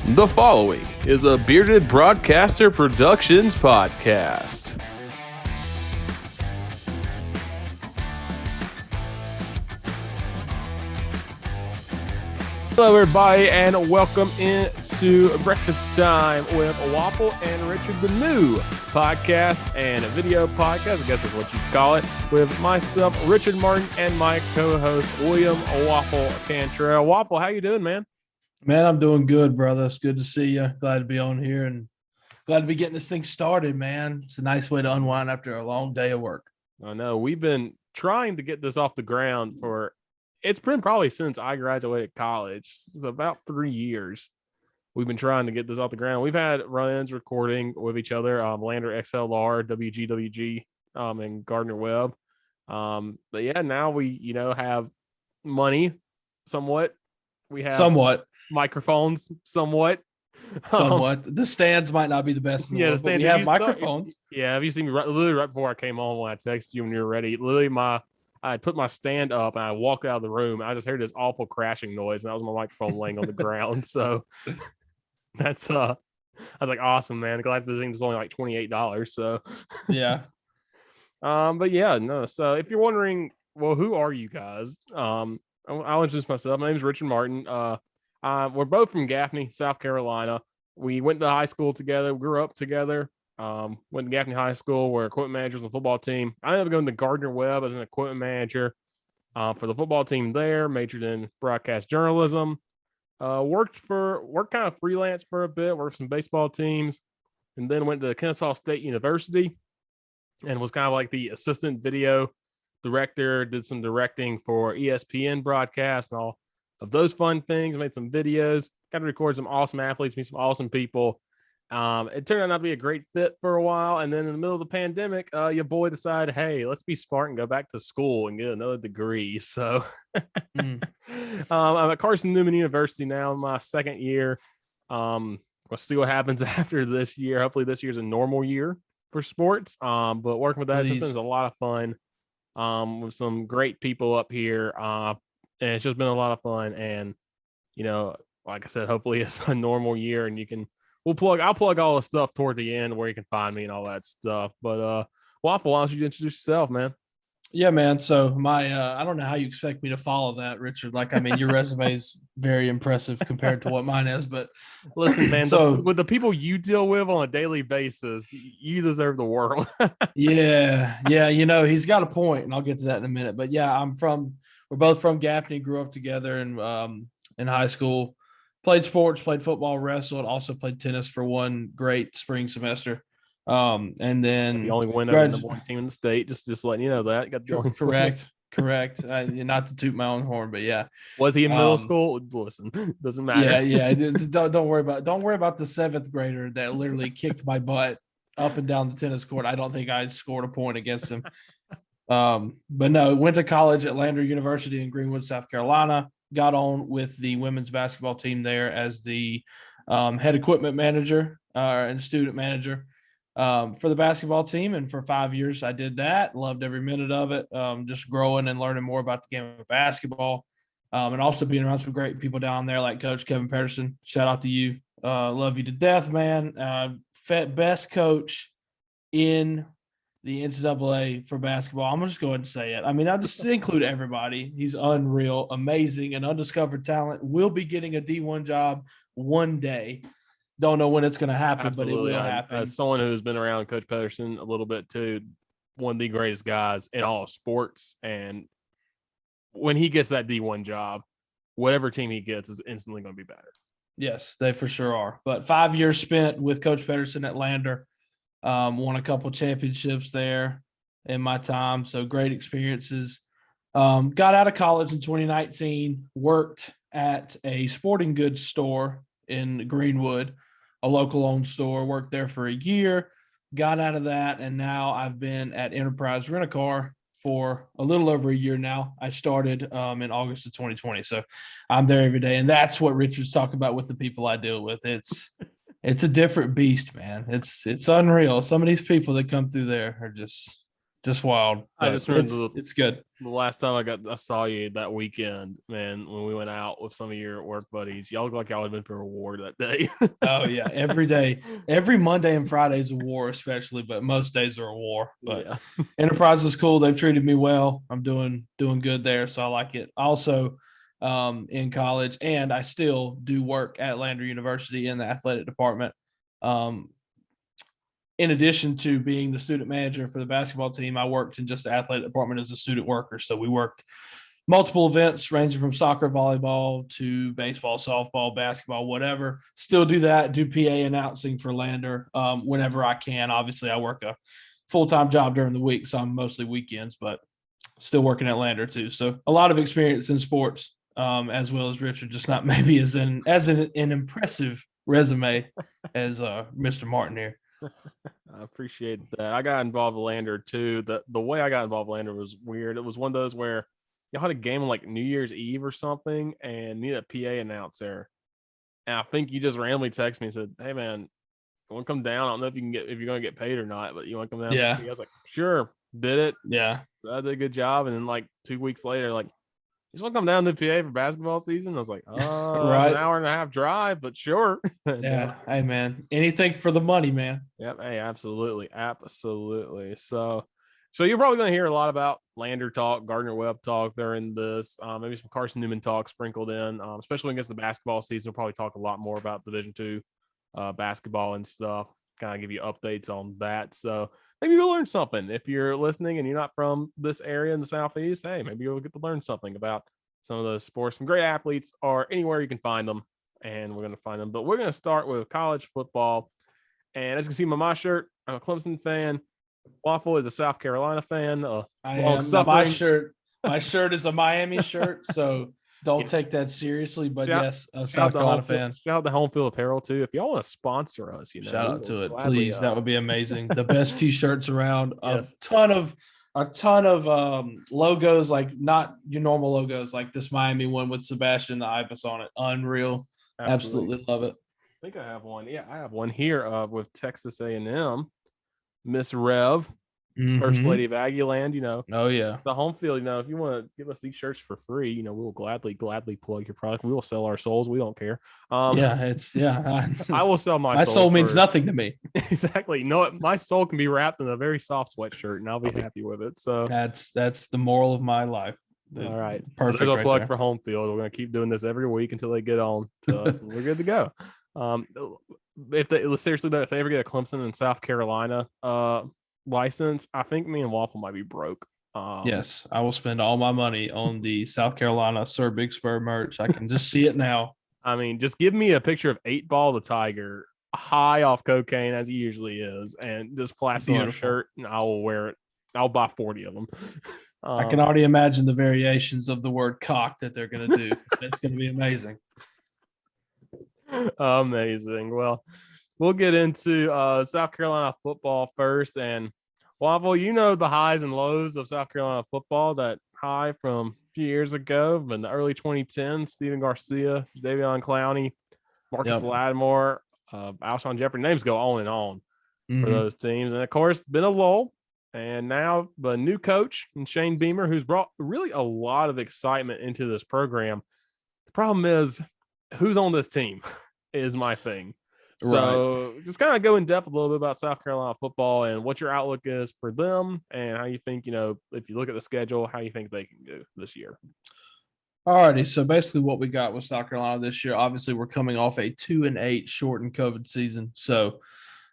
The following is a Bearded Broadcaster Productions podcast. Hello, everybody, and welcome into Breakfast Time with Waffle and Richard, the new podcast and video podcast, I guess that's what you call it, with myself, Richard Martin, and my co-host, William Waffle Cantrell. Waffle, how you doing, man? Man, I'm doing good, brother. It's good to see you. Glad to be on here and glad to be getting this thing started, man. It's a nice way to unwind after a long day of work. I know. We've been trying to get this off the ground it's been probably since I graduated college. It's about 3 years. We've been trying to get this off the ground. We've had run-ins recording with each other, Lander XLR, WGWG, and Gardner Webb. But yeah, now we, have money somewhat. We have somewhat microphones somewhat. The stands might not be the best in the world, but we have microphones. Have you seen me literally right before I came on when I texted you when you were ready? Literally I put my stand up and I walked out of the room. And I just heard this awful crashing noise, and that was my microphone laying on the ground. So that's I was like, awesome, man. Glad this thing is only like $28. So yeah. But yeah, no. So if you're wondering, well, who are you guys? I'll introduce myself. My name is Richard Martin. We're both from Gaffney, South Carolina. We went to high school together, grew up together. Went to Gaffney High School. We're equipment managers on the football team. I ended up going to Gardner Webb as an equipment manager for the football team there. Majored in broadcast journalism. Worked kind of freelance for a bit. Worked some baseball teams, and then went to Kennesaw State University, and was kind of like the assistant video director. Did some directing for ESPN broadcast and all of those fun things. Made some videos. Got to record some awesome athletes, meet some awesome people. It turned out not to be a great fit for a while, and then in the middle of the pandemic, your boy decided, hey, let's be smart and go back to school and get another degree. So I'm at Carson Newman University now in my second year. We'll see what happens after this year. Hopefully this year's a normal year for sports. But working with that has been a lot of fun. With some great people up here. And it's just been a lot of fun. And, like I said, hopefully it's a normal year and I'll plug all the stuff toward the end where you can find me and all that stuff. But Waffle, why don't you introduce yourself, man? Yeah, man. So I don't know how you expect me to follow that, Richard. Your resume is very impressive compared to what mine is. But listen, man, with the people you deal with on a daily basis, you deserve the world. Yeah. He's got a point, and I'll get to that in a minute. But yeah, we're both from Gaffney, grew up together in high school. Played sports, played football, wrestled, also played tennis for one great spring semester. And then the only win over the number one team in the state, just letting you know that. Got the only correct. Not to toot my own horn, but yeah. Was he in middle school? Listen, doesn't matter. Yeah. Don't worry about the seventh grader that literally kicked my butt up and down the tennis court. I don't think I scored a point against him. But no, went to college at Lander University in Greenwood, South Carolina. Got on with the women's basketball team there as the head equipment manager and student manager for the basketball team. And for 5 years, I did that. Loved every minute of it. Just growing and learning more about the game of basketball, and also being around some great people down there like Coach Kevin Patterson. Shout out to you. Love you to death, man. Best coach in the NCAA for basketball. I'm going to just go ahead and say it. I mean, I just include everybody. He's unreal, amazing, and undiscovered talent. Will be getting a D1 job one day. Don't know when it's going to happen, Absolutely. But it will happen. As someone who's been around Coach Pedersen a little bit too, one of the greatest guys in all of sports. And when he gets that D1 job, whatever team he gets is instantly going to be better. Yes, they for sure are. But 5 years spent with Coach Pedersen at Lander. Won a couple championships there in my time. So great experiences. Got out of college in 2019, worked at a sporting goods store in Greenwood, a local owned store, worked there for a year, got out of that. And now I've been at Enterprise Rent-A-Car for a little over a year now. I started in August of 2020. So I'm there every day. And that's what Richard's talking about with the people I deal with. It's a different beast, man. It's unreal. Some of these people that come through there are just just wild. I just remember it's good. The last time I saw you that weekend, man, when we went out with some of your work buddies, y'all look like y'all had been for a war that day. Oh yeah, every day, every Monday and Friday is a war, especially, but most days are a war. But Yeah. Enterprise is cool. They've treated me well. I'm doing good there, so I like it. Also, in college, and I still do work at Lander University in the athletic department. Um, in addition to being the student manager for the basketball team, I worked in just the athletic department as a student worker. So we worked multiple events ranging from soccer, volleyball to baseball, softball, basketball, whatever. Still do that, do PA announcing for Lander whenever I can. Obviously, I work a full-time job during the week, so I'm mostly weekends, but still working at Lander too. So a lot of experience in sports, as well as Richard, just not maybe as an impressive resume as Mr. Martin here. I appreciate that. I got involved with Lander too. The way I got involved with Lander was weird. It was one of those where y'all had a game on like New Year's Eve or something and need a PA announcer. And I think you just randomly texted me and said, "Hey man, you want to come down? I don't know if you're gonna get paid or not, but you want to come down?" Yeah. I was like, "Sure." Did it. Yeah. I did a good job. And then like 2 weeks later, like, "You just want to come down to PA for basketball season?" I was like, "Oh, Right. It's an hour and a half drive, but sure." Yeah. Hey man, anything for the money, man. Yep. Hey, absolutely. So you're probably going to hear a lot about Lander talk, Gardner Webb talk during this, maybe some Carson Newman talk sprinkled in, especially against the basketball season. We'll probably talk a lot more about Division II basketball and stuff, kind of give you updates on that. So maybe you'll learn something. If you're listening and you're not from this area in the Southeast, hey, maybe you'll get to learn something about some of those sports, some great athletes, or anywhere you can find them. And we're going to find them. But we're going to start with college football. And as you can see by my shirt, I'm a Clemson fan. Waffle is a South Carolina fan. I am. Now, my shirt is a Miami shirt, so don't take that seriously. But yes, a South Carolina fan. Shout out to Homefield Apparel too. If y'all want to sponsor us, shout out to it, please. That would be amazing. The best T-shirts around. Yes. A ton of logos, like not your normal logos, like this Miami one with Sebastian the Ibis on it. Unreal. Absolutely love it. I think I have one. Yeah, I have one here with Texas A&M. Miss Rev, First Lady of Aggieland, Oh yeah. The home field, if you want to give us these shirts for free, we will gladly plug your product. We will sell our souls. We don't care. I will sell my soul means nothing to me. Exactly. My soul can be wrapped in a very soft sweatshirt and I'll be happy with it. So that's the moral of my life. All right. Perfect. So there's a plug for home field. We're going to keep doing this every week until they get on to us. And we're good to go. If they ever get a Clemson and South Carolina license, I think me and Waffle might be broke. Yes, I will spend all my money on the South Carolina Sir Big Spur merch. I can just see it now. I mean, just give me a picture of 8-Ball the Tiger high off cocaine as he usually is, and just plaster on a shirt, and I will wear it. I'll buy 40 of them. I can already imagine the variations of the word cock that they're going to do. It's going to be amazing. Amazing. Well, we'll get into South Carolina football first. And Waffle, the highs and lows of South Carolina football. That high from a few years ago in the early 2010s, Stephen Garcia, Davion Clowney, Marcus Lattimore, Alshon Jeffrey. Names go on and on for those teams. And, of course, been a lull. And now the new coach, Shane Beamer, who's brought really a lot of excitement into this program. The problem is, who's on this team is my thing. So just kind of go in depth a little bit about South Carolina football and what your outlook is for them and how you think, if you look at the schedule, how you think they can do this year. Alrighty. So basically what we got with South Carolina this year, obviously we're coming off a 2-8 shortened COVID season. So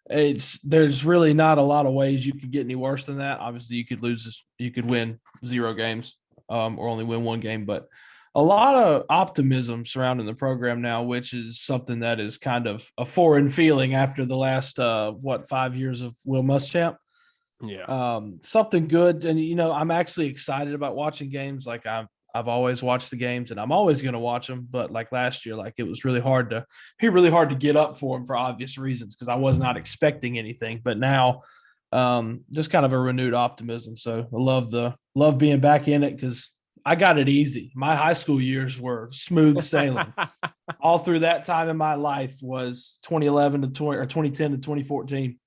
there's really not a lot of ways you could get any worse than that. Obviously you could win 0 games or only win 1 game, but a lot of optimism surrounding the program now, which is something that is kind of a foreign feeling after the last 5 years of Will Muschamp. Yeah. Something good. And I'm actually excited about watching games. Like I've always watched the games and I'm always going to watch them. But like last year, like it was really hard to get up for them for obvious reasons because I was not expecting anything. But now just kind of a renewed optimism. So I love being back in it because I got it easy. My high school years were smooth sailing. All through that time in my life was 2011 to 2010 to 2014.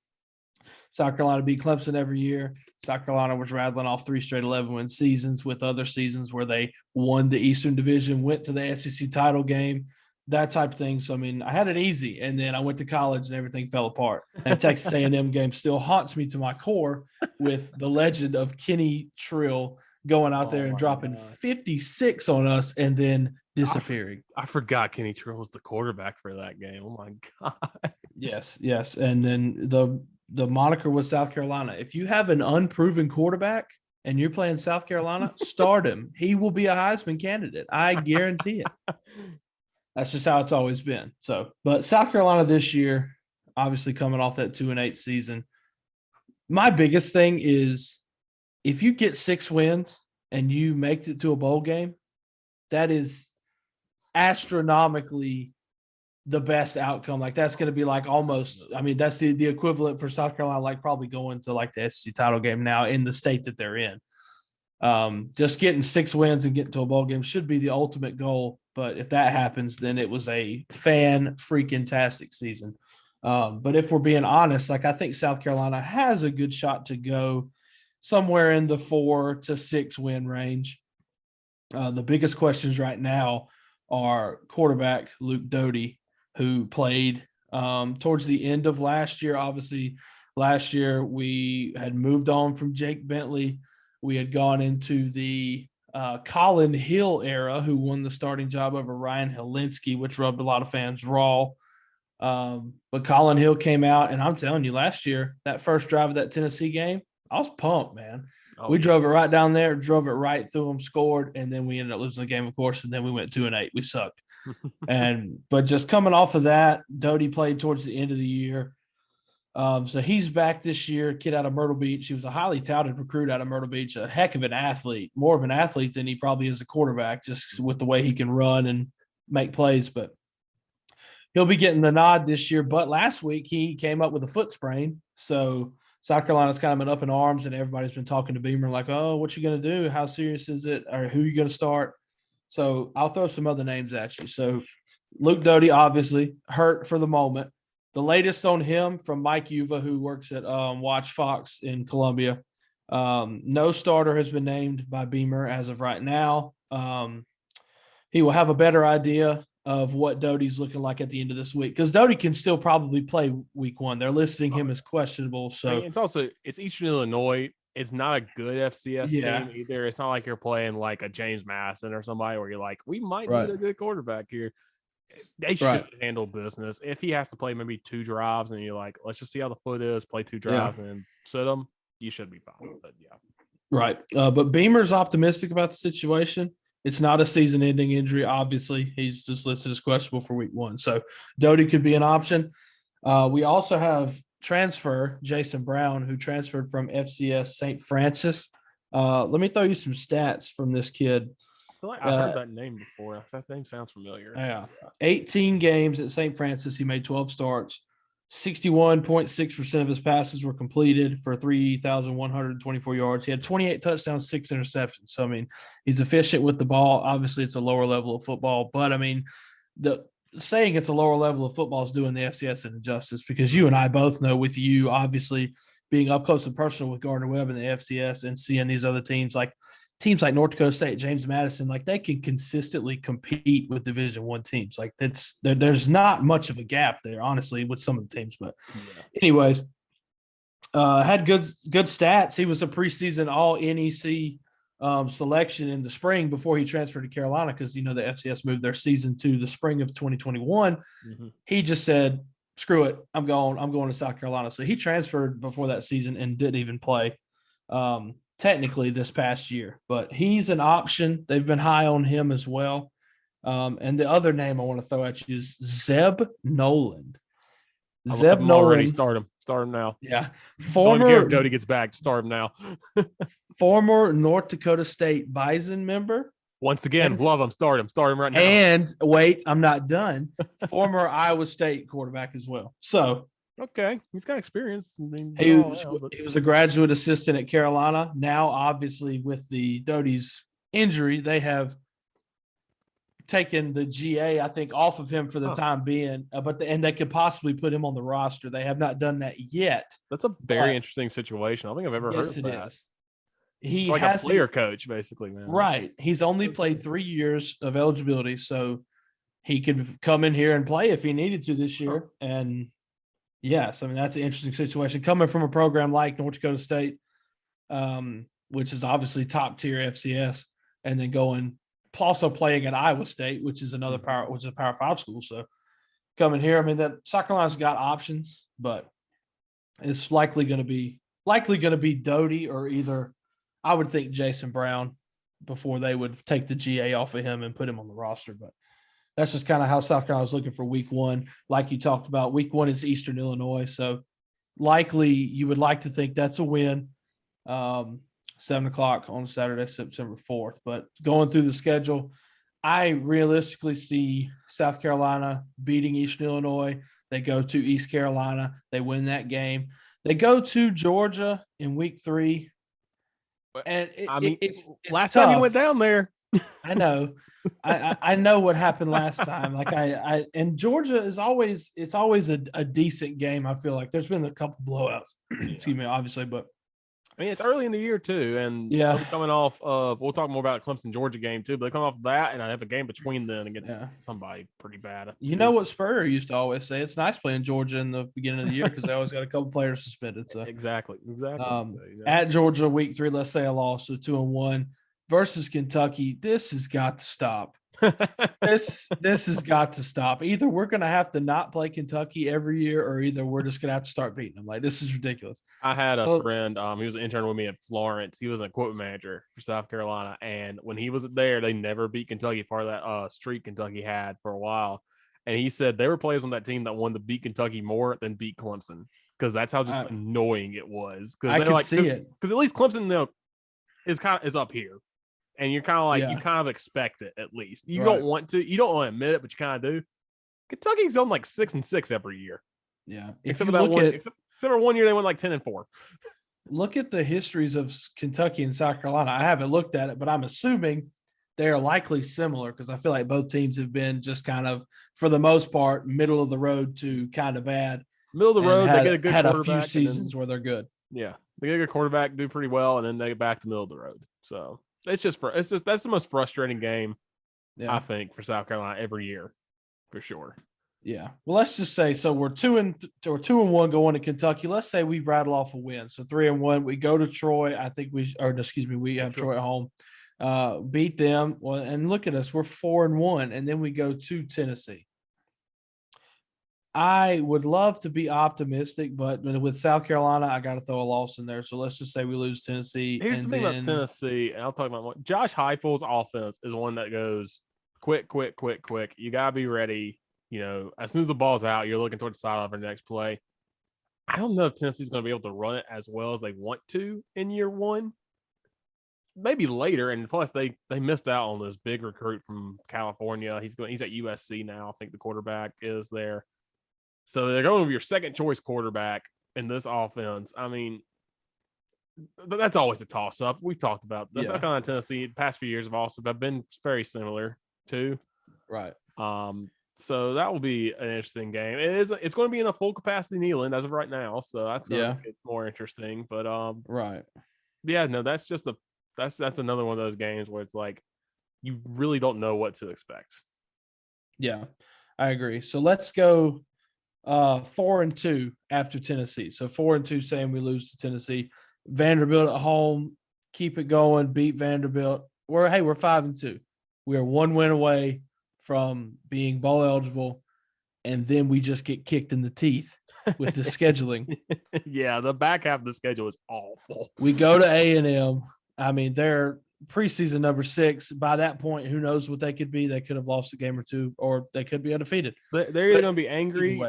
South Carolina beat Clemson every year. South Carolina was rattling off 3 straight 11-win seasons with other seasons where they won the Eastern Division, went to the SEC title game, that type of thing. So, I mean, I had it easy, and then I went to college and everything fell apart. And Texas A&M game still haunts me to my core with the legend of Kenny Trill going out there and dropping 56 on us and then disappearing. I forgot Kenny Trill was the quarterback for that game. Oh, my God. Yes. And then the moniker was South Carolina. If you have an unproven quarterback and you're playing South Carolina, start him. He will be a Heisman candidate. I guarantee it. That's just how it's always been. So, but South Carolina this year, obviously coming off that 2-8 season, my biggest thing is if you get 6 wins and you make it to a bowl game, that is astronomically the best outcome. Like that's going to be like almost, I mean, that's the equivalent for South Carolina, like probably going to like the SEC title game now in the state that they're in. Just getting 6 wins and getting to a bowl game should be the ultimate goal. But if that happens, then it was a freaking-tastic season. But if we're being honest, like I think South Carolina has a good shot to go somewhere in the 4 to 6 win range. The biggest questions right now are quarterback Luke Doty, who played towards the end of last year. Obviously, last year we had moved on from Jake Bentley. We had gone into the Colin Hill era, who won the starting job over Ryan Helinski, which rubbed a lot of fans raw. But Colin Hill came out, and I'm telling you, last year, that first drive of that Tennessee game, I was pumped, man. We drove it right down there, drove it right through them, scored, and then we ended up losing the game, of course, and then we went 2-8. We sucked. But just coming off of that, Doty played towards the end of the year. So he's back this year, kid out of Myrtle Beach. He was a highly touted recruit out of Myrtle Beach, a heck of an athlete, more of an athlete than he probably is a quarterback, just with the way he can run and make plays. But he'll be getting the nod this year. But last week he came up with a foot sprain. So South Carolina's kind of been up in arms, and everybody's been talking to Beamer like, oh, what you going to do? How serious is it? Or who are you going to start? So I'll throw some other names at you. So Luke Doty, obviously, hurt for the moment. The latest on him from Mike Uva, who works at Watch Fox in Columbia. No starter has been named by Beamer as of right now. He will have a better idea of what Doty's looking like at the end of this week, because Doty can still probably play week 1. They're listing him as questionable. So it's Eastern Illinois. It's not a good FCS team either. It's not like you're playing like a James Madison or somebody where you're like, we might need a good quarterback here. They should handle business. If he has to play maybe 2 drives and you're like, let's just see how the foot is, play 2 drives and then sit him, you should be fine. But Right. But Beamer's optimistic about the situation. It's not a season-ending injury, obviously. He's just listed as questionable for week 1. So Doty could be an option. We also have transfer Jason Brown, who transferred from FCS St. Francis. Let me throw you some stats from this kid. I feel like I've heard that name before. That name sounds familiar. Yeah. 18 games at St. Francis. He made 12 starts. 61.6% of his passes were completed for 3,124 yards. He had 28 touchdowns, 6 interceptions. So, I mean, he's efficient with the ball. Obviously, it's a lower level of football. But, I mean, the saying it's a lower level of football is doing the FCS an injustice, because you and I both know, with you, obviously, being up close and personal with Gardner Webb and the FCS and seeing these other teams like North Dakota State, James Madison, like they can consistently compete with Division I teams. Like there's not much of a gap there, honestly, with some of the teams. But anyways, had good stats. He was a preseason all NEC selection in the spring before he transferred to Carolina, because, you know, the FCS moved their season to the spring of 2021. He just said, screw it, I'm going to South Carolina. So he transferred before that season and didn't even play technically this past year, but he's an option. They've been high on him as well. And the other name I want to throw at you is Zeb Noland. Zeb Noland. Already start him now. Yeah. If Doty gets back, start him now. Former North Dakota State Bison member. Once again, love him. Start him right now. And wait, I'm not done. Former Iowa State quarterback as well. So, okay, he's got experience. I mean, he was a graduate assistant at Carolina. Now, obviously, with the Doty's injury, they have taken the GA, I think, off of him for the time being, and they could possibly put him on the roster. They have not done that yet. That's a very interesting situation. I don't think I've ever heard of that. Yes, it is. It's like a player coach, basically, man. Right. He's only played 3 years of eligibility, so he could come in here and play if he needed to this year. And yes, I mean, that's an interesting situation coming from a program like North Dakota State, which is obviously top tier FCS, and then also playing at Iowa State, which is a Power 5 school. So coming here, I mean, that South Carolina's got options, but it's likely going to be Doty or either, I would think, Jason Brown before they would take the GA off of him and put him on the roster. But that's just kind of how South Carolina was looking for week 1. Like you talked about, week 1 is Eastern Illinois. So likely you would like to think that's a win. 7:00 on Saturday, September 4th. But going through the schedule, I realistically see South Carolina beating Eastern Illinois. They go to East Carolina. They win that game. They go to Georgia in week 3. And it's last tough. time you went down there. I know. I know what happened last time. Like and Georgia is always a decent game. I feel like there's been a couple blowouts. Excuse me, obviously, but I mean, it's early in the year too, and coming off of, we'll talk more about Clemson Georgia game too, but they come off of that, and I have a game between them against somebody pretty bad. You know what Spurrier used to always say? It's nice playing Georgia in the beginning of the year because they always got a couple players suspended. So exactly. At Georgia, week 3, let's say a loss, so 2-1 versus Kentucky. This has got to stop. This has got to stop. Either we're going to have to not play Kentucky every year, or either we're just going to have to start beating them. Like, this is ridiculous. I had a friend, he was an intern with me at Florence. He was an equipment manager for South Carolina, and when he was there, they never beat Kentucky. Part of that streak Kentucky had for a while, and he said they were players on that team that wanted to beat Kentucky more than beat Clemson because that's how just annoying it was. I could see it because at least Clemson is up here. And you're kind of like, you kind of expect it at least. You don't want to admit it, but you kind of do. Kentucky's on like 6-6 every year. Yeah. Except for 1 year, they went like 10-4. Look at the histories of Kentucky and South Carolina. I haven't looked at it, but I'm assuming they are likely similar because I feel like both teams have been just kind of, for the most part, middle of the road to kind of bad. Middle of the road, they get a good quarterback. Had a few seasons where they're good. Yeah. They get a good quarterback, do pretty well, and then they get back to middle of the road. So that's the most frustrating game, I think, for South Carolina every year, for sure. Yeah. Well, let's just say, so we're 2-1 going to Kentucky. Let's say we rattle off a win. So 3-1, we go to Troy. I think we have Troy at home. Beat them. Well, and look at us, we're 4-1, and then we go to Tennessee. I would love to be optimistic, but with South Carolina, I got to throw a loss in there. So let's just say we lose Tennessee. Here's the thing about Tennessee, and I'll talk about one. Josh Heupel's offense is one that goes quick. You got to be ready. You know, as soon as the ball's out, you're looking toward the sideline for the next play. I don't know if Tennessee's going to be able to run it as well as they want to in year 1. Maybe later, and plus they missed out on this big recruit from California. He's at USC now. I think the quarterback is there. So they're going with your second choice quarterback in this offense. I mean, that's always a toss up. We've talked about this. South Carolina, Tennessee, the past few years have also been very similar too. Right. So that will be an interesting game. It's going to be in a full capacity Neyland as of right now. So that's going to get more interesting. But right. Yeah, no, that's another one of those games where it's like you really don't know what to expect. Yeah, I agree. So let's go 4-2 after Tennessee. So 4-2, saying we lose to Tennessee. Vanderbilt at home, keep it going, beat Vanderbilt. We're 5-2. We are 1 win away from being bowl eligible, and then we just get kicked in the teeth with the scheduling. Yeah, the back half of the schedule is awful. We go to A&M. I mean, they're preseason number 6. By that point, who knows what they could be? They could have lost a game or two, or they could be undefeated. They're either going to be angry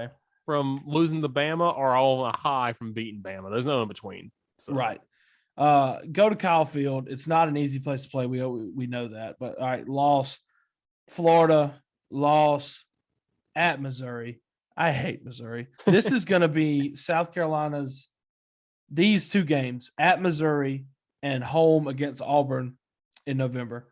from losing to Bama or on a high from beating Bama. There's no in between. So. Right. Go to Kyle Field. It's not an easy place to play. We know that. But, all right, loss. Florida, loss at Missouri. I hate Missouri. This is going to be South Carolina's – these 2 games, at Missouri and home against Auburn in November.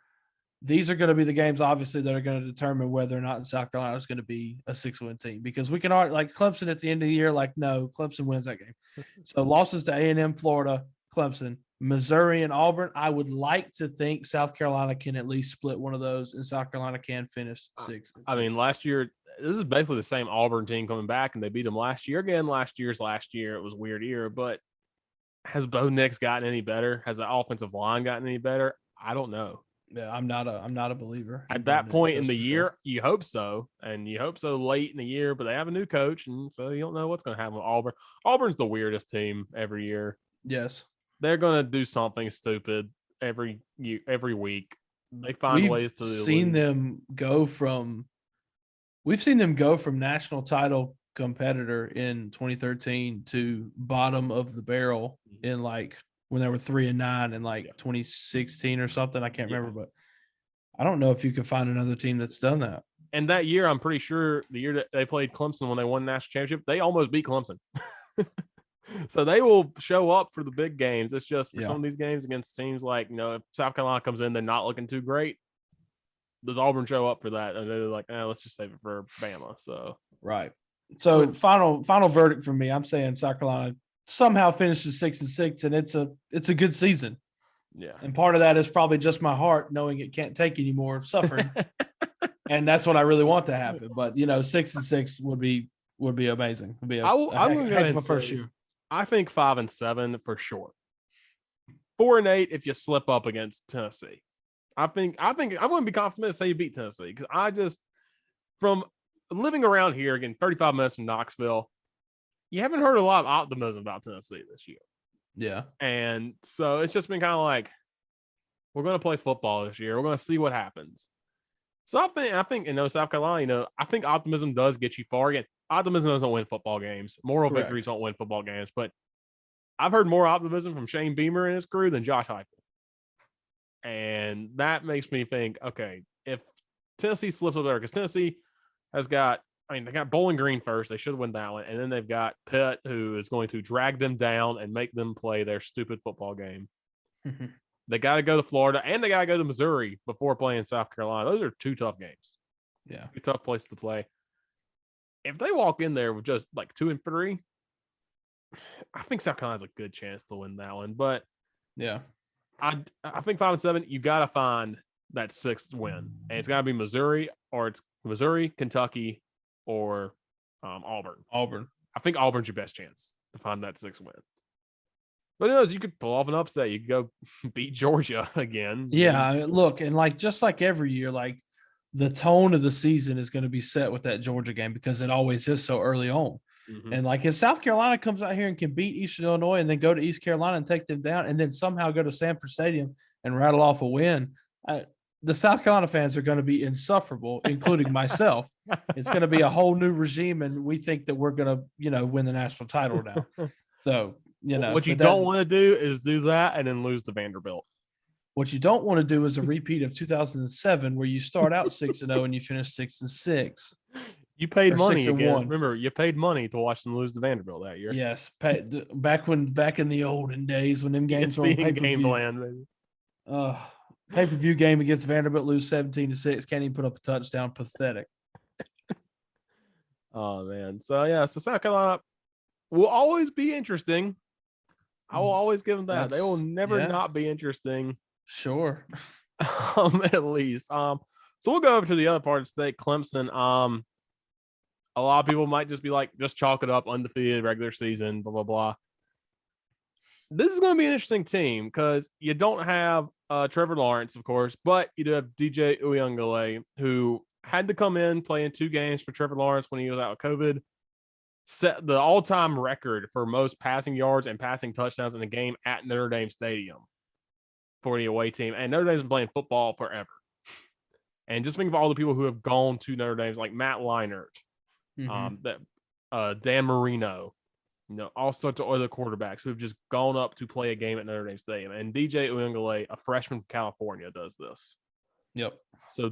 these are going to be the games, obviously, that are going to determine whether or not South Carolina is going to be a 6-win team, because we can argue like Clemson at the end of the year, like, no, Clemson wins that game. So losses to A&M, Florida, Clemson, Missouri, and Auburn. I would like to think South Carolina can at least split one of those, and South Carolina can finish 6. I mean, last year, this is basically the same Auburn team coming back, and they beat them last year. Again, last year. It was a weird year, but has Bo Nix gotten any better? Has the offensive line gotten any better? I don't know. Yeah, I'm not a believer. At that point in the year, you hope so, and you hope so late in the year, but they have a new coach, and so you don't know what's going to happen with Auburn. Auburn's the weirdest team every year. Yes. They're going to do something stupid every week. They find ways to We've seen them go from national title competitor in 2013 to bottom of the barrel in like when they were 3-9 in like 2016 or something. I can't remember, but I don't know if you can find another team that's done that. And that year, I'm pretty sure the year that they played Clemson when they won the national championship, they almost beat Clemson. So they will show up for the big games. It's just for some of these games against teams like, if South Carolina comes in, they're not looking too great. Does Auburn show up for that? And they're like, let's just save it for Bama. So right. So final verdict for me, I'm saying South Carolina somehow finishes 6-6, and it's a good season. Yeah. And part of that is probably just my heart knowing it can't take any more suffering. And that's what I really want to happen. But 6-6 would be amazing. Would be a heck of a first year. I think 5-7 for sure. 4-8 if you slip up against Tennessee. I think I'm going to be confident to say you beat Tennessee, because I just, from living around here, again, 35 minutes from Knoxville, you haven't heard a lot of optimism about Tennessee this year. Yeah. And so it's just been kind of like, we're going to play football this year. We're going to see what happens. So I think South Carolina, I think optimism does get you far. Again, optimism doesn't win football games. Moral victories don't win football games. But I've heard more optimism from Shane Beamer and his crew than Josh Heupel. And that makes me think, okay, if Tennessee slips up there, because Tennessee has got, they got Bowling Green first. They should win that one. And then they've got Pitt, who is going to drag them down and make them play their stupid football game. They got to go to Florida, and they got to go to Missouri before playing South Carolina. Those are two tough games. Yeah. Two tough places to play. If they walk in there with just like 2-3, I think South Carolina has a good chance to win that one. But yeah, I think 5-7, you got to find that 6th win. And it's got to be Missouri, or it's Missouri, Kentucky, or Auburn. I think Auburn's your best chance to find that 6th win. But who knows? You could pull off an upset. You could go beat Georgia again. Yeah, look, and just like every year, the tone of the season is going to be set with that Georgia game, because it always is so early on. Mm-hmm. And if South Carolina comes out here and can beat Eastern Illinois and then go to East Carolina and take them down, and then somehow go to Sanford Stadium and rattle off a win, the South Carolina fans are going to be insufferable, including myself. It's going to be a whole new regime, and we think that we're going to, win the national title now. So, what you don't want to do is do that and then lose to Vanderbilt. What you don't want to do is a repeat of 2007, where you start out 6-0 and you finish 6-6. You paid money again. Remember, you paid money to watch them lose to Vanderbilt that year. Yes, back in the olden days when them games were on pay-per-view. Pay-per-view game against Vanderbilt, lose 17-6. Can't even put up a touchdown. Pathetic. Oh man. So South Carolina will always be interesting. I will always give them that. They will never not be interesting. Sure. At least. So we'll go over to the other part of the state, Clemson. A lot of people might just be like, just chalk it up, undefeated, regular season, blah, blah, blah. This is going to be an interesting team, because you don't have Trevor Lawrence, of course, but you do have DJ Uyunglele, who had to come in, play in 2 games for Trevor Lawrence when he was out with COVID. Set the all-time record for most passing yards and passing touchdowns in a game at Notre Dame Stadium for the away team. And Notre Dame's been playing football forever. And just think of all the people who have gone to Notre Dame, like Matt Leinart, Dan Marino, all sorts of other quarterbacks who have just gone up to play a game at Notre Dame Stadium. And DJ Uyunglele, a freshman from California, does this. Yep. So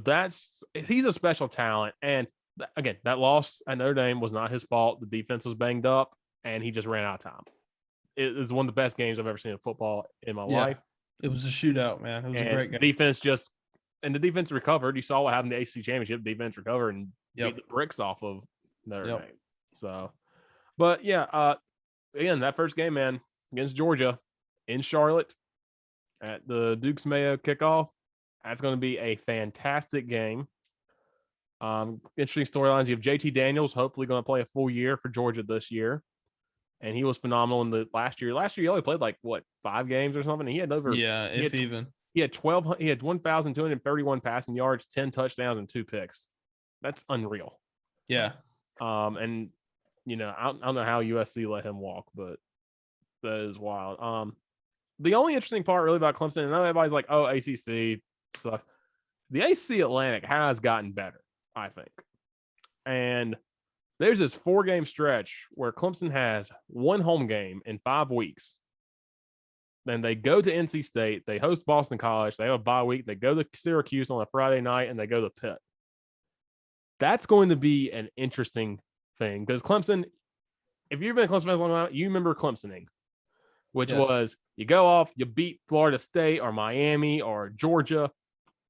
he's a special talent. And again, that loss at Notre Dame was not his fault. The defense was banged up, and he just ran out of time. It was one of the best games I've ever seen in football in my life. It was a shootout, man. It was a great game. Defense just And the defense recovered. You saw what happened in the ACC championship. Defense recovered and Yep. beat the bricks off of Notre Yep. Dame. So, but yeah, again, that first game, man, against Georgia in Charlotte at the Dukes Mayo kickoff. That's going to be a fantastic game. Interesting storylines. You have JT Daniels, hopefully going to play a full year for Georgia this year. And he was phenomenal in the last year. Last year, he only played like 5 games or something. And he had over He had 1,231 passing yards, 10 touchdowns, and 2 picks. That's unreal. Yeah. And I don't know how USC let him walk, but that is wild. The only interesting part really about Clemson, and everybody's like, oh, ACC sucks. The ACC Atlantic has gotten better, I think. And there's this 4-game stretch where Clemson has 1 home game in 5 weeks. Then they go to NC State. They host Boston College. They have a bye week. They go to Syracuse on a Friday night, and they go to Pitt. That's going to be an interesting thing because Clemson, if you've been a Clemson fan a long time, you remember Clemsoning, which was you go off, you beat Florida State or Miami or Georgia,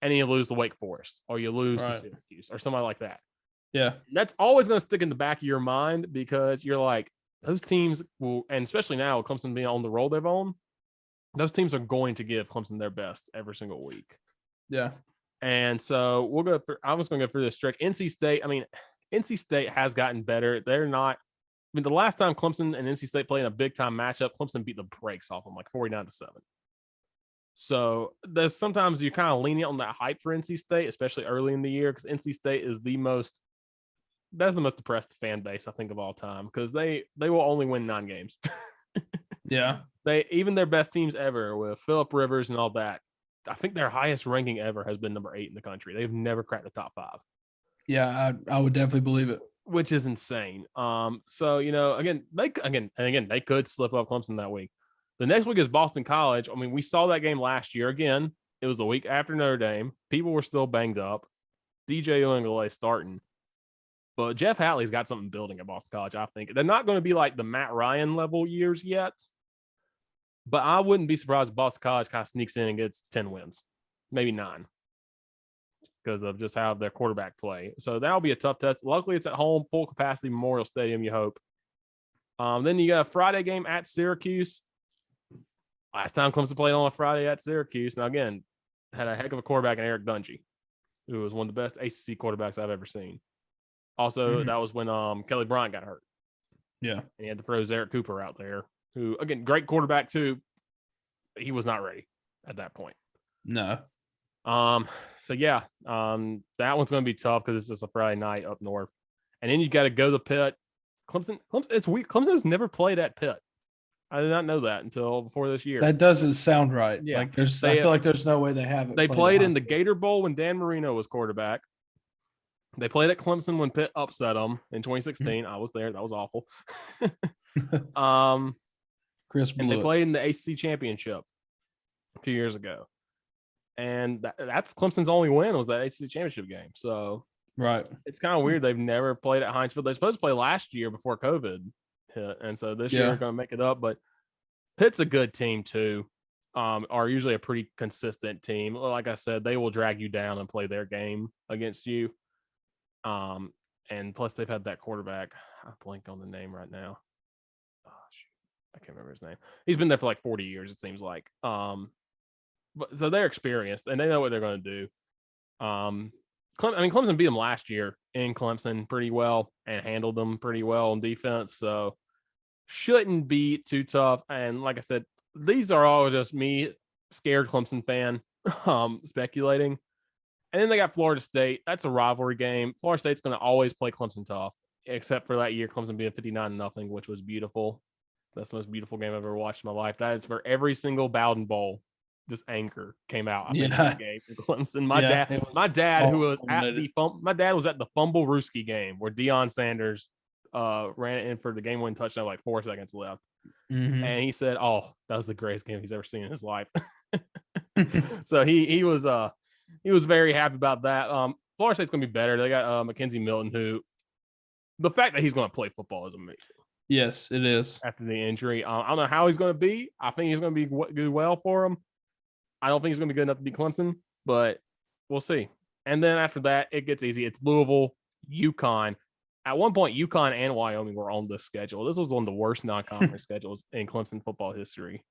and then you lose to Wake Forest or you lose to Syracuse or somebody like that. Yeah. That's always going to stick in the back of your mind because you're like, those teams will, and especially now with Clemson being on the roll they've on, those teams are going to give Clemson their best every single week. Yeah. And so I was going to go through this stretch. NC State has gotten better. They're not, the last time Clemson and NC State played in a big time matchup, Clemson beat the brakes off them like 49-7. So there's sometimes you're kind of leaning on that hype for NC State, especially early in the year, because NC State is the most depressed fan base, I think, of all time, because they will only win 9 games. Yeah. Even their best teams ever with Phillip Rivers and all that, I think their highest ranking ever has been number 8 in the country. They've never cracked the top 5. Yeah, I would definitely believe it. Which is insane. So again, they could slip up Clemson that week. The next week is Boston College. I mean, we saw that game last year. Again, it was the week after Notre Dame. People were still banged up. DJ Uiagalelei starting. But Jeff Hatley's got something building at Boston College, I think. They're not going to be like the Matt Ryan level years yet. But I wouldn't be surprised if Boston College kind of sneaks in and gets 10 wins. Maybe 9. Because of just how their quarterback play. So that'll be a tough test. Luckily, it's at home, full capacity Memorial Stadium, you hope. Then you got a Friday game at Syracuse. Last time Clemson played on a Friday at Syracuse. Now, again, had a heck of a quarterback in Eric Dungy, who was one of the best ACC quarterbacks I've ever seen. Also, that was when Kelly Bryant got hurt. Yeah. And he had to throw Zarek Cooper out there, who, again, great quarterback too. But he was not ready at that point. No. So yeah, that one's going to be tough because it's just a Friday night up north. And then you got to go to Pitt. Clemson, it's weird. Clemson has never played at Pitt. I did not know that until before this year. That doesn't sound right. Yeah. Like I feel like there's no way they haven't. They played in the Gator Bowl when Dan Marino was quarterback. They played at Clemson when Pitt upset them in 2016. I was there. That was awful. Chris and they played in the ACC championship a few years ago. And that's Clemson's only win was that ACC championship game. So right, it's kind of weird. They've never played at Heinz Field. They're supposed to play last year before COVID hit. And so this year they're going to make it up. But Pitt's a good team too. Are usually a pretty consistent team. Like I said, they will drag you down and play their game against you. And plus they've had that quarterback. I blank on the name right now. Oh, shoot. I can't remember his name. He's been there for like 40 years, it seems like. But so they're experienced and they know what they're going to do. Clemson beat them last year in Clemson pretty well and handled them pretty well on defense. So shouldn't be too tough. And like I said, these are all just me, scared Clemson fan, speculating. And then they got Florida State. That's a rivalry game. Florida State's going to always play Clemson tough, except for that year Clemson being 59-0, which was beautiful. That's the most beautiful game I've ever watched in my life. That is for every single Bowden Bowl. This anchor came out. I think that game for Clemson. My dad was at the Fumble Rooski game where Deion Sanders ran it in for the game-winning touchdown like 4 seconds left. Mm-hmm. And he said, "Oh, that was the greatest game he's ever seen in his life." So he was very happy about that. Florida State's gonna be better. They got Mackenzie Milton, who the fact that he's gonna play football is amazing. Yes, it is. After the injury, I don't know how he's gonna be. I think he's gonna be do well for him. I don't think he's gonna be good enough to beat Clemson, but we'll see. And then after that, it gets easy. It's Louisville, UConn. At one point, UConn and Wyoming were on this schedule. This was one of the worst non-conference schedules in Clemson football history.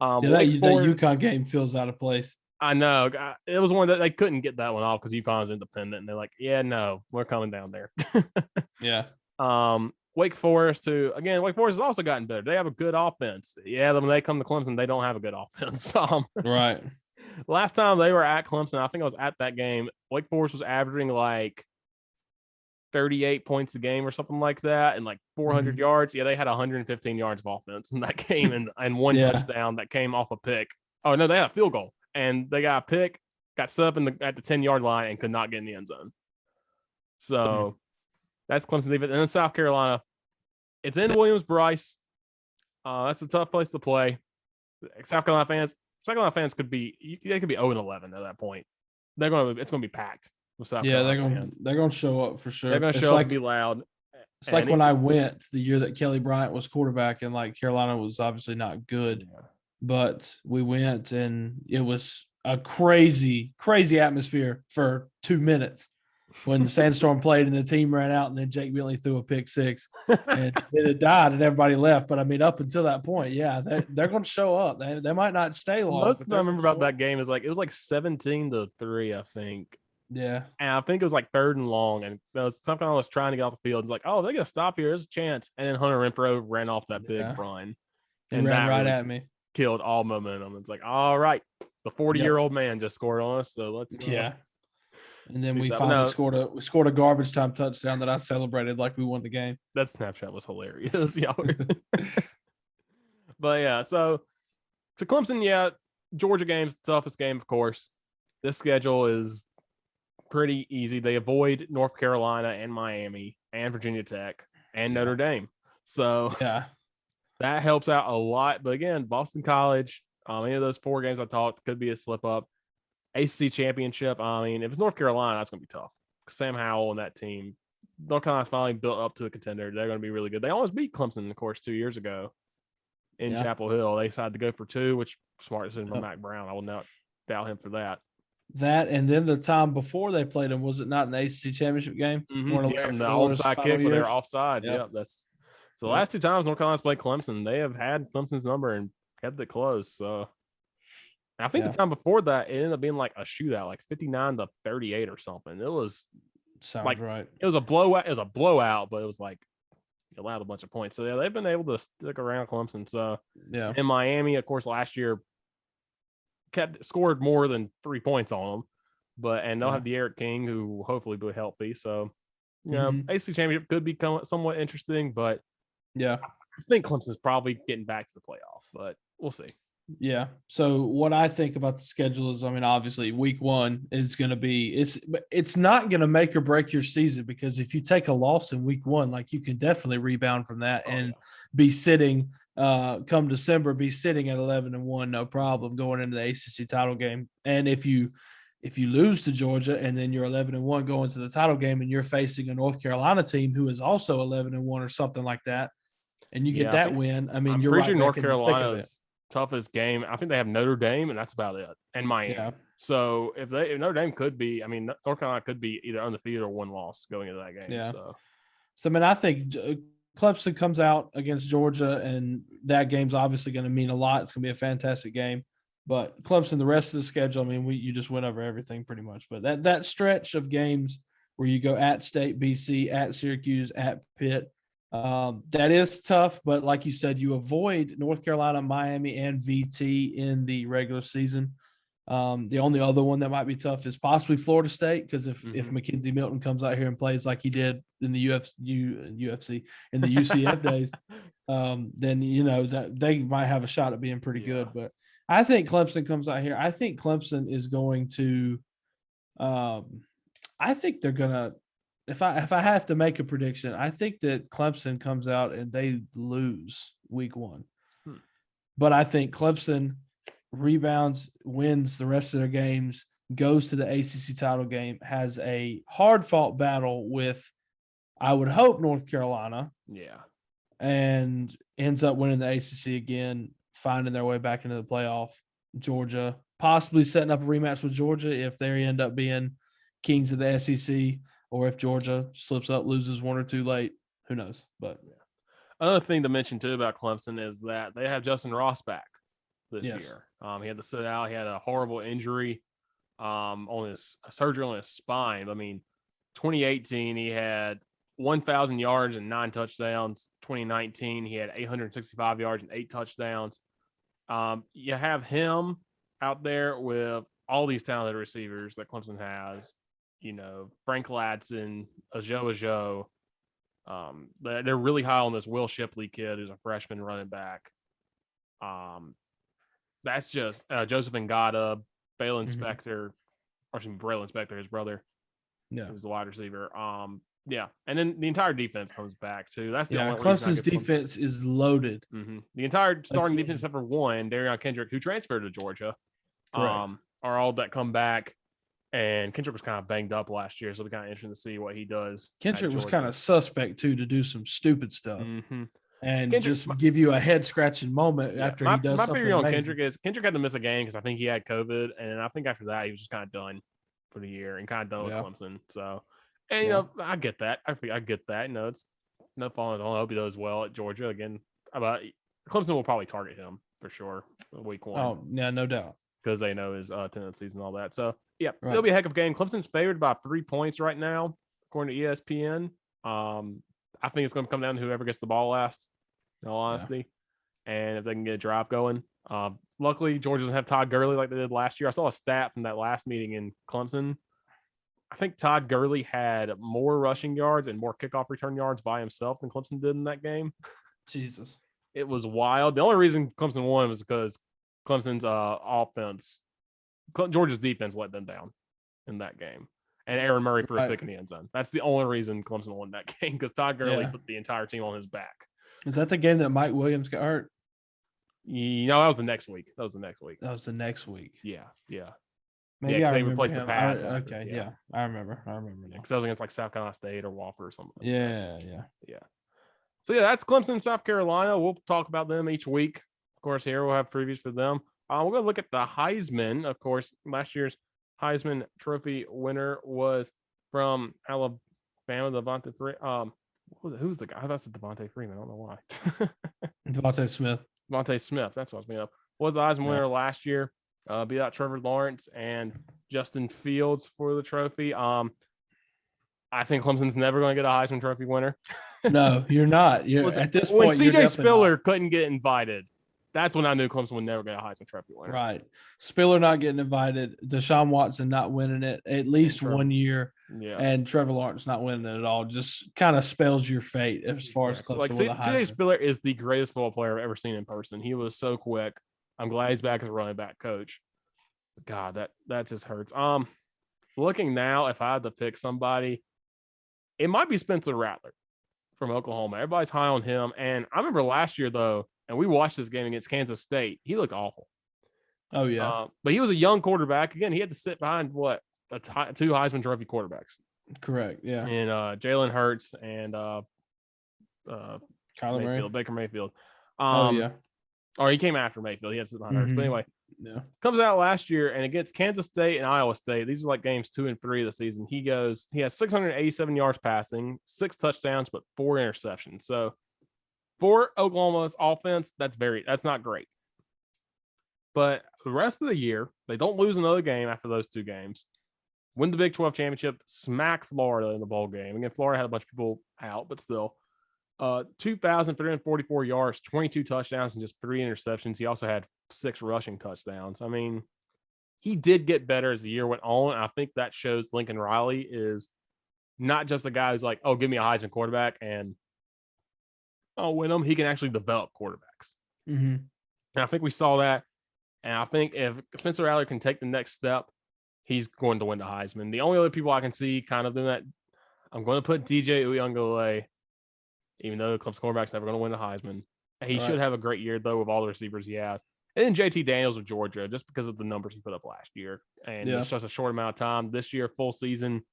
That UConn game feels out of place. I know. It was one that they couldn't get that one off because UConn's independent. And they're like, yeah, no, we're coming down there. Yeah. Wake Forest, Wake Forest has also gotten better. They have a good offense. Yeah, when they come to Clemson, they don't have a good offense. Right. Last time they were at Clemson, I think I was at that game. Wake Forest was averaging like 38 points a game or something like that, and like 400 yards. Yeah, they had 115 yards of offense in that game, and one touchdown that came off a pick. Oh no, they had a field goal, and they got a pick, got set up at the 10-yard line, and could not get in the end zone. So that's Clemson defense. And then South Carolina, it's in Williams-Brice. That's a tough place to play. South Carolina fans could be 0-11 at that point. It's gonna be packed with South Carolina. They're gonna show up for sure. They're gonna show up and be loud. It's like when I went the year that Kelly Bryant was quarterback, and like Carolina was obviously not good, but we went and it was a crazy atmosphere for 2 minutes when the Sandstorm played and the team ran out, and then Jake Bentley threw a pick six and then it died and everybody left. But I mean, up until that point, they're going to show up. They might not stay long. Most of I remember about that game is like, it was like 17-3, I think. Yeah. And I think it was like 3rd and long. And South Carolina was trying to get off the field. It's like, oh, they got to stop here. There's a chance. And then Hunter Renfrow ran off that big run. He ran right at me. Killed all momentum. It's like, all right, the 40-year-old man just scored on us. So let's And then we finally scored a garbage time touchdown that I celebrated like we won the game. That Snapchat was hilarious. But yeah, so Clemson, Georgia game's the toughest game, of course. This schedule is pretty easy. They avoid North Carolina and Miami and Virginia Tech and Notre Dame. So that helps out a lot. But again, Boston College, any of those 4 games I talked could be a slip up. ACC championship. I mean, if it's North Carolina, that's going to be tough. Sam Howell and that team, North Carolina's finally built up to a contender. They're going to be really good. They almost beat Clemson, of course, 2 years ago in Chapel Hill. They decided to go for 2, which smart decision from Mac Brown. I will not doubt him for that. That, and then the time before they played them, was it not an ACC championship game? The onside kick where they're offsides. That's so. The last 2 times North Carolina's played Clemson, they have had Clemson's number and kept it close. So I think the time before that, it ended up being like a shootout, like 59-38 or something. It was right. It was a blowout. It was a blowout, but it was like it allowed a bunch of points. So they've been able to stick around Clemson. So in Miami, of course, last year scored more than 3 points on them, and they'll have De'Aaron King, who hopefully will be healthy. So ACC championship could become somewhat interesting, but I think Clemson's probably getting back to the playoff, but we'll see. Yeah. So what I think about the schedule is, I mean, obviously week 1 is going to be, it's not going to make or break your season, because if you take a loss in week 1, like you can definitely rebound from that and be sitting come December, be sitting at 11-1, no problem, going into the ACC title game. And if you lose to Georgia and then you're 11-1 going to the title game and you're facing a North Carolina team who is also 11-1 or something like that, and you get that win, I mean, I'm you're pretty sure right North Carolina's toughest game, I think they have Notre Dame, and that's about it, and Miami. Yeah. So if Notre Dame could be, I mean, North Carolina could be either undefeated or 1 loss going into that game. Yeah. So I mean, I think Clemson comes out against Georgia, and that game's obviously going to mean a lot. It's going to be a fantastic game. But Clemson, the rest of the schedule, I mean, you just went over everything pretty much. But that stretch of games where you go at State, BC, at Syracuse, at Pitt, that is tough. But like you said, you avoid North Carolina, Miami, and VT in the regular season. The only other one that might be tough is possibly Florida State, because if Mackenzie Milton comes out here and plays like he did in the UFC in the UCF days, then that they might have a shot at being pretty good. But I think Clemson comes out here. I think Clemson is going to. I think they're gonna. If I have to make a prediction, I think that Clemson comes out and they lose week 1, but I think Clemson rebounds, wins the rest of their games, goes to the ACC title game, has a hard-fought battle with, I would hope, North Carolina. Yeah. And ends up winning the ACC again, finding their way back into the playoff. Georgia, possibly setting up a rematch with Georgia if they end up being kings of the SEC, or if Georgia slips up, loses one or two late. Who knows? But another thing to mention too about Clemson is that they have Justin Ross back this year. He had to sit out. He had a horrible injury on his surgery on his spine. I mean, 2018 he had 1,000 yards and 9 touchdowns. 2019 he had 865 yards and 8 touchdowns. You have him out there with all these talented receivers that Clemson has. Frank Ladson, Ajo. They're really high on this Will Shipley kid who's a freshman running back. That's just Joseph Ngata, Braylon Spector, his brother. Yeah, who's the wide receiver. Yeah, and then the entire defense comes back too. That's the only Clemson's defense is loaded. Mm-hmm. The entire starting defense, except for one, Darion Kendrick, who transferred to Georgia, are all that come back. And Kendrick was kind of banged up last year, so it'll be kind of interesting to see what he does. Kendrick was kind of suspect too to do some stupid stuff, mm-hmm. and Kendrick, just give you a head scratching moment after he does something. My theory on Kendrick is Kendrick had to miss a game because I think he had COVID, and I think after that he was just kind of done for the year and kind of done with Clemson. So, and I get that. I get that. It's no fault at all. I hope he does well at Georgia again. Clemson will probably target him for sure week 1. Oh yeah, no doubt. Because they know his tendencies and all that. So, it'll be a heck of a game. Clemson's favored by 3 points right now, according to ESPN. I think it's going to come down to whoever gets the ball last, in all honesty, and if they can get a drive going. Luckily, Georgia doesn't have Todd Gurley like they did last year. I saw a stat from that last meeting in Clemson. I think Todd Gurley had more rushing yards and more kickoff return yards by himself than Clemson did in that game. Jesus. It was wild. The only reason Clemson won was because Clemson's offense, Georgia's defense let them down in that game. And Aaron Murray threw a pick in the end zone. That's the only reason Clemson won that game, because Todd Gurley put the entire team on his back. Is that the game that Mike Williams got hurt? That was the next week. That was the next week. Yeah. Maybe they replaced the pads. I remember. Because that was against like South Carolina State or Wofford or something. Yeah. So that's Clemson, South Carolina. We'll talk about them each week. Of course, here we'll have previews for them. We're going to look at the Heisman. Of course, last year's Heisman Trophy winner was from Alabama, Devontae Freeman. Who's the guy? I thought it's Devontae Freeman. I don't know why. Devontae Smith. That's what I was thinking of. Was the Heisman winner last year. Beat out Trevor Lawrence and Justin Fields for the trophy. I think Clemson's never going to get a Heisman Trophy winner. No, you're not. At this point, when CJ Spiller couldn't get invited, that's when I knew Clemson would never get a Heisman Trophy winner. Right. Spiller not getting invited, Deshaun Watson not winning it at least 1 year, and Trevor Lawrence not winning it at all. Just kind of spells your fate as far as Clemson. CJ Spiller is the greatest football player I've ever seen in person. He was so quick. I'm glad he's back as a running back coach. God, that just hurts. Looking now, if I had to pick somebody, it might be Spencer Rattler from Oklahoma. Everybody's high on him. And I remember last year, though, and we watched this game against Kansas State. He looked awful. Oh, yeah. But he was a young quarterback. Again, he had to sit behind, two Heisman Trophy quarterbacks. Correct, yeah. And Jalen Hurts and Baker Mayfield. Or he came after Mayfield. He had to sit behind Hurts. But anyway, comes out last year and against Kansas State and Iowa State. These are like games 2 and 3 of the season. He has 687 yards passing, 6 touchdowns, but 4 interceptions. So for Oklahoma's offense, that's not great. But the rest of the year, they don't lose another game after those 2 games. Win the Big 12 championship, smack Florida in the bowl game. Again, Florida had a bunch of people out, but still. 2,344 yards, 22 touchdowns, and just 3 interceptions. He also had 6 rushing touchdowns. I mean, he did get better as the year went on. I think that shows Lincoln Riley is not just a guy who's like, oh, give me a Heisman quarterback and I'll win them. He can actually develop quarterbacks. Mm-hmm. And I think we saw that. And I think if Spencer Rattler can take the next step, he's going to win the Heisman. The only other people I can see kind of doing that, I'm going to put DJ Uyunglele, even though Clemson quarterback's never going to win the Heisman. He should have a great year, though, with all the receivers he has. And then JT Daniels of Georgia, just because of the numbers he put up last year. And it's just a short amount of time. This year, full season,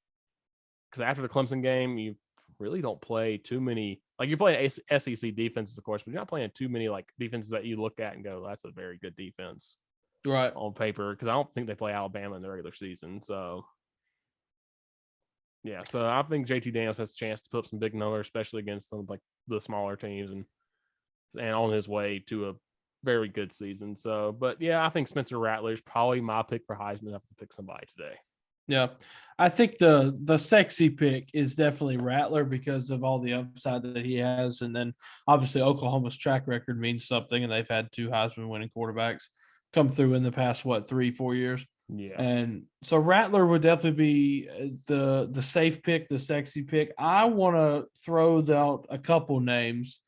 because after the Clemson game, you really don't play too many. Like, you're playing SEC defenses, of course, but you're not playing too many, like, defenses that you look at and go, that's a very good defense. right on paper because I don't think they play Alabama in the regular season. So, yeah, so I think JT Daniels has a chance to put up some big numbers, especially against some like the smaller teams, and on his way to a very good season. So, but yeah, I think Spencer Rattler is probably my pick for Heisman. I have to pick somebody today. Yeah, I think the sexy pick is definitely Rattler because of all the upside that he has, and then obviously Oklahoma's track record means something, and they've had 2 Heisman winning quarterbacks come through in the past 3-4 years. Yeah, And so Rattler would definitely be the safe pick, the sexy pick. I want to throw out a couple names,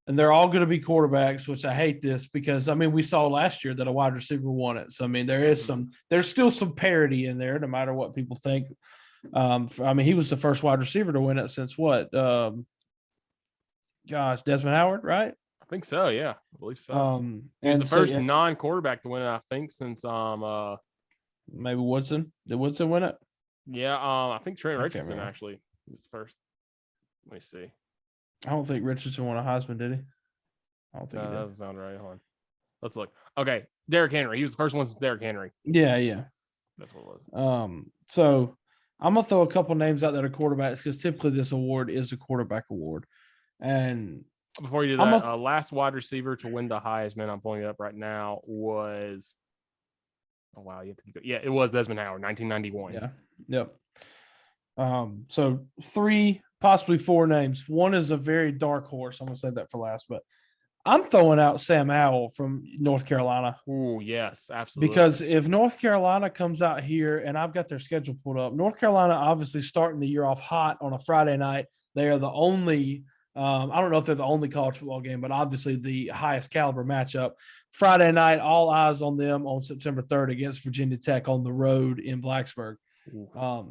and they're all going to be quarterbacks, which I hate this because I mean we saw last year that a wide receiver won it. So I mean there's still some parity in there, no matter what people think. I mean he was the first wide receiver to win it since what? Desmond Howard, right? I think so. Yeah, I believe so. He's And the so, first yeah, non-quarterback to win it, I think, since maybe Woodson. Did Woodson win it? yeah, I think Trent I can't Richardson remember. actually was first. Let me see. I don't think Richardson won a Heisman, did he? I don't think No, he that did. doesn't sound right. Hold on. Let's look. Okay, Derrick Henry. He was the first one since Derrick Henry. Yeah. That's what it was. So I'm gonna throw a couple names out that are quarterbacks because typically this award is a quarterback award. And Before you do I'm that, a last wide receiver to win the Heisman, I'm pulling it up right now, was oh wow, you have to go. Yeah, it was Desmond Howard, 1991. yeah, yep. So 3, possibly 4 names. One is a very dark horse. I'm gonna save that for last, but I'm throwing out Sam Howell from North Carolina. Oh yes, absolutely. Because if North Carolina comes out here, and I've got their schedule pulled up, North Carolina obviously starting the year off hot on a Friday night. They are the only, I don't know if they're the only college football game, but obviously the highest caliber matchup. Friday night, all eyes on them on September 3rd against Virginia Tech on the road in Blacksburg.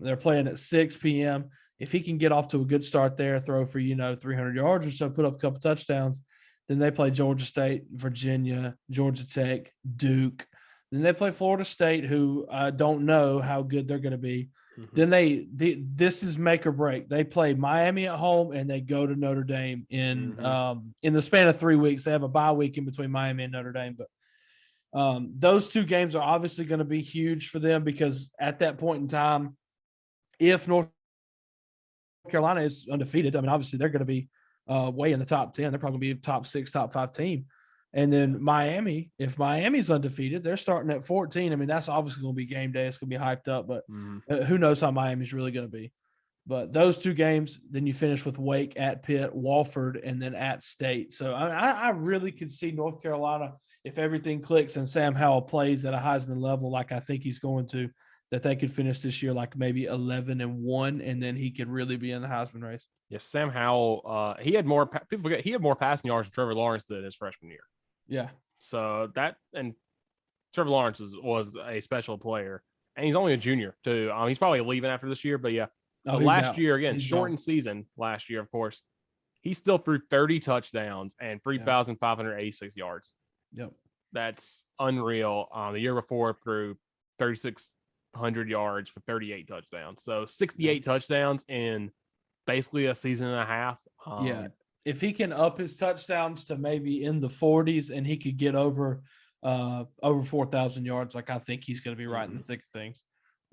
They're playing at 6 p.m. If he can get off to a good start there, throw for 300 yards or so, put up a couple touchdowns, then they play Georgia State, Virginia, Georgia Tech, Duke. Then they play Florida State, who I don't know how good they're going to be. Mm-hmm. Then this is make or break. They play Miami at home and they go to Notre Dame in the span of 3 weeks. They have a bye week in between Miami and Notre Dame, but those 2 games are obviously going to be huge for them because at that point in time, if North Carolina is undefeated, I mean, obviously they're going to be way in the top 10. They're probably going to be a top 6, top 5 team. And then Miami, if Miami's undefeated, they're starting at 14. I mean, that's obviously going to be game day. It's going to be hyped up, but who knows how Miami's really going to be. But those 2 games, then you finish with Wake at Pitt, Wofford, and then at State. So I really could see North Carolina, if everything clicks and Sam Howell plays at a Heisman level like I think he's going to, that they could finish this year like maybe 11-1, and then he could really be in the Heisman race. Yes, Sam Howell. He had more. People forget he had more passing yards than Trevor Lawrence did his freshman year. Yeah. So that, and Trevor Lawrence was a special player, and he's only a junior too. He's probably leaving after this year, but yeah. Last year again, shortened season. Last year, of course, he still threw 30 touchdowns and 3,586 yards. Yep, that's unreal. The year before, threw 3,600 yards for 38 touchdowns. So 68 touchdowns in basically a season and a half. If he can up his touchdowns to maybe in the 40s and he could get over 4,000 yards, like I think he's going to be right in the thick of things.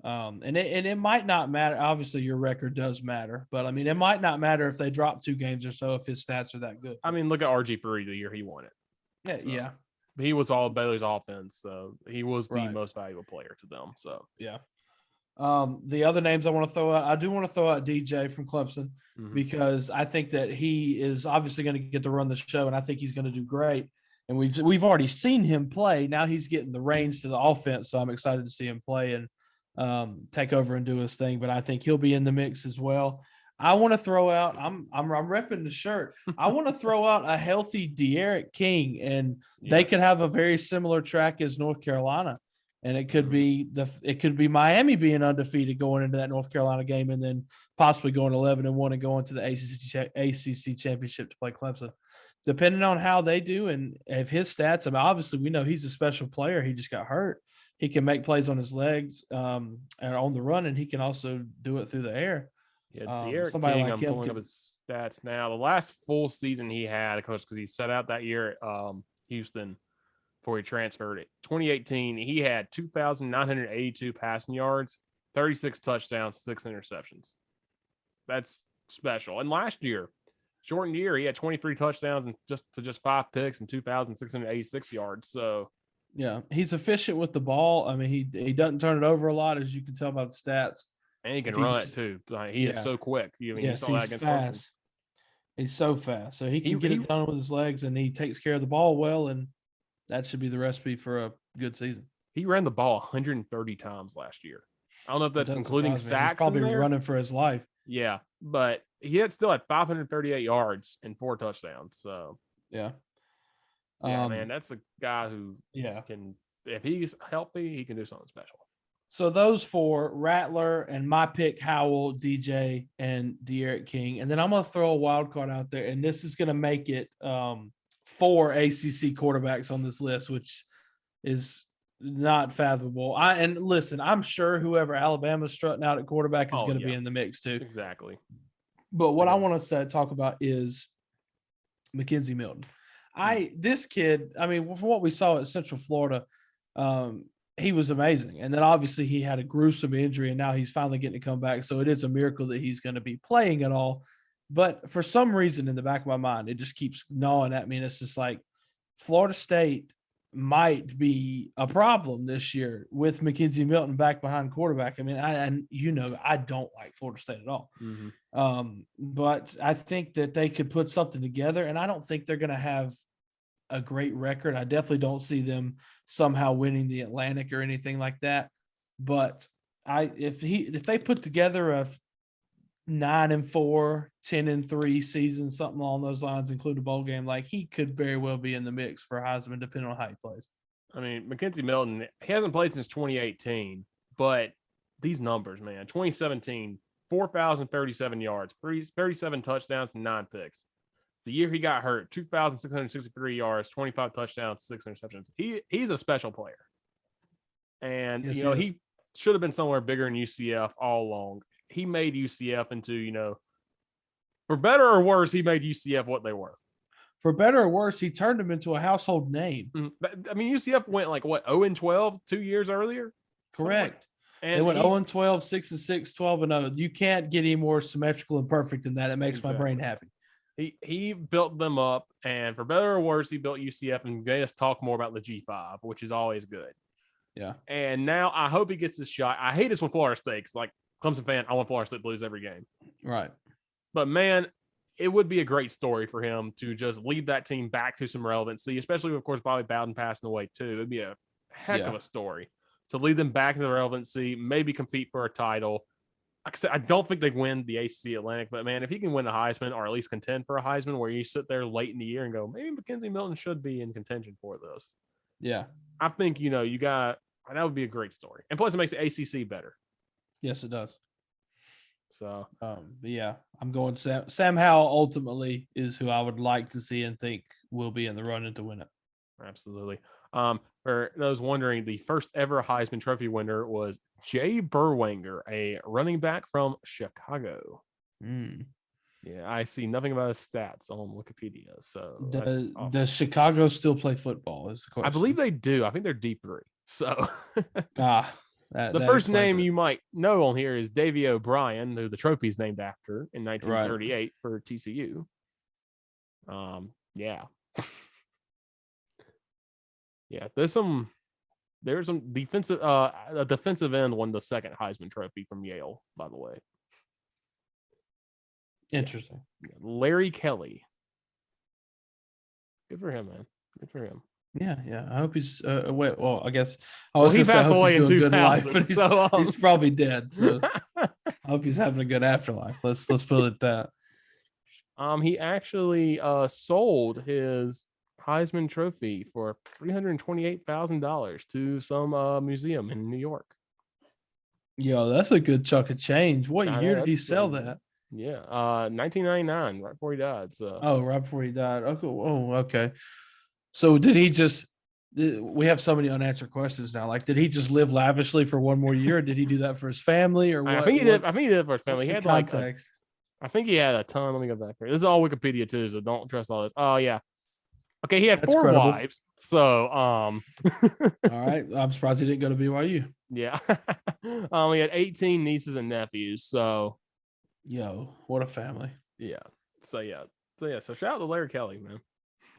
And it might not matter. Obviously, your record does matter, but I mean, it might not matter if they drop 2 games or so if his stats are that good. I mean, look at RG3 the year he won it. Yeah. He was all Baylor's offense, so he was the most valuable player to them. So yeah. The other names I want to throw out, I do want to throw out DJ from Clemson because I think that he is obviously going to get to run the show, and I think he's going to do great. And we've already seen him play. Now he's getting the reins to the offense, so I'm excited to see him play and take over and do his thing. But I think he'll be in the mix as well. I want to throw out. I'm repping the shirt. I want to throw out a healthy De'Aaron King, and they could have a very similar track as North Carolina. And it could be Miami being undefeated going into that North Carolina game, and then possibly going 11-1 and going to the ACC championship to play Clemson, depending on how they do and if his stats. I mean, obviously we know he's a special player. He just got hurt. He can make plays on his legs and on the run, and he can also do it through the air. Yeah, De'Aaron King. Like I'm pulling up his stats now. The last full season he had, of course, because he set out that year at Houston. before he transferred. 2018, he had 2,982 passing yards, 36 touchdowns, 6 interceptions. That's special. And last year, shortened year, he had 23 touchdowns and just 5 picks and 2,686 yards. So yeah, he's efficient with the ball. I mean, he doesn't turn it over a lot, as you can tell by the stats. And he can run it too. Like, he is so quick. I mean, you saw that against fast. Clemson. He's so fast. So he can get it done with his legs, and he takes care of the ball well, and that should be the recipe for a good season. He ran the ball 130 times last year. I don't know if that's including sacks. He's probably running for his life. Yeah, but he still had 538 yards and 4 touchdowns. So yeah, man, that's a guy who can, if he's healthy, he can do something special. So those 4, Rattler and my pick, Howell, DJ, and De'Aaron King. And then I'm going to throw a wild card out there, and this is going to make it 4 ACC quarterbacks on this list, which is not fathomable. And listen, I'm sure whoever Alabama's strutting out at quarterback is going to be in the mix too. Exactly. But what I want to talk about is Mackenzie Milton. This kid, I mean, from what we saw at Central Florida, he was amazing. And then obviously he had a gruesome injury, and now he's finally getting to come back. So it is a miracle that he's going to be playing at all. But for some reason in the back of my mind, it just keeps gnawing at me. And it's just like Florida State might be a problem this year with Mackenzie Milton back behind quarterback. I mean, I don't like Florida State at all. Mm-hmm. But I think that they could put something together, and I don't think they're going to have a great record. I definitely don't see them somehow winning the Atlantic or anything like that. But if they put together a 9-4, 10-3 season, something along those lines, include a bowl game, like, he could very well be in the mix for Heisman, depending on how he plays. I mean, Mackenzie Milton, he hasn't played since 2018, but these numbers, man, 2017, 4,037 yards, 37 touchdowns, and 9 picks. The year he got hurt, 2,663 yards, 25 touchdowns, 6 interceptions. He's a special player. And, he should have been somewhere bigger in UCF all along. He made UCF into, for better or worse, he made UCF what they were. For better or worse, he turned them into a household name. I mean, UCF went 0-12 2 years earlier? Correct. And they went 0-12, 6-6, 12-0. You can't get any more symmetrical and perfect than that. It makes my brain happy. He built them up, and for better or worse, he built UCF and made us talk more about the G5, which is always good. Yeah. And now I hope he gets this shot. I hate this when Florida State, like Clemson fan, I want Florida State to lose every game. Right. But man, it would be a great story for him to just lead that team back to some relevancy, especially with, of course, Bobby Bowden passing away too. It'd be a heck of a story to lead them back to the relevancy, maybe compete for a title. Like I said, I don't think they win the ACC Atlantic, but man, if he can win a Heisman or at least contend for a Heisman, where you sit there late in the year and go, maybe Mackenzie Milton should be in contention for this. Yeah. I think, that would be a great story. And plus it makes the ACC better. Yes, it does. So, but yeah, I'm going Sam Howell ultimately is who I would like to see and think will be in the running to win it. Absolutely. For those wondering, the first ever Heisman Trophy winner was Jay Berwanger, a running back from Chicago. Yeah, I see nothing about his stats on Wikipedia. So does Chicago still play football? Is the question. I believe they do. I think they're D3. So the first name you might know on here is Davey O'Brien, who the trophy is named after in 1938 for TCU. Yeah. Yeah, there's some defensive a defensive end won the second Heisman Trophy from Yale, by the way. Interesting. Yeah. Larry Kelly. Good for him, man. Good for him. Yeah. I hope he's I guess he passed away in 2000, but he's probably dead. So I hope he's having a good afterlife. Let's put it at that. He actually sold his Heisman Trophy for $328,000 to some museum in New York. Yo, that's a good chunk of change. What year did he sell that? Yeah, 1999, right before he died. So right before he died. Okay. Oh, okay. So did he just? We have so many unanswered questions now. Like, did he just live lavishly for one more year? Or did he do that for his family, or what? I think he did. I think he did for his family. He had context. I think he had a ton. Let me go back here. This is all Wikipedia too, so don't trust all this. Oh yeah. Okay, he had That's 4 credible. wives. So All right. I'm surprised he didn't go to BYU. yeah. Yeah. He had 18 nieces and nephews. So Yo, what a family. yeah. So yeah. So shout out to Larry Kelly, man.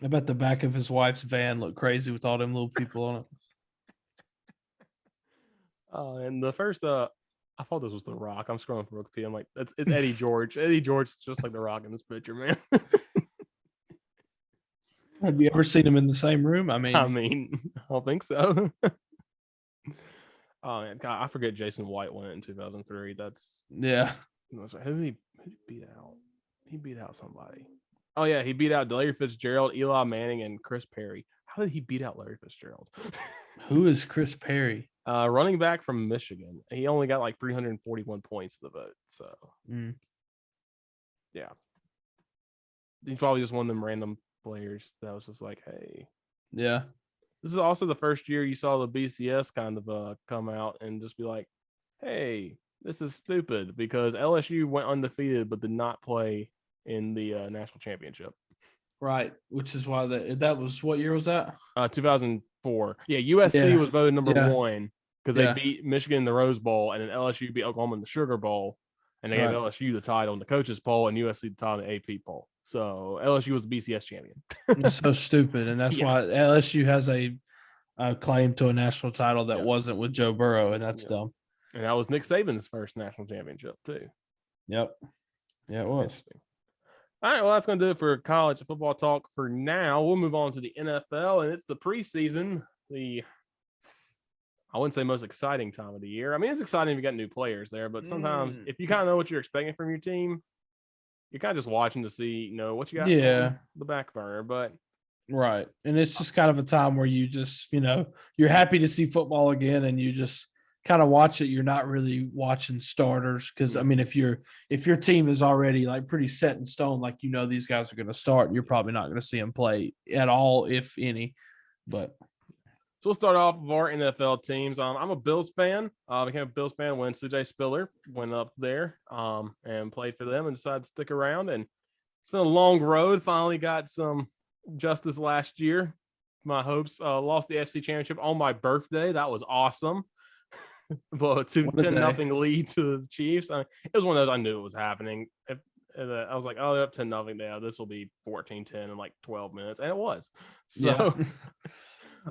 I bet the back of his wife's van looked crazy with all them little people on it. And the first I thought this was The Rock. I'm scrolling for Wikipedia. I'm like, it's Eddie George. Eddie George is just like The Rock in this picture, man. Have you ever seen him in the same room? I mean, I don't think so. Oh man, God, I forget Jason White won it in 2003. yeah. Who did he beat out? He beat out somebody. Oh yeah, he beat out Larry Fitzgerald, Eli Manning, and Chris Perry. How did he beat out Larry Fitzgerald? Who is Chris Perry? Running back from Michigan. He only got like 341 points to the vote. So yeah, he's probably just one of them random players that was just like, hey, yeah. This is also the first year you saw the BCS kind of come out and just be like, hey, this is stupid because LSU went undefeated but did not play in the national championship. Right, which is why that was, what year was that? 2004. Yeah, USC was voted number 1 because they beat Michigan in the Rose Bowl, and then LSU beat Oklahoma in the Sugar Bowl, and they gave LSU the title in the coaches poll and USC the title in the AP poll. So LSU was the BCS champion. It's so stupid, and that's why LSU has a claim to a national title that wasn't with Joe Burrow, and that's dumb. And that was Nick Saban's first national championship too. Yep. Yeah, it was. Interesting. All right, well, that's going to do it for college football talk for now. We'll move on to the NFL, and it's the preseason, I wouldn't say most exciting time of the year. I mean, it's exciting if you got new players there, but sometimes if you kind of know what you're expecting from your team, you're kind of just watching to see, what you got on the back burner. But right. And it's just kind of a time where you just, you're happy to see football again, and you just kind of watch it. You're not really watching starters because, I mean, if your team is already like pretty set in stone, like these guys are going to start, you're probably not going to see them play at all, if any. But so we'll start off with our NFL teams. I'm a Bills fan. Became a Bills fan when CJ Spiller went up there and played for them and decided to stick around. And it's been a long road. Finally got some justice last year. My hopes lost the FC Championship on my birthday. That was awesome. But 10-0 lead to the Chiefs. I mean, it was one of those I knew it was happening. I was like, oh, they're up 10-0 now. This will be 14-10 in like 12 minutes. And it was. So,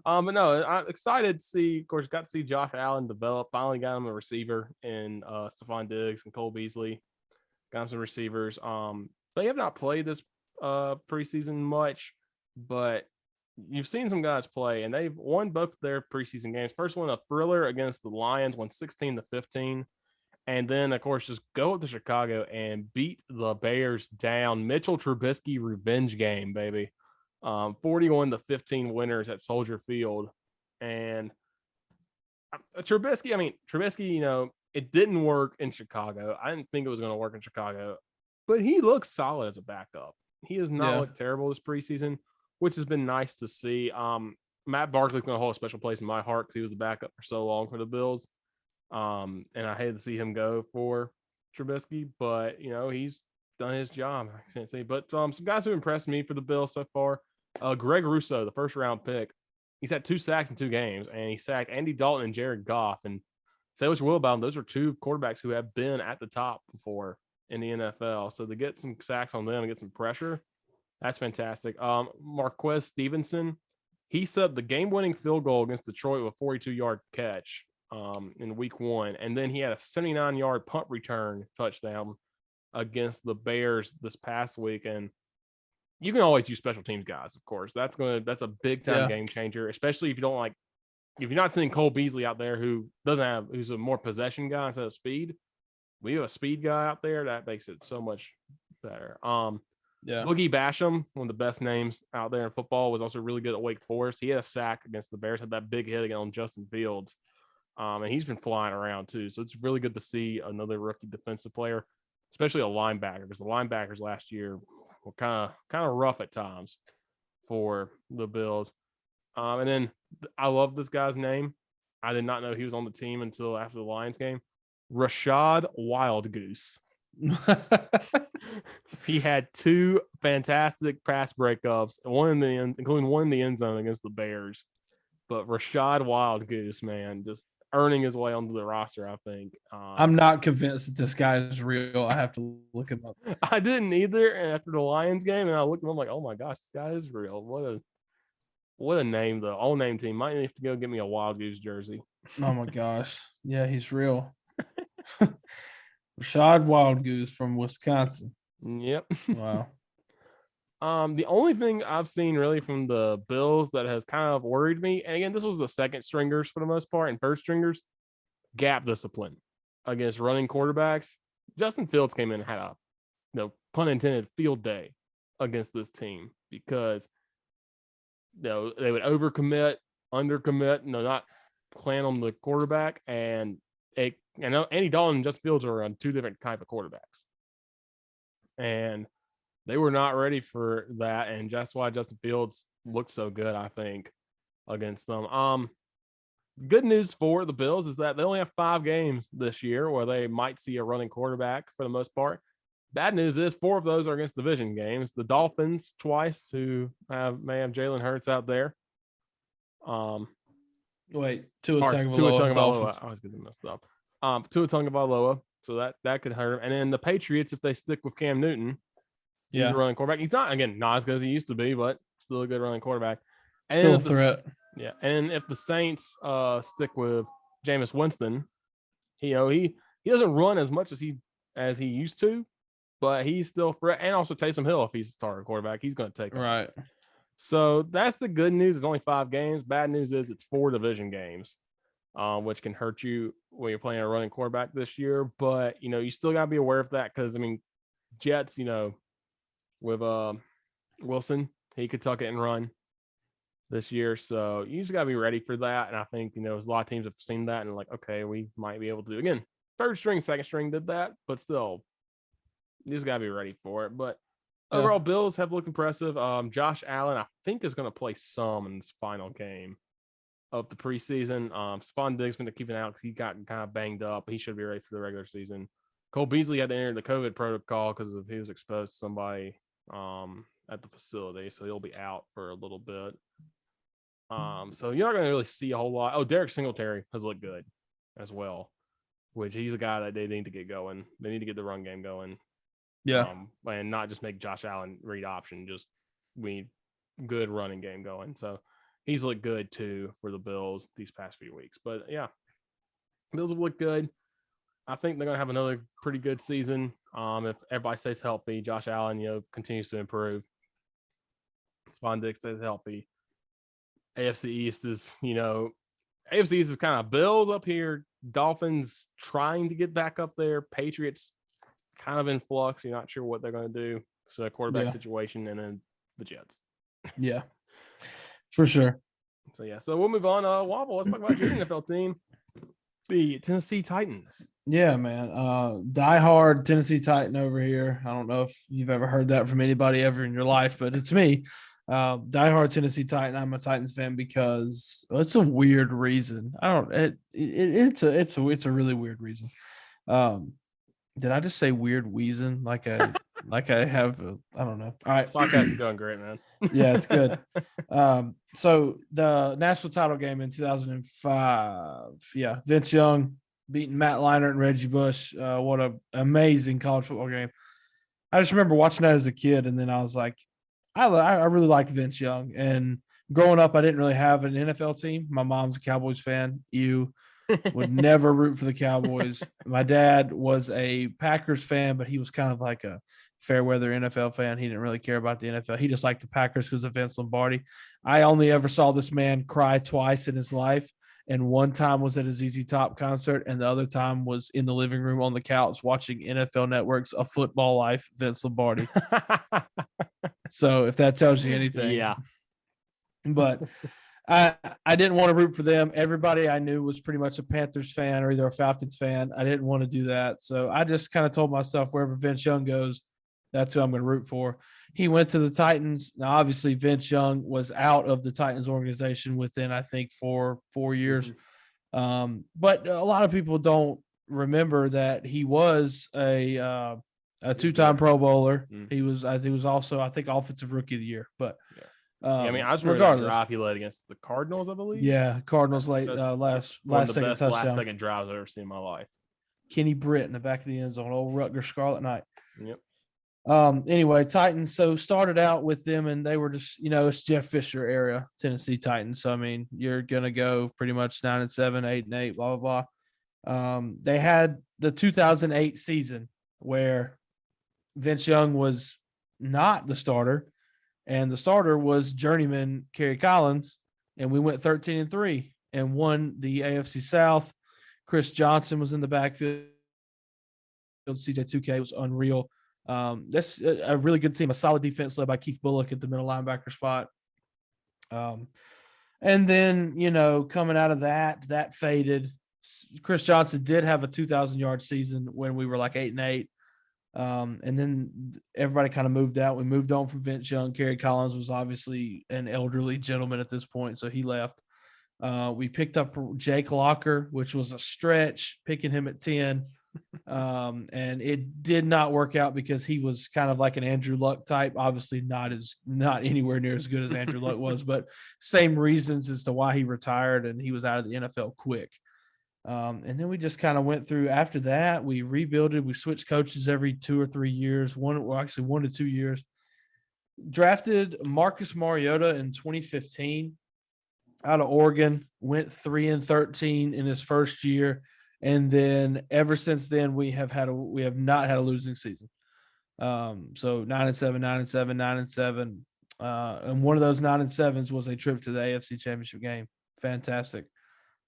but no, I'm excited to see, of course, got to see Josh Allen develop. Finally got him a receiver in Stephon Diggs and Cole Beasley. Got him some receivers. They have not played this preseason much, but you've seen some guys play, and they've won both their preseason games. First one, a thriller against the Lions, won 16-15. And then, of course, just go up to Chicago and beat the Bears down. Mitchell Trubisky revenge game, baby. 41-15 winners at Soldier Field. And Trubisky, it didn't work in Chicago. I didn't think it was going to work in Chicago, but he looks solid as a backup. He has not looked terrible this preseason, which has been nice to see. Matt Barkley's going to hold a special place in my heart because he was the backup for so long for the Bills. And I hated to see him go for Trubisky, but, he's done his job. I can't say. But some guys who impressed me for the Bills so far, Greg Rousseau, the first-round pick, he's had 2 sacks in 2 games, and he sacked Andy Dalton and Jared Goff. And say what you will about them, those are 2 quarterbacks who have been at the top before in the NFL. So to get some sacks on them and get some pressure, that's fantastic. Marquez Stevenson, he set up the game-winning field goal against Detroit with a 42-yard catch in week 1. And then he had a 79-yard punt return touchdown against the Bears this past week. And you can always use special teams guys, of course. That's a big-time game changer, especially if you don't like – if you're not seeing Cole Beasley out there who's a more possession guy instead of speed. We have a speed guy out there. That makes it so much better. Boogie Basham, one of the best names out there in football, was also really good at Wake Forest. He had a sack against the Bears, had that big hit again on Justin Fields. And he's been flying around too. So it's really good to see another rookie defensive player, especially a linebacker, because the linebackers last year were kind of rough at times for the Bills. And then I love this guy's name. I did not know he was on the team until after the Lions game. Rashad Wildgoose. He had 2 fantastic pass breakups, including one in the end zone against the Bears. But Rashad Wildgoose, man, just earning his way onto the roster, I think. I'm not convinced that this guy is real. I have to look him up. I didn't either. And after the Lions game, and I looked at him, I'm like, oh my gosh, this guy is real. What a name, though. All name team. Might have to go get me a Wildgoose jersey. Oh my gosh. Yeah, he's real. Rashad Wildgoose from Wisconsin. Yep. Wow. The only thing I've seen really from the Bills that has kind of worried me, and again, this was the second stringers for the most part, and first stringers, gap discipline against running quarterbacks. Justin Fields came in and had a, pun intended, field day against this team because, they would overcommit, undercommit, not plan on the quarterback, and Andy Dalton and Justin Fields are on 2 different type of quarterbacks, and they were not ready for that, and that's why Justin Fields looked so good, I think, against them. Good news for the Bills is that they only have 5 games this year where they might see a running quarterback for the most part. Bad news is 4 of those are against division games. The Dolphins twice, who may have Jalen Hurts out there. Wait, Tua Tagovailoa. I always get them messed up. Tua Tagovailoa, so that could hurt him. And then the Patriots, if they stick with Cam Newton, he's a running quarterback. He's not as good as he used to be, but still a good running quarterback. And still a threat. Yeah, and if the Saints stick with Jameis Winston, he doesn't run as much as he used to, but he's still threat. And also Taysom Hill, if he's a starting quarterback, he's going to take him. Right. So that's the good news. It's only 5 games. Bad news is it's 4 division games, which can hurt you when you're playing a running quarterback this year. But you still got to be aware of that because Jets, with Wilson, he could tuck it and run this year. So you just got to be ready for that. And I think, a lot of teams have seen that and like, okay, we might be able to do again. Third string, second string did that, but still, you just got to be ready for it. But overall, Bills have looked impressive. Josh Allen, I think, is going to play some in this final game of the preseason. Stephon Diggs been keeping out because he got kind of banged up. He should be ready for the regular season. Cole Beasley had to enter the COVID protocol because he was exposed to somebody at the facility, so he'll be out for a little bit. So you're not going to really see a whole lot. Oh, Derek Singletary has looked good as well, which he's a guy that they need to get going. They need to get the run game going. Yeah. And not just make Josh Allen read option, just we need good running game going. So he's looked good too for the Bills these past few weeks. But yeah, Bills have looked good. I think they're going to have another pretty good season. If everybody stays healthy, Josh Allen, continues to improve. Stephon Diggs stays healthy. AFC East is, AFC East is kind of Bills up here. Dolphins trying to get back up there. Patriots kind of in flux. You're not sure what they're going to do. So a quarterback situation, and then the Jets. Yeah, for sure. So yeah, so we'll move on. Waffle, let's talk about your NFL team, the Tennessee Titans. Yeah, man. Diehard Tennessee Titan over here. I don't know if you've ever heard that from anybody ever in your life, but it's me. Diehard Tennessee Titan. I'm a Titans fan because it's a weird reason. It's a really weird reason. Did I just say weird reason? Like I have I don't know. All right. This podcast is going great, man. Yeah, it's good. So the national title game in 2005. Yeah. Vince Young beating Matt Leinart and Reggie Bush. What an amazing college football game. I just remember watching that as a kid, and then I was like, I really liked Vince Young. And growing up, I didn't really have an NFL team. My mom's a Cowboys fan. You would never root for the Cowboys. My dad was a Packers fan, but he was kind of like a fair weather NFL fan. He didn't really care about the NFL. He just liked the Packers because of Vince Lombardi. I only ever saw this man cry twice in his life. And one time was at a ZZ Top concert, and the other time was in the living room on the couch watching NFL Network's A Football Life, Vince Lombardi. So if that tells you anything. Yeah. But I didn't want to root for them. Everybody I knew was pretty much a Panthers fan or either a Falcons fan. I didn't want to do that. So I just kind of told myself wherever Vince Young goes, that's who I'm going to root for. He went to the Titans. Now, obviously, Vince Young was out of the Titans organization within, I think, 4 years. But a lot of people don't remember that he was a a two-time Pro Bowler. Mm. He was also, I think, Offensive Rookie of the Year. But I mean, I just remember that drive he led against the Cardinals, I believe. Yeah, Cardinals late last second touchdown. Last second drives I've ever seen in my life. Kenny Britt in the back of the end zone, old Rutgers Scarlet Knight. Yep. Anyway, Titans. So started out with them, and they were just, it's Jeff Fisher era Tennessee Titans. So I mean, you're gonna go pretty much 9-7, 8-8, blah blah blah. They had the 2008 season where Vince Young was not the starter, and the starter was journeyman Kerry Collins, and we went 13-3 and won the AFC South. Chris Johnson was in the backfield. CJ2K was unreal. That's a really good team, a solid defense led by Keith Bullock at the middle linebacker spot. And then, coming out of that faded. Chris Johnson did have a 2,000-yard season when we were like 8-8. And then everybody kind of moved out. We moved on from Vince Young. Kerry Collins was obviously an elderly gentleman at this point, so he left. We picked up Jake Locker, which was a stretch, picking him at 10. And it did not work out because he was kind of like an Andrew Luck type, obviously not anywhere near as good as Andrew Luck was, but same reasons as to why he retired and he was out of the NFL quick. And then we just kind of went through after that. We rebuilded, we switched coaches every 2 or 3 years, 1 to 2 years. Drafted Marcus Mariota in 2015 out of Oregon, went 3-13 in his first year. And then ever since then, we have not had a losing season. So 9-7, 9-7, 9-7. And one of those 9-7s was a trip to the AFC Championship game. Fantastic.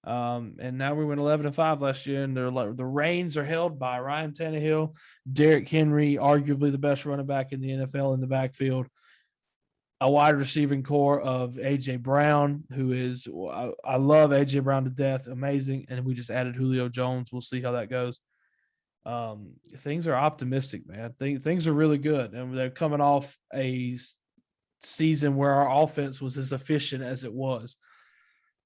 And now we went 11-5 last year, and the reins are held by Ryan Tannehill, Derrick Henry, arguably the best running back in the NFL in the backfield. A wide receiving core of A.J. Brown, who is – I love A.J. Brown to death, amazing. And we just added Julio Jones. We'll see how that goes. Things are optimistic, man. Things are really good. And they're coming off a season where our offense was as efficient as it was,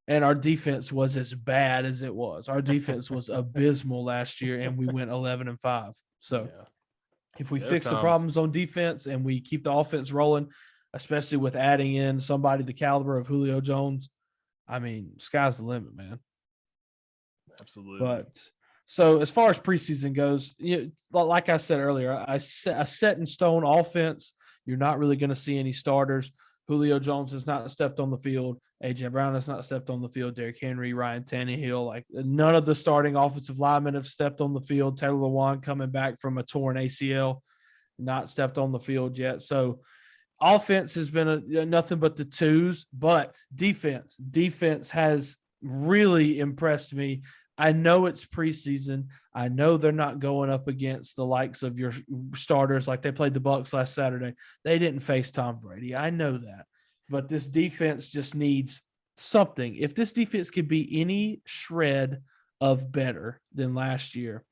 and our defense was as bad as it was. Our defense was abysmal last year, and we went 11-5. So if we fix the problems on defense and we keep the offense rolling – especially with adding in somebody the caliber of Julio Jones, I mean, sky's the limit, man. Absolutely. But so as far as preseason goes, like I said earlier, a set in stone offense. You're not really going to see any starters. Julio Jones has not stepped on the field. A.J. Brown has not stepped on the field. Derrick Henry, Ryan Tannehill, like none of the starting offensive linemen have stepped on the field. Taylor Lewan coming back from a torn ACL, not stepped on the field yet. So offense has been nothing but the twos, but defense has really impressed me. I know it's preseason. I know they're not going up against the likes of your starters like they played the Bucs last Saturday. They didn't face Tom Brady. I know that. But this defense just needs something. If this defense could be any shred of better than last year,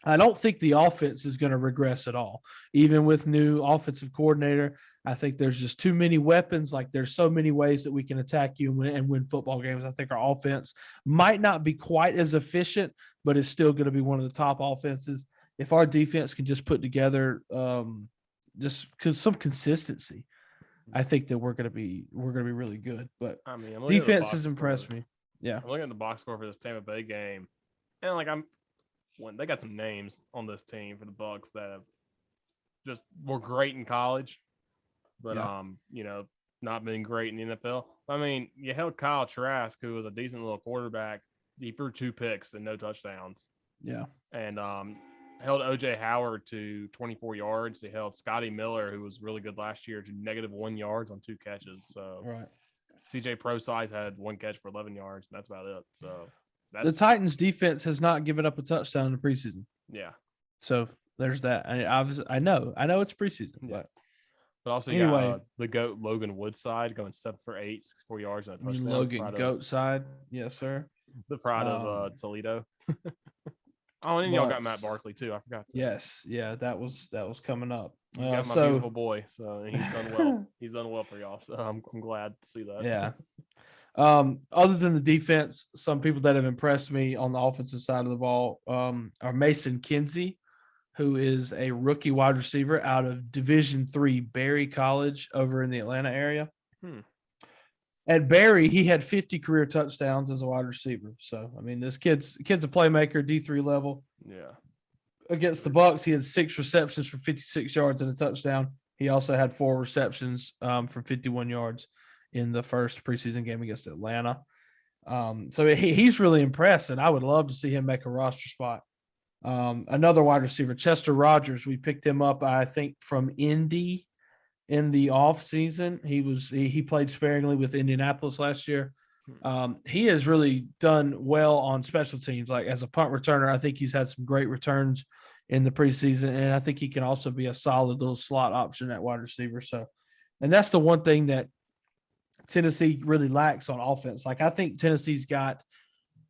I don't think the offense is going to regress at all. Even with new offensive coordinator, I think there's just too many weapons. Like there's so many ways that we can attack you and win football games. I think our offense might not be quite as efficient, but it's still going to be one of the top offenses. If our defense can just put together just some consistency, I think that we're going to be really good. But I mean, defense has impressed me. Yeah, I'm looking at the box score for this Tampa Bay game, and they got some names on this team for the Bucs that have just were great in college, but not been great in the NFL. I mean, you held Kyle Trask, who was a decent little quarterback. He threw 2 picks and no touchdowns. Yeah, and held OJ Howard to 24 yards. He held Scotty Miller, who was really good last year, to -1 yards on 2 catches. So right. CJ Prosize had 1 catch for 11 yards, and that's about it. So the Titans defense has not given up a touchdown in the preseason. Yeah. So there's that. I know it's preseason, but also you got the GOAT Logan Woodside going 7 for 8, 64 yards and a touchdown. Logan Goat side, yes sir. The pride of Toledo. And then y'all got Matt Barkley too. I forgot. Yes, yeah, that was coming up. You got my beautiful boy, so he's done well. He's done well for y'all, so I'm glad to see that. Yeah. Other than the defense, some people that have impressed me on the offensive side of the ball are Mason Kinsey, who is a rookie wide receiver out of Division III Berry College over in the Atlanta area. At Berry, he had 50 career touchdowns as a wide receiver. So, I mean, this kid's a playmaker, D3 level. Yeah. Against the Bucs, he had 6 receptions for 56 yards and a touchdown. He also had 4 receptions for 51 yards in the first preseason game against Atlanta. So he's really impressed, and I would love to see him make a roster spot. Another wide receiver, Chester Rogers, we picked him up, I think, from Indy in the off season. He played sparingly with Indianapolis last year. He has really done well on special teams. Like as a punt returner, I think he's had some great returns in the preseason, and I think he can also be a solid little slot option at wide receiver. So, and that's the one thing that Tennessee really lacks on offense. Like I think Tennessee's got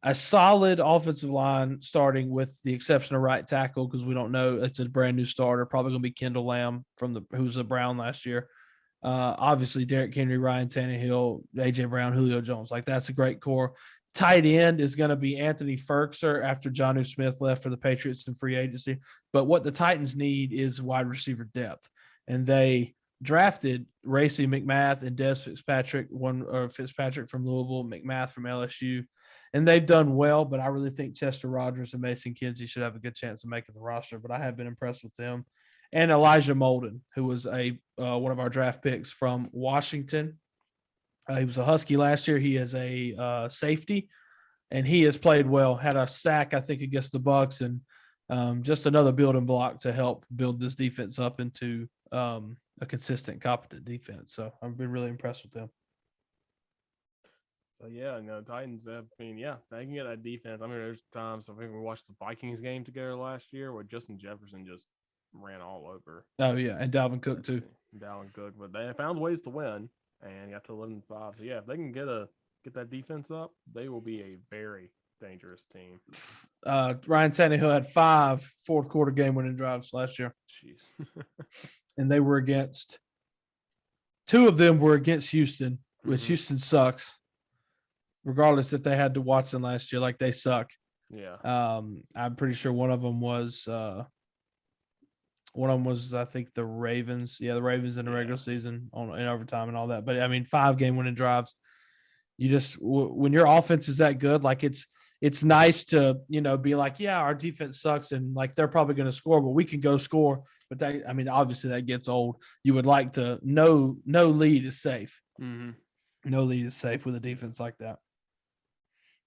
a solid offensive line starting with the exception of right tackle because we don't know. It's a brand new starter, probably going to be Kendall Lamb who was a Brown last year. Obviously, Derrick Henry, Ryan Tannehill, A.J. Brown, Julio Jones. Like that's a great core. Tight end is going to be Anthony Ferkser after Jonnu Smith left for the Patriots in free agency. But what the Titans need is wide receiver depth. And they drafted Racey McMath and Des Fitzpatrick, Fitzpatrick from Louisville, McMath from LSU. And they've done well, but I really think Chester Rogers and Mason Kinsey should have a good chance of making the roster. But I have been impressed with them. And Elijah Molden, who was one of our draft picks from Washington. He was a Husky last year. He is a safety, and he has played well. Had a sack, I think, against the Bucs, and just another building block to help build this defense up into a consistent, competent defense. So I've been really impressed with them. So yeah, Titans. I mean, yeah, they can get that defense. I mean, there's times I think we watched the Vikings game together last year where Justin Jefferson just ran all over. Oh yeah, and Dalvin Cook too. Dalvin Cook, but they found ways to win and got to 11-5. So yeah, if they can get that defense up, they will be a very dangerous team. Ryan Tannehill had 5 fourth quarter game winning drives last year. Jeez. And they were against 2 of them were against Houston, which Houston sucks. Regardless if they had to watch them last year, like they suck. Yeah. I'm pretty sure one of them was I think the Ravens. Yeah, the Ravens in the regular season in overtime and all that. But I mean, 5 game winning drives. You just when your offense is that good, like it's nice to be like, yeah, our defense sucks and like they're probably going to score, but we can go score. But that, I mean, obviously that gets old. You would like to no lead is safe. Mm-hmm. No lead is safe with a defense like that.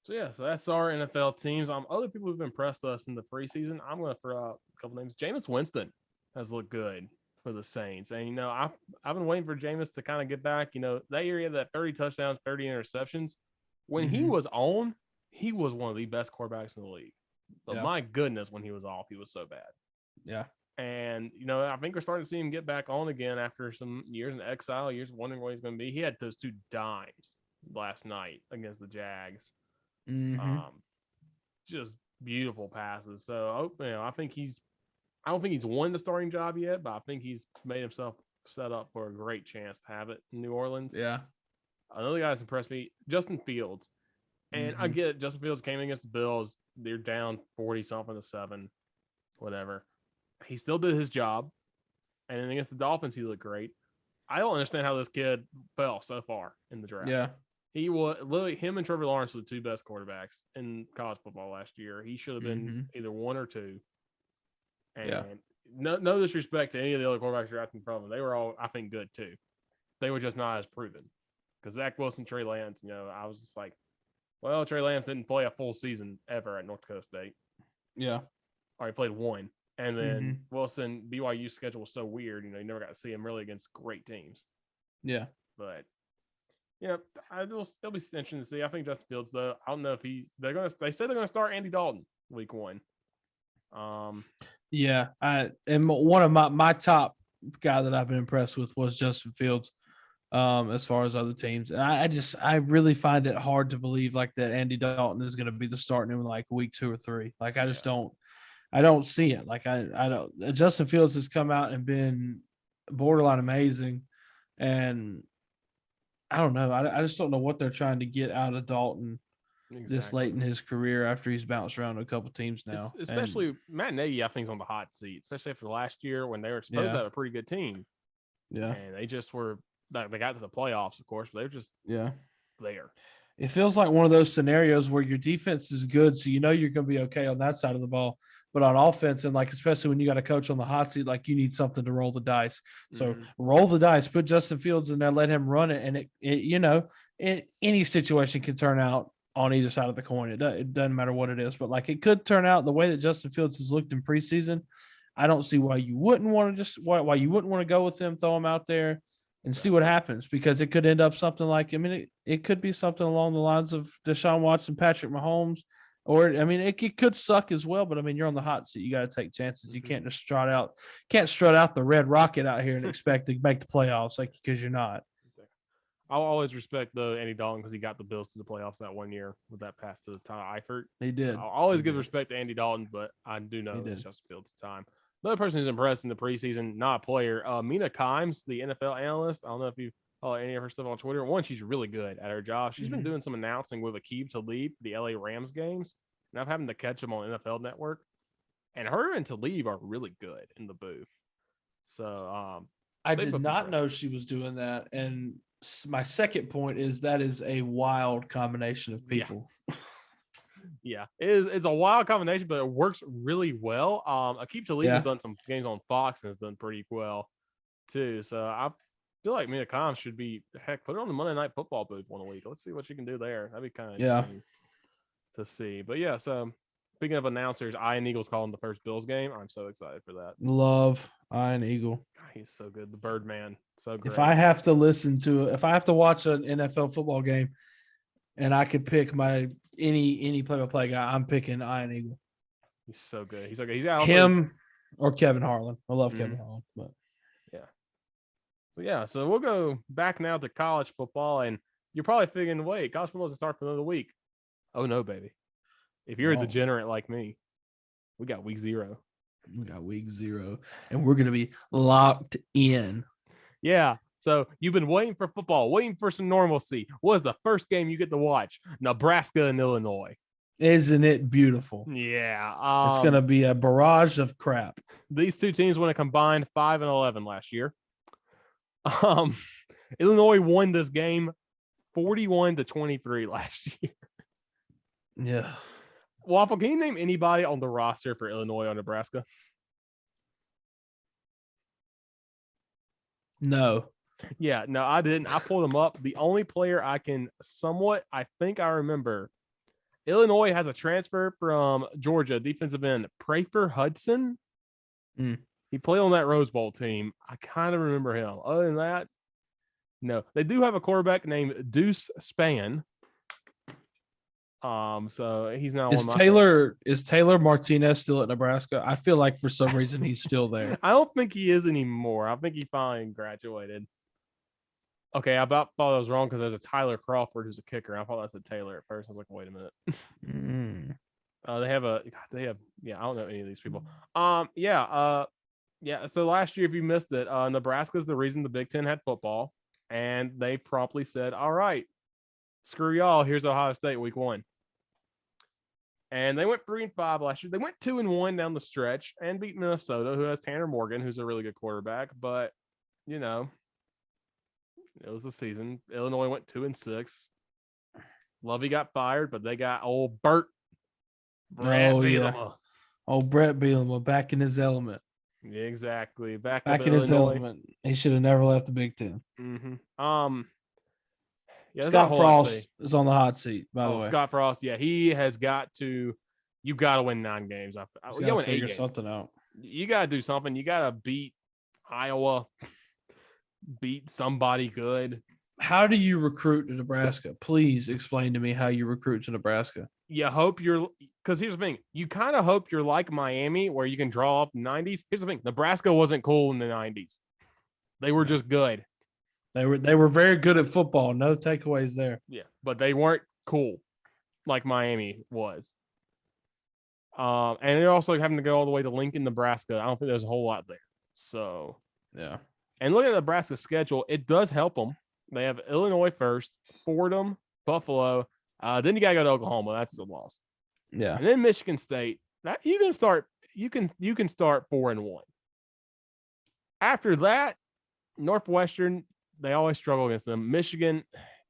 So yeah, so that's our NFL teams. Other people who've impressed us in the preseason. I'm going to throw out a couple names. Jameis Winston has looked good for the Saints, and I've been waiting for Jameis to kind of get back. That year he had that 30 touchdowns, 30 interceptions. When he was on, he was one of the best quarterbacks in the league. But my goodness, when he was off, he was so bad. Yeah. And I think we're starting to see him get back on again after some years in exile, years wondering what he's going to be. He had those 2 dimes last night against the Jags. Just beautiful passes. So I don't think he's won the starting job yet, but I think he's made himself set up for a great chance to have it in New Orleans. Yeah. Another guy that's impressed me, Justin Fields. And I get it. Justin Fields came against the Bills. They're down 40-something to 7, whatever. He still did his job. And then against the Dolphins, he looked great. I don't understand how this kid fell so far in the draft. Yeah. He was literally him and Trevor Lawrence were the 2 best quarterbacks in college football last year. He should have been either 1 or 2. And no disrespect to any of the other quarterbacks drafted in front of them. They were all, I think, good too. They were just not as proven. Because Zach Wilson, Trey Lance, I was just like, well, Trey Lance didn't play a full season ever at North Dakota State. Yeah. Or he played 1. And then Wilson, BYU's schedule was so weird. You never got to see him really against great teams. Yeah. But it'll be interesting to see. I think Justin Fields, though, I don't know if they say they're gonna start Andy Dalton week 1. Yeah, and one of my top guy that I've been impressed with was Justin Fields. As far as other teams, and I really find it hard to believe like that Andy Dalton is going to be the starting in like week 2 or 3. Like I just don't see it. Like I don't. Justin Fields has come out and been borderline amazing, and I don't know. I just don't know what they're trying to get out of Dalton. this late in his career after he's bounced around a couple teams now. Especially Matt Nagy, I think, is on the hot seat, especially after last year when they were supposed to have a pretty good team. Yeah. And they just were, they got to the playoffs, of course, but they were just there. It feels like one of those scenarios where your defense is good, so you know you're going to be okay on that side of the ball. But on offense, and like especially when you got a coach on the hot seat, like you need something to roll the dice. So roll the dice, put Justin Fields in there, let him run it, and any situation can turn out on either side of the coin. It doesn't matter what it is, but like it could turn out the way that Justin Fields has looked in preseason. I don't see why you wouldn't want to go with him, throw him out there, and see what happens, because it could end up something like, it could be something along the lines of Deshaun Watson, Patrick Mahomes, or it could suck as well. But you're on the hot seat. You got to take chances. You can't just strut out the red rocket out here and expect to make the playoffs, because you're not. I'll always respect Andy Dalton because he got the Bills to the playoffs that one year with that pass to Tyler Eifert. He did. I'll always give respect to Andy Dalton, but I do know it's Justin Fields' time. Another person who's impressed in the preseason, not a player, Mina Kimes, the NFL analyst. I don't know if you follow any of her stuff on Twitter. One, she's really good at her job. She's been doing some announcing with Aqib Talib for the LA Rams games, and I'm having to catch them on NFL Network. And her and Talib are really good in the booth. So I did not know she was doing that. And my second point is that is a wild combination of people. Yeah, it's a wild combination, but it works really well. Aqib Talib has done some games on Fox and has done pretty well too. So I feel like Mina Kimes should be, put her on the Monday Night Football booth one week. Let's see what she can do there. That'd be kind of interesting to see. But yeah, so speaking of announcers, Ian Eagle's calling the first Bills game. I'm so excited for that. Love Ian Eagle. God, he's so good. The Birdman, so great. If I have to watch an NFL football game, and I could pick my any play-by-play guy, I'm picking Ian Eagle. He's so good. He's so good. He's got him or Kevin Harlan. I love Kevin Harlan, but so we'll go back now to college football, and you're probably thinking, wait, college football doesn't start for another week. Oh no, baby! If you're a degenerate like me, we got week 0. We got week 0, and we're gonna be locked in. Yeah. So you've been waiting for football, waiting for some normalcy. What is the first game you get to watch? Nebraska and Illinois. Isn't it beautiful? Yeah. It's going to be a barrage of crap. These two teams went a combined 5-11 last year. Illinois won this game 41-23 last year. Yeah. Waffle, can you name anybody on the roster for Illinois or Nebraska? No. Yeah, no, I didn't. I pulled them up. The only player I think I remember, Illinois has a transfer from Georgia, defensive end, Prather Hudson. He played on that Rose Bowl team. I kind of remember him. Other than that, no. They do have a quarterback named Deuce Spann. So he's now is Taylor Martinez still at Nebraska? I feel like for some reason he's still there. I don't think he is anymore. I think he finally graduated. Okay, I about thought I was wrong because there's a Tyler Crawford who's a kicker. I thought that's a Taylor at first. I was like, wait a minute. I don't know any of these people. So last year, if you missed it, Nebraska's the reason the Big Ten had football, and they promptly said, all right, screw y'all. Here's Ohio State week 1. And they went 3-5 last year. They went 2-1 down the stretch and beat Minnesota, who has Tanner Morgan, who's a really good quarterback. But, it was the season. Illinois went 2-6. Lovey got fired, but they got old Brett Bielema. Old Brett Bielema back in his element. Yeah, exactly. Back in his element. He should have never left the Big Ten. Scott Frost is on the hot seat, by the way. Scott Frost, he has got to. You got to win 9 games. You got to figure something out. You got to do something. You got to beat Iowa. Beat somebody good. How do you recruit to Nebraska? Please explain to me how you recruit to Nebraska. You hope because here's the thing. You kind of hope you're like Miami, where you can draw off the 90s. Here's the thing. Nebraska wasn't cool in the 90s. They were just good. They were very good at football. No takeaways there. Yeah, but they weren't cool like Miami was. And they're also having to go all the way to Lincoln, Nebraska. I don't think there's a whole lot there. So, yeah. And look at Nebraska's schedule. It does help them. They have Illinois first, Fordham, Buffalo, Then you gotta go to Oklahoma. That's a loss. Yeah. And then Michigan State. That you can start 4-1. After that, Northwestern, they always struggle against them. Michigan,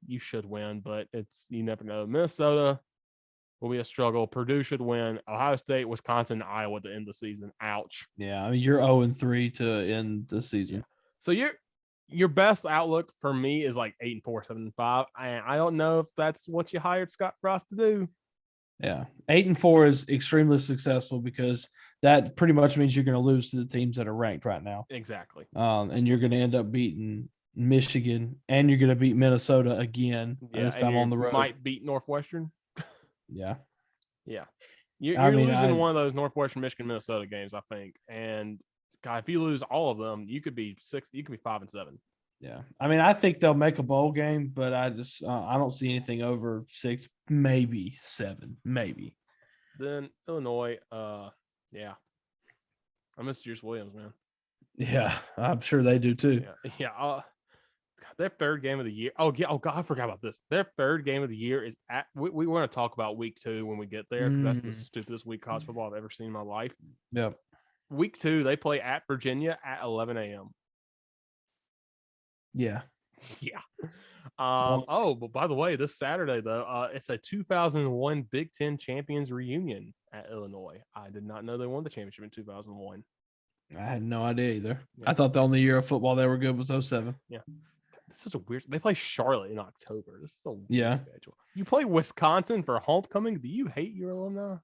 you should win, but you never know. Minnesota will be a struggle. Purdue should win. Ohio State, Wisconsin, Iowa at the end of the season. Ouch. Yeah, I mean you're 0-3 to end the season. So your best outlook for me is like 8-4, 7-5. And I don't know if that's what you hired Scott Frost to do. Yeah, 8-4 is extremely successful because that pretty much means you're going to lose to the teams that are ranked right now. Exactly. And you're going to end up beating Michigan, and you're going to beat Minnesota again. This time on the road. Might beat Northwestern. Yeah. You're losing one of those Northwestern, Michigan, Minnesota games, I think. And God, if you lose all of them, you could be 6. You could be 5-7. Yeah, I mean, I think they'll make a bowl game, but I just I don't see anything over 6, maybe 7, maybe. Then Illinois, yeah, I miss Juice Williams, man. Yeah, I'm sure they do too. Yeah. Their third game of the year. Oh yeah. Oh God, I forgot about this. Their third game of the year is at. We want to talk about week 2 when we get there because that's the stupidest week college football I've ever seen in my life. Yep. Week 2, they play at Virginia at 11 a.m. Yeah. Yeah. But by the way, this Saturday though, it's a 2001 Big Ten champions reunion at Illinois. I did not know they won the championship in 2001. I had no idea either. Yeah. I thought the only year of football they were good was 07. Yeah. This is a weird. They play Charlotte in October. This is a weird schedule. You play Wisconsin for homecoming. Do you hate your alumni?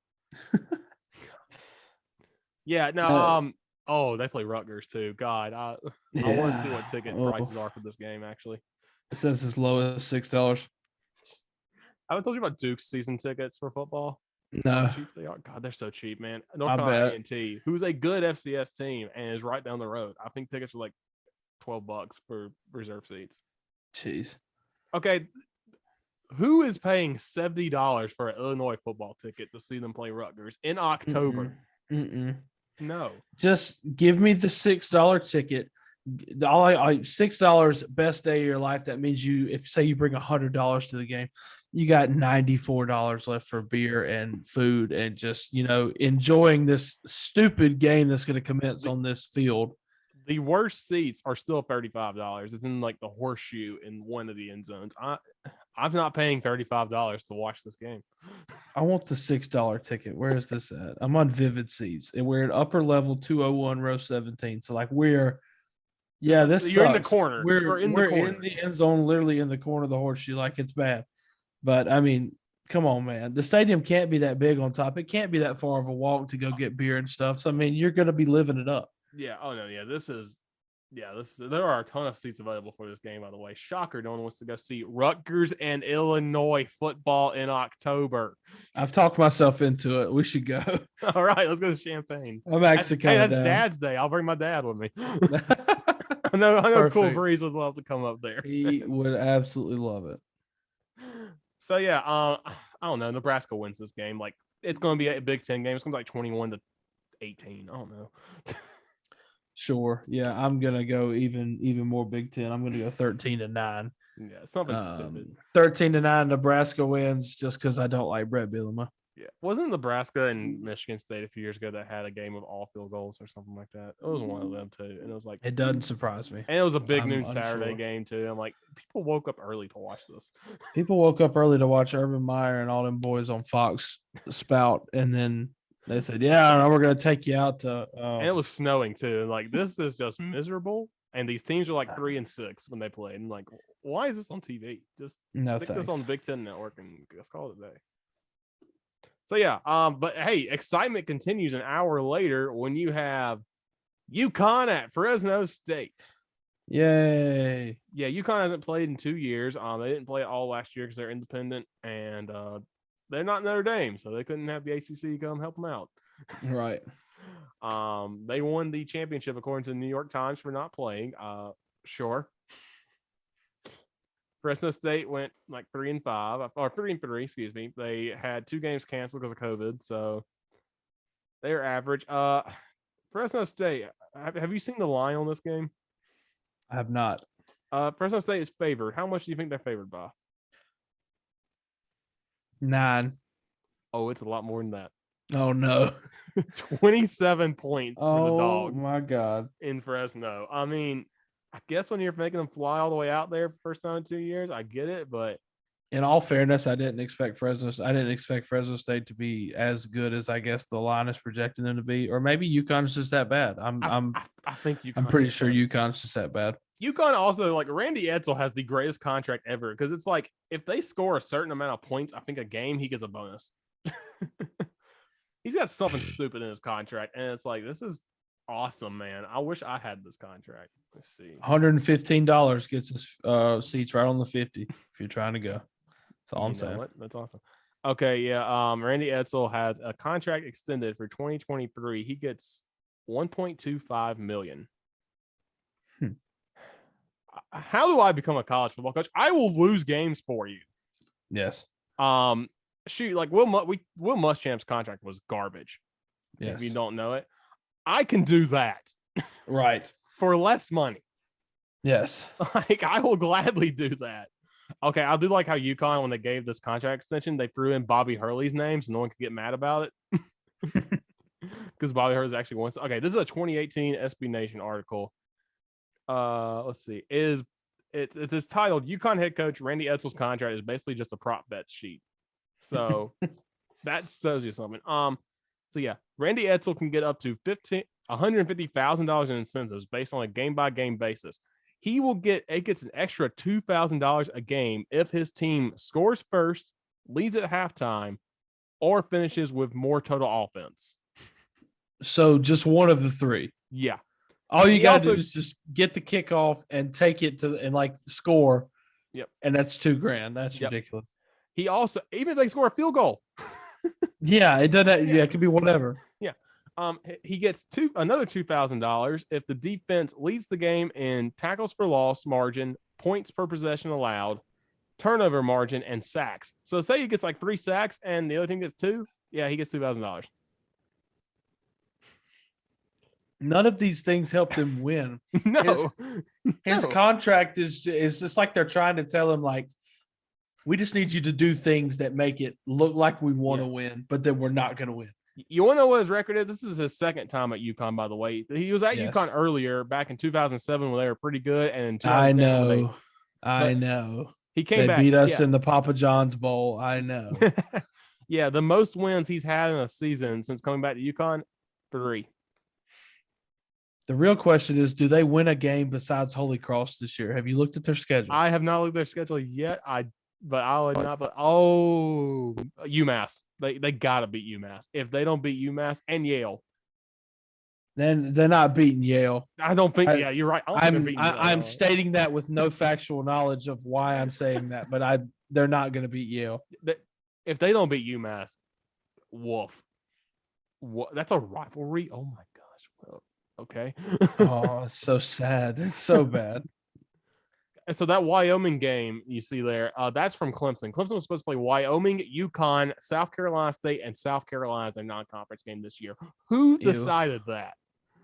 Yeah. No. They play Rutgers too. God, I want to see what ticket prices are for this game. Actually, it says as low as $6. I haven't told you about Duke's season tickets for football. No, how cheap they are. God, they're so cheap, man. North Carolina A&T, who's a good FCS team and is right down the road. I think tickets are like $12 for reserve seats. Jeez. Okay, who is paying $70 for an Illinois football ticket to see them play Rutgers in October? No. Just give me the $6 ticket. $6 best day of your life. That means if you bring $100 to the game, you got $94 left for beer and food and just enjoying this stupid game that's going to commence on this field. The worst seats are still $35. It's in like the horseshoe in one of the end zones. I'm not paying $35 to watch this game. I want the $6 ticket. Where is this at? I'm on Vivid Seats, and we're at upper level 201, row 17. So you're sucks. in the corner. We're in the end zone, literally in the corner of the horseshoe. Like, it's bad. But I mean, come on, man. The stadium can't be that big on top. It can't be that far of a walk to go get beer and stuff. So I mean, you're going to be living it up. Yeah. Oh no. Yeah. There are a ton of seats available for this game, by the way. Shocker. No one wants to go see Rutgers and Illinois football in October. I've talked myself into it. We should go. All right. Let's go to Champaign. I'm actually kind of that's Dad's day. I'll bring my dad with me. I know Perfect. Cool Breeze would love to come up there. He would absolutely love it. So yeah, I don't know. Nebraska wins this game. Like, it's going to be a Big Ten game. It's going to be like 21-18. I don't know. Sure. Yeah, I'm gonna go even more Big Ten. I'm gonna go 13-9. Yeah, something stupid. 13-9. Nebraska wins just because I don't like Brett Bielema. Yeah, wasn't Nebraska and Michigan State a few years ago that had a game of all field goals or something like that? It was one of them too, and it was like, it doesn't surprise me. And it was a big noon Saturday game too. I'm like, people woke up early to watch this. People woke up early to watch Urban Meyer and all them boys on Fox spout, and then they said, "Yeah, we're gonna take you out to." And it was snowing too. And like, this is just miserable. And these teams are like 3-6 when they play. And like, why is this on TV? Just stick this on the Big Ten Network and just call it a day. So yeah, but hey, excitement continues an hour later when you have UConn at Fresno State. Yay! Yeah, UConn hasn't played in 2 years. They didn't play all last year because they're independent and they're not Notre Dame, so they couldn't have the ACC come help them out. Right. They won the championship according to the New York Times for not playing. Sure. Fresno State went like 3-5 or 3-3. Excuse me. They had 2 games canceled because of COVID, so they're average. Fresno State. Have you seen the line on this game? I have not. Fresno State is favored. How much do you think they're favored by? 9. Oh, it's a lot more than that. Oh no. 27 points for the Oh Dogs my God. in Fresno. I mean, I guess when you're making them fly all the way out there for the first time in 2 years, I get it, but In all fairness, I didn't expect Fresno State to be as good as I guess the line is projecting them to be, or maybe UConn's just that bad. I think I'm pretty sure UConn's just that bad. UConn also, like, Randy Edsall has the greatest contract ever because it's like if they score a certain amount of points, I think a game, he gets a bonus. He's got something stupid in his contract, and it's like, this is awesome, man. I wish I had this contract. Let's see. $115 gets us seats right on the 50 if you're trying to go. That's all I'm saying. What? That's awesome. Okay, yeah. Randy Edsall had a contract extended for 2023. He gets $1.25 million. How do I become a college football coach? I will lose games for you. Yes. Shoot, like Will Muschamp's contract was garbage. Yes. If you don't know it, I can do that. Right. For less money. Yes. Like, I will gladly do that. Okay, I do like how UConn, when they gave this contract extension, they threw in Bobby Hurley's name so no one could get mad about it. Because Bobby Hurley actually wants. Okay, this is a 2018 SB Nation article. Let's see. It's titled "UConn head coach Randy Edsall's contract is basically just a prop bet sheet." So that shows you something. So yeah, Randy Edsall can get up to $150,000 in incentives based on a game-by-game basis. It gets an extra $2,000 a game if his team scores first, leads at halftime, or finishes with more total offense. So just one of the three. Yeah. All you got to do is just get the kickoff and take it and like score. Yep. And that's $2,000. That's ridiculous. He also, even if they score a field goal. Yeah, it doesn't. Yeah, it could be whatever. Yeah. He gets another $2,000 if the defense leads the game in tackles for loss margin, points per possession allowed, turnover margin, and sacks. So say he gets like 3 sacks and the other team gets 2. Yeah, he gets $2,000. None of these things helped him win. No. His contract is just like they're trying to tell him, like, we just need you to do things that make it look like we want to win, but then we're not going to win. You want to know what his record is? This is his second time at UConn, by the way. He was at UConn earlier, back in 2007, when they were pretty good, and in 2010, I know. He came back. They beat us in the Papa John's Bowl. I know. Yeah, the most wins he's had in a season since coming back to UConn, 3. The real question is, do they win a game besides Holy Cross this year? Have you looked at their schedule? I have not looked at their schedule yet. But I would not. But UMass. They gotta beat UMass. If they don't beat UMass and Yale, then they're not beating Yale. I don't think. Yeah, you're right. I'm stating that with no factual knowledge of why I'm saying that, but they're not going to beat Yale. If they don't beat UMass, woof. That's a rivalry. Oh my gosh. Well, okay. Oh, it's so sad. It's so bad. So that Wyoming game you see there, that's from Clemson. Clemson was supposed to play Wyoming, UConn, South Carolina State, and South Carolina as their non-conference game this year. Who decided that?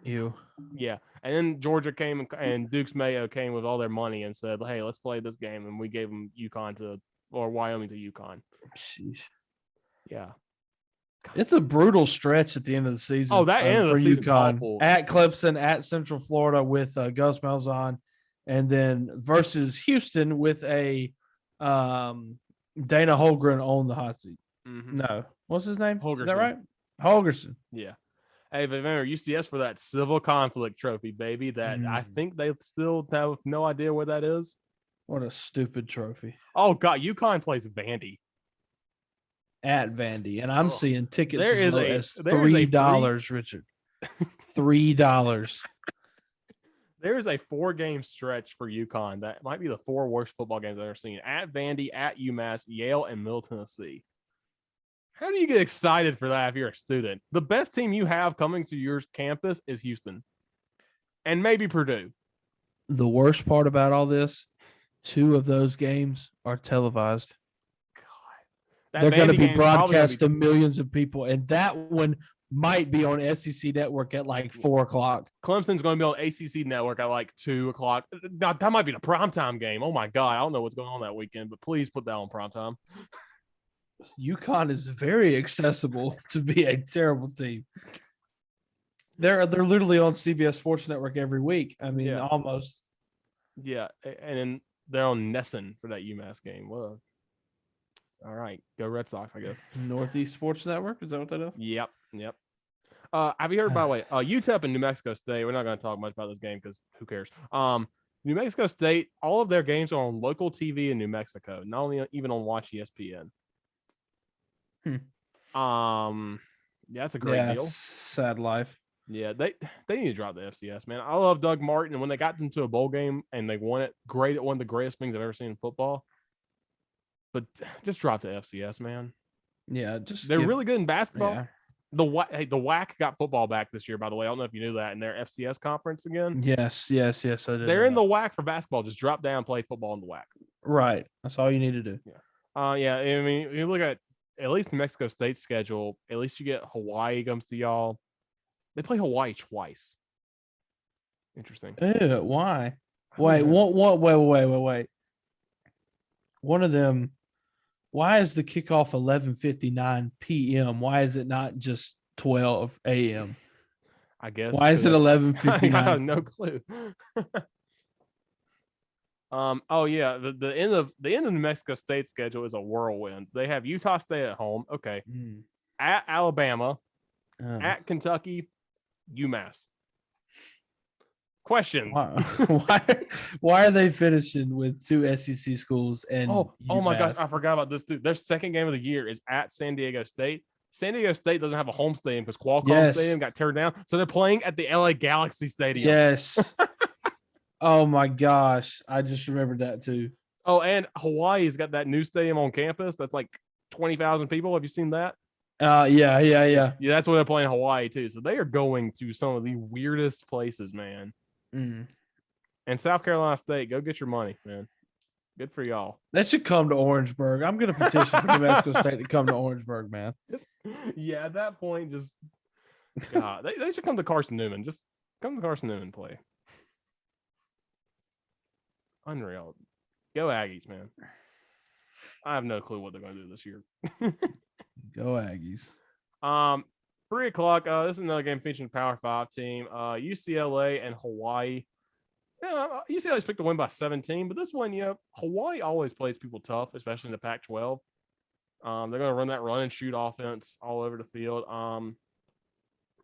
You. Yeah. And then Georgia came and Dukes Mayo came with all their money and said, hey, let's play this game. And we gave them Wyoming to UConn. Jeez. Yeah. It's a brutal stretch at the end of the season. Oh, that end of the season. UConn. At Clemson, at Central Florida with Gus Malzahn. And then versus Houston with a Dana Holmgren on the hot seat. Mm-hmm. No. What's his name? Holgerson. Is that right? Holgerson. Yeah. Hey, but remember, UCS for that civil conflict trophy, baby, that I think they still have no idea where that is. What a stupid trophy. Oh, God. UConn plays Vandy. At Vandy. And I'm seeing tickets as low as $3, Richard. $3. There is a 4-game stretch for UConn that might be the 4 worst football games I've ever seen. At Vandy, at UMass, Yale, and Middle Tennessee. How do you get excited for that if you're a student? The best team you have coming to your campus is Houston. And maybe Purdue. The worst part about all this, 2 of those games are televised. God. They're going to be broadcast to millions of people. And that one might be on SEC Network at like 4:00. Clemson's going to be on ACC Network at like 2:00. That might be the primetime game. Oh my God. I don't know what's going on that weekend, but please put that on primetime. UConn is very accessible to be a terrible team. They're literally on CBS Sports Network every week. I mean, Yeah. almost. Yeah, and then they're on Nesson for that UMass game. Well, all right, go Red Sox, I guess. Northeast Sports Network, is that what that is? Yep. Have you heard, by the way, UTEP and New Mexico State? We're not going to talk much about this game because who cares? New Mexico State, all of their games are on local TV in New Mexico, not only even on Watch ESPN. Yeah, that's a great deal. Sad life. Yeah, they need to drop the FCS, man. I love Doug Martin, and when they got into a bowl game and they won it, great at one of the greatest things I've ever seen in football. But just drop the FCS, man. Yeah, they're really good in basketball. Yeah. The WAC got football back this year, by the way. I don't know if you knew that, in their FCS conference again. Yes. I did. They're in the WAC for basketball. Just drop down, play football in the WAC. Right. That's all you need to do. Yeah. I mean, you look at least New Mexico State's schedule. At least you get Hawaii comes to y'all. They play Hawaii twice. Interesting. Ew, why? Wait. One of them. Why is the kickoff 11:59 p.m.? Why is it not just 12 a.m.? I guess. Why is it 11:59? I have no clue. Oh yeah, the end of New Mexico State schedule is a whirlwind. They have Utah State at home. Okay. At Alabama, at Kentucky, UMass. Questions. Why are they finishing with two SEC schools and oh my gosh, UMass? I forgot about this too. Their second game of the year is at San Diego State. San Diego State doesn't have a home stadium because Qualcomm Stadium got torn down. So they're playing at the LA Galaxy Stadium. Yes. Oh my gosh. I just remembered that too. Oh, and Hawaii's got that new stadium on campus that's like 20,000 people. Have you seen that? Yeah. Yeah, that's where they're playing Hawaii too. So they are going to some of the weirdest places, man. And South Carolina State, go get your money, man. Good for y'all. They should come to Orangeburg. I'm going to petition for New Mexico State to come to Orangeburg, man. At that point, God, they should come to Carson Newman. Just come to Carson Newman and play. Unreal. Go Aggies, man. I have no clue what they're going to do this year. Go Aggies. 3:00. This is another game featuring Power 5 team. UCLA and Hawaii. Yeah, UCLA's picked to win by 17, but this one, Hawaii always plays people tough, especially in the Pac-12. They're going to run that run and shoot offense all over the field.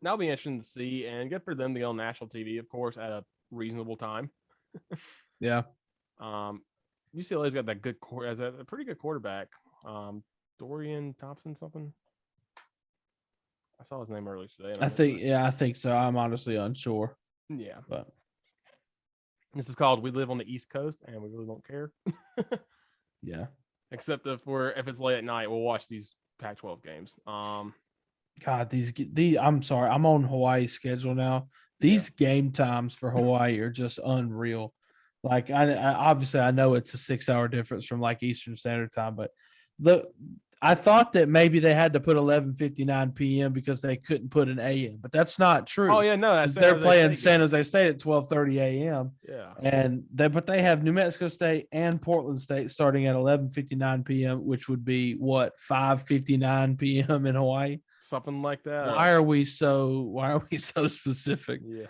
That'll be interesting to see, and good for them to go on national TV, of course, at a reasonable time. Yeah. UCLA's got that good has a pretty good quarterback. Dorian Thompson something. I saw his name earlier today. I think so. I'm honestly unsure. Yeah. But this is called We Live on the East Coast and we really don't care. Yeah. Except if it's late at night, we'll watch these Pac-12 games. God, these I'm sorry. I'm on Hawaii's schedule now. These game times for Hawaii are just unreal. Like I obviously I know it's a 6-hour difference from like Eastern Standard Time, but I thought that maybe they had to put 11:59 p.m. because they couldn't put an a.m., but that's not true. Oh yeah, no, they're playing San Jose State at 12:30 a.m. Yeah, but they have New Mexico State and Portland State starting at 11:59 p.m., which would be 5:59 p.m. in Hawaii, something like that. Why are we so specific? Yeah.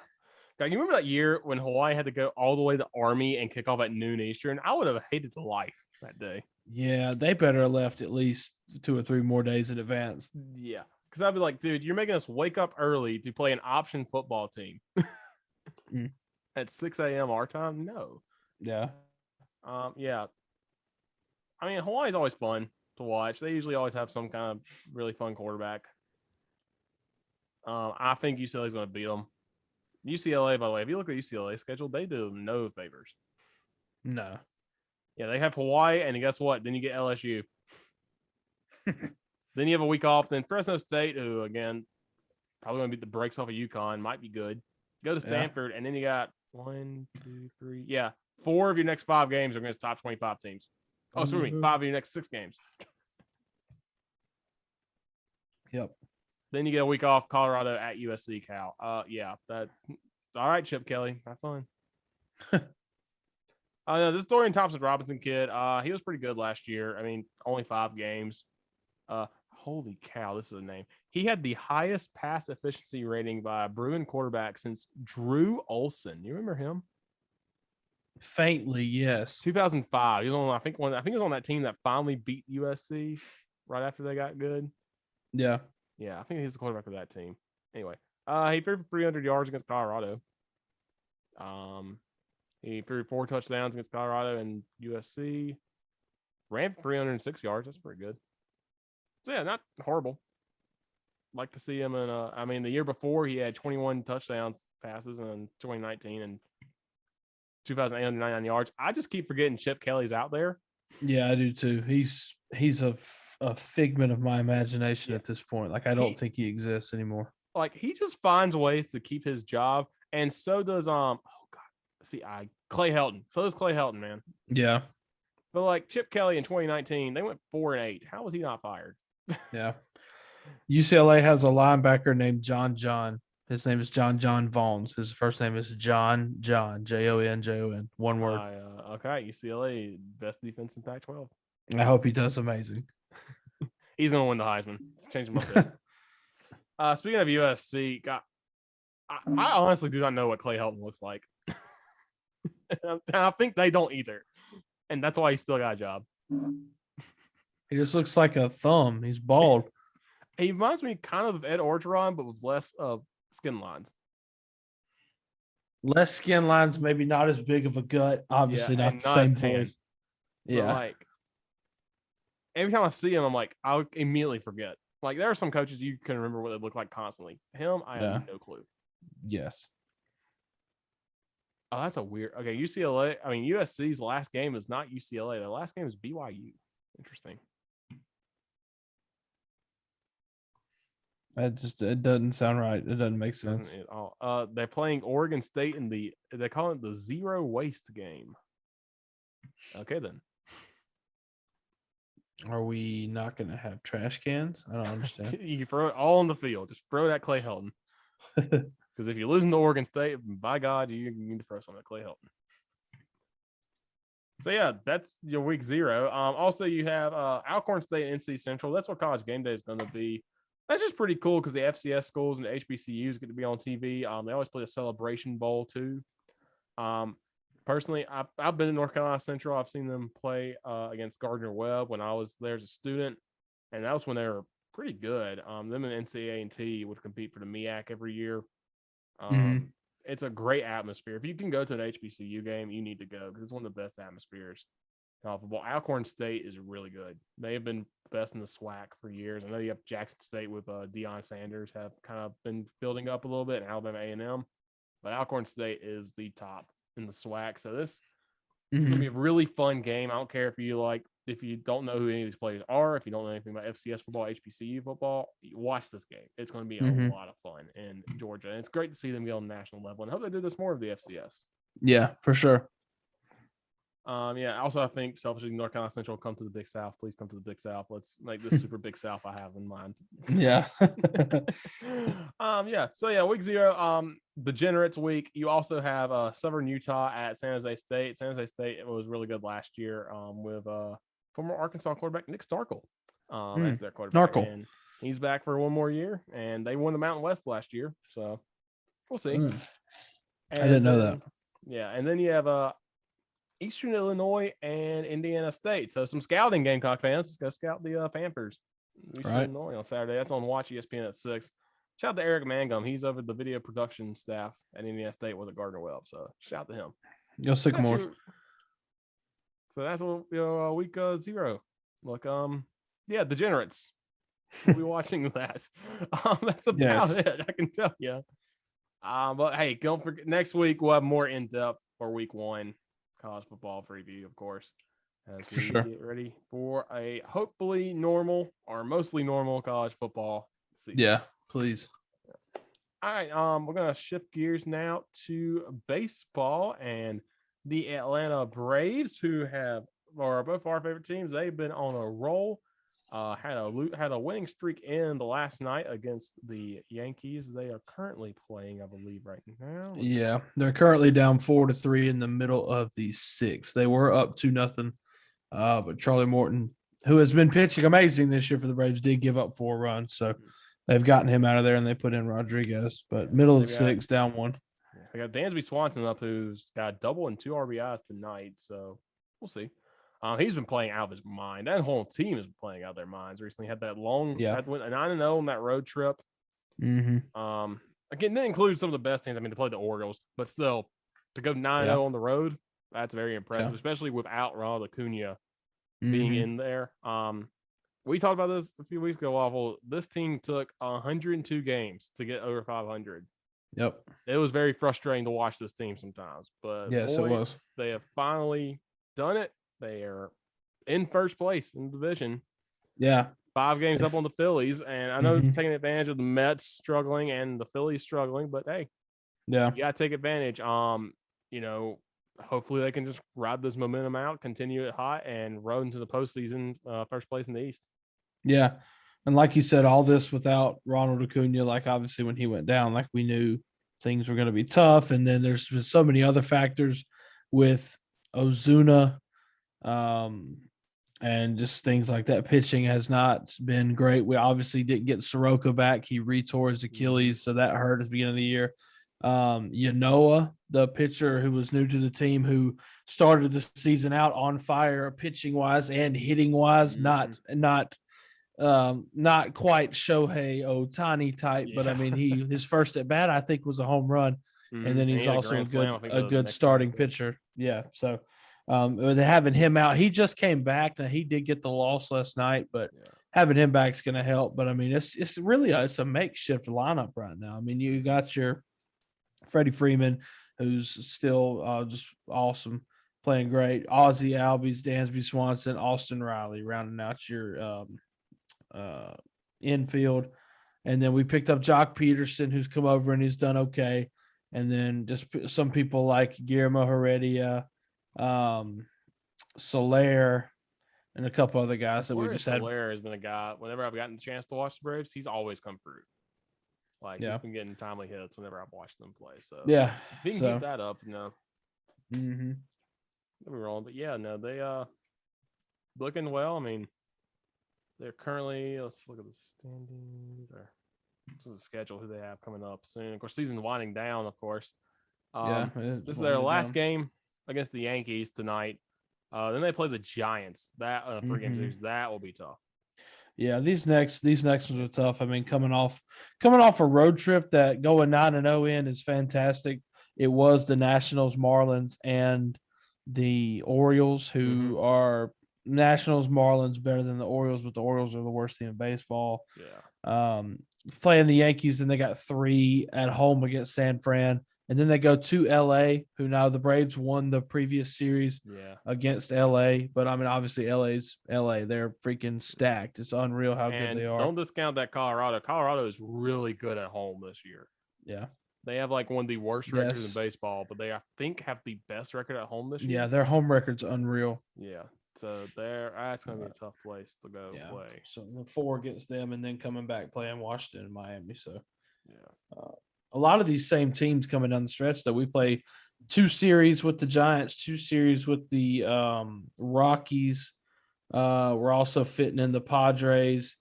God, you remember that year when Hawaii had to go all the way to Army and kick off at noon Eastern? I would have hated the life that day. Yeah, they better have left at least 2 or 3 more days in advance. Yeah, because I'd be like, dude, you're making us wake up early to play an option football team at 6 a.m. our time. No. Yeah. Yeah. I mean, Hawaii's always fun to watch. They usually always have some kind of really fun quarterback. I think UCLA is going to beat them. UCLA, by the way, if you look at UCLA's schedule, they do no favors. No. Yeah, they have Hawaii, and guess what? Then you get LSU. Then you have a week off. Then Fresno State, who, again, probably going to beat the brakes off of UConn, might be good. Go to Stanford, and then you got 1, 2, 3. Yeah, 4 of your next 5 games are against top 25 teams. Oh, excuse me, 5 of your next 6 games. Yep. Then you get a week off, Colorado at USC, Cal. Yeah, that. All right, Chip Kelly, have fun. No, this Dorian Thompson Robinson kid, he was pretty good last year. I mean, only 5 games. Holy cow, this is a name. He had the highest pass efficiency rating by a Bruin quarterback since Drew Olson. You remember him? Faintly, yes. 2005. He was on, I think he was on that team that finally beat USC right after they got good. Yeah. Yeah, I think he's the quarterback of that team. Anyway, he threw for 300 yards against Colorado. He threw 4 touchdowns against Colorado and USC. Ran for 306 yards. That's pretty good. So yeah, not horrible. Like to see him in I mean, the year before he had 21 touchdowns passes in 2019 and 2,899 yards. I just keep forgetting Chip Kelly's out there. Yeah, I do too. He's a figment of my imagination at this point. Like I don't think he exists anymore. Like he just finds ways to keep his job, and so does Clay Helton. So does Clay Helton, man. Yeah. But like Chip Kelly in 2019, they went 4-8. How was he not fired? Yeah. UCLA has a linebacker named John. His name is John Vaughns. His first name is John, Jon. One word. Okay, UCLA, best defense in Pac-12. I hope he does amazing. He's going to win the Heisman. Change him up. Speaking of USC, I honestly do not know what Clay Helton looks like. I think they don't either. And that's why he still got a job. He just looks like a thumb. He's bald. He reminds me kind of Ed Orgeron, but with less skin lines. Less skin lines, maybe not as big of a gut. Obviously, not the same voice. Yeah. But like every time I see him, I'm like, I'll immediately forget. Like there are some coaches you can remember what they look like constantly. Him, I have no clue. Yes. Oh, that's a weird. Okay, UCLA. I mean, USC's last game is not UCLA. Their last game is BYU. Interesting. It doesn't sound right. It doesn't make sense. Doesn't it all. They're playing Oregon State in they call it the zero waste game. Okay, then. Are we not going to have trash cans? I don't understand. You can throw it all on the field. Just throw that Clay Helton. Because if you're losing to Oregon State, by God, you need to throw something at Clay Helton. So yeah, that's your week 0. Also, you have Alcorn State and NC Central. That's what College Game Day is going to be. That's just pretty cool because the FCS schools and the HBCUs get to be on TV. They always play a Celebration Bowl too. Personally, I've been in North Carolina Central. I've seen them play against Gardner-Webb when I was there as a student, and that was when they were pretty good. Them and NCAA&T would compete for the MEAC every year. It's a great atmosphere. If you can go to an HBCU game, you need to go because it's one of the best atmospheres. Alcorn State is really good. They have been best in the SWAC for years. I know you have Jackson State with Deion Sanders have kind of been building up a little bit, and Alabama A&M, but Alcorn State is the top in the SWAC. So this is going to be a really fun game. I don't care if you don't know who any of these players are, if you don't know anything about FCS football, HBCU football, watch this game. It's going to be a lot of fun in Georgia, and it's great to see them get on the national level. And I hope they do this more of the FCS. Yeah, for sure. Also, I think selfishly, North Carolina Central come to the Big South. Please come to the Big South. Let's make this super Big South I have in mind. Yeah. So week 0, Degenerates week. You also have Southern Utah at San Jose State. San Jose State was really good last year with former Arkansas quarterback Nick Starkel as their quarterback. And he's back for one more year, and they won the Mountain West last year. So we'll see. I didn't know that. Yeah, and then you have Eastern Illinois and Indiana State. So some scouting, Gamecock fans. Let's go scout the Panthers. Eastern Illinois on Saturday. That's on Watch ESPN at 6. Shout out to Eric Mangum. He's over the video production staff at Indiana State with Gardner-Webb. So shout out to him. Go Sycamores. So that's week 0. Look, Degenerates. We'll be watching that. That's about it. I can tell you. But hey, don't forget, next week we'll have more in depth for week 1 college football preview, of course, as we get ready for a hopefully normal or mostly normal college football season. Yeah, please. All right, we're gonna shift gears now to baseball and the Atlanta Braves, who are both our favorite teams. They've been on a roll. Had a winning streak in the last night against the Yankees. They are currently playing, I believe, right now. Yeah, they're currently down 4-3 in the middle of the 6th. They were up 2-0, but Charlie Morton who has been pitching amazing this year for the Braves, did give up 4 runs. So they've gotten him out of there and they put in Rodriguez. But middle of the 6th, down 1. They got Dansby Swanson up, who's got a double and 2 RBIs tonight. So we'll see. He's been playing out of his mind. That whole team has been playing out of their minds recently. Had that long, went 9-0 on that road trip. Mm-hmm. Again, that includes some of the best teams. I mean, to play the Orioles, but still, to go 9-0 on the road, that's very impressive, especially without Ronald Acuna being in there. We talked about this a few weeks ago, Waffle. This team took 102 games to get over 500. Yep. It was very frustrating to watch this team sometimes, but yes, it was. They have finally done it. They are in first place in the division. Yeah. 5 games up on the Phillies, and I know taking advantage of the Mets struggling and the Phillies struggling, but hey, you gotta take advantage. Hopefully they can just ride this momentum out, continue it hot, and road into the postseason, first place in the East. Yeah, and like you said, all this without Ronald Acuna. Like obviously when he went down, like we knew things were going to be tough, and then there's been so many other factors with Ozuna. And just things like that. Pitching has not been great. We obviously didn't get Soroka back. He retore his Achilles, so that hurt at the beginning of the year. Yanoa, the pitcher who was new to the team, who started the season out on fire, pitching wise and hitting wise, not quite Shohei Ohtani type, but I mean his first at bat I think was a home run, and then he's also a good starting pitcher. Yeah, so. Having him out, he just came back. Now he did get the loss last night, but having him back is going to help. But I mean, it's really it's a makeshift lineup right now. I mean, you got your Freddie Freeman, who's still just awesome, playing great. Ozzie Albies, Dansby Swanson, Austin Riley, rounding out your infield, and then we picked up Jock Peterson, who's come over and he's done okay, and then just some people like Guillermo Heredia. Soler and a couple other guys that we just had. Soler has been a guy, whenever I've gotten the chance to watch the Braves, he's always come through. Like he's been getting timely hits whenever I've watched them play. So if he can keep that up, Don't be wrong, but they looking well. I mean, they're currently, let's look at the standings or the schedule who they have coming up soon. Of course, season's winding down, of course. This is their last game against the Yankees tonight. Then they play the Giants. That 3-game series, that will be tough. Yeah, these next ones are tough. I mean, coming off a road trip that going 9-0 in is fantastic. It was the Nationals, Marlins, and the Orioles, who are Nationals, Marlins better than the Orioles, but the Orioles are the worst team in baseball. Yeah. Playing the Yankees, and they got 3 at home against San Fran. And then they go to LA, who now the Braves won the previous series against LA. But I mean, obviously LA's LA. They're freaking stacked. It's unreal how good they are. Don't discount that Colorado. Colorado is really good at home this year. Yeah. They have like one of the worst records in baseball, but they, I think, have the best record at home this year. Yeah, their home record's unreal. Yeah. So that's going to be a tough place to go play. So the 4 against them and then coming back playing Washington and Miami. So, a lot of these same teams coming down the stretch that we play 2 series with the Giants, 2 series with the Rockies. We're also fitting in the Padres,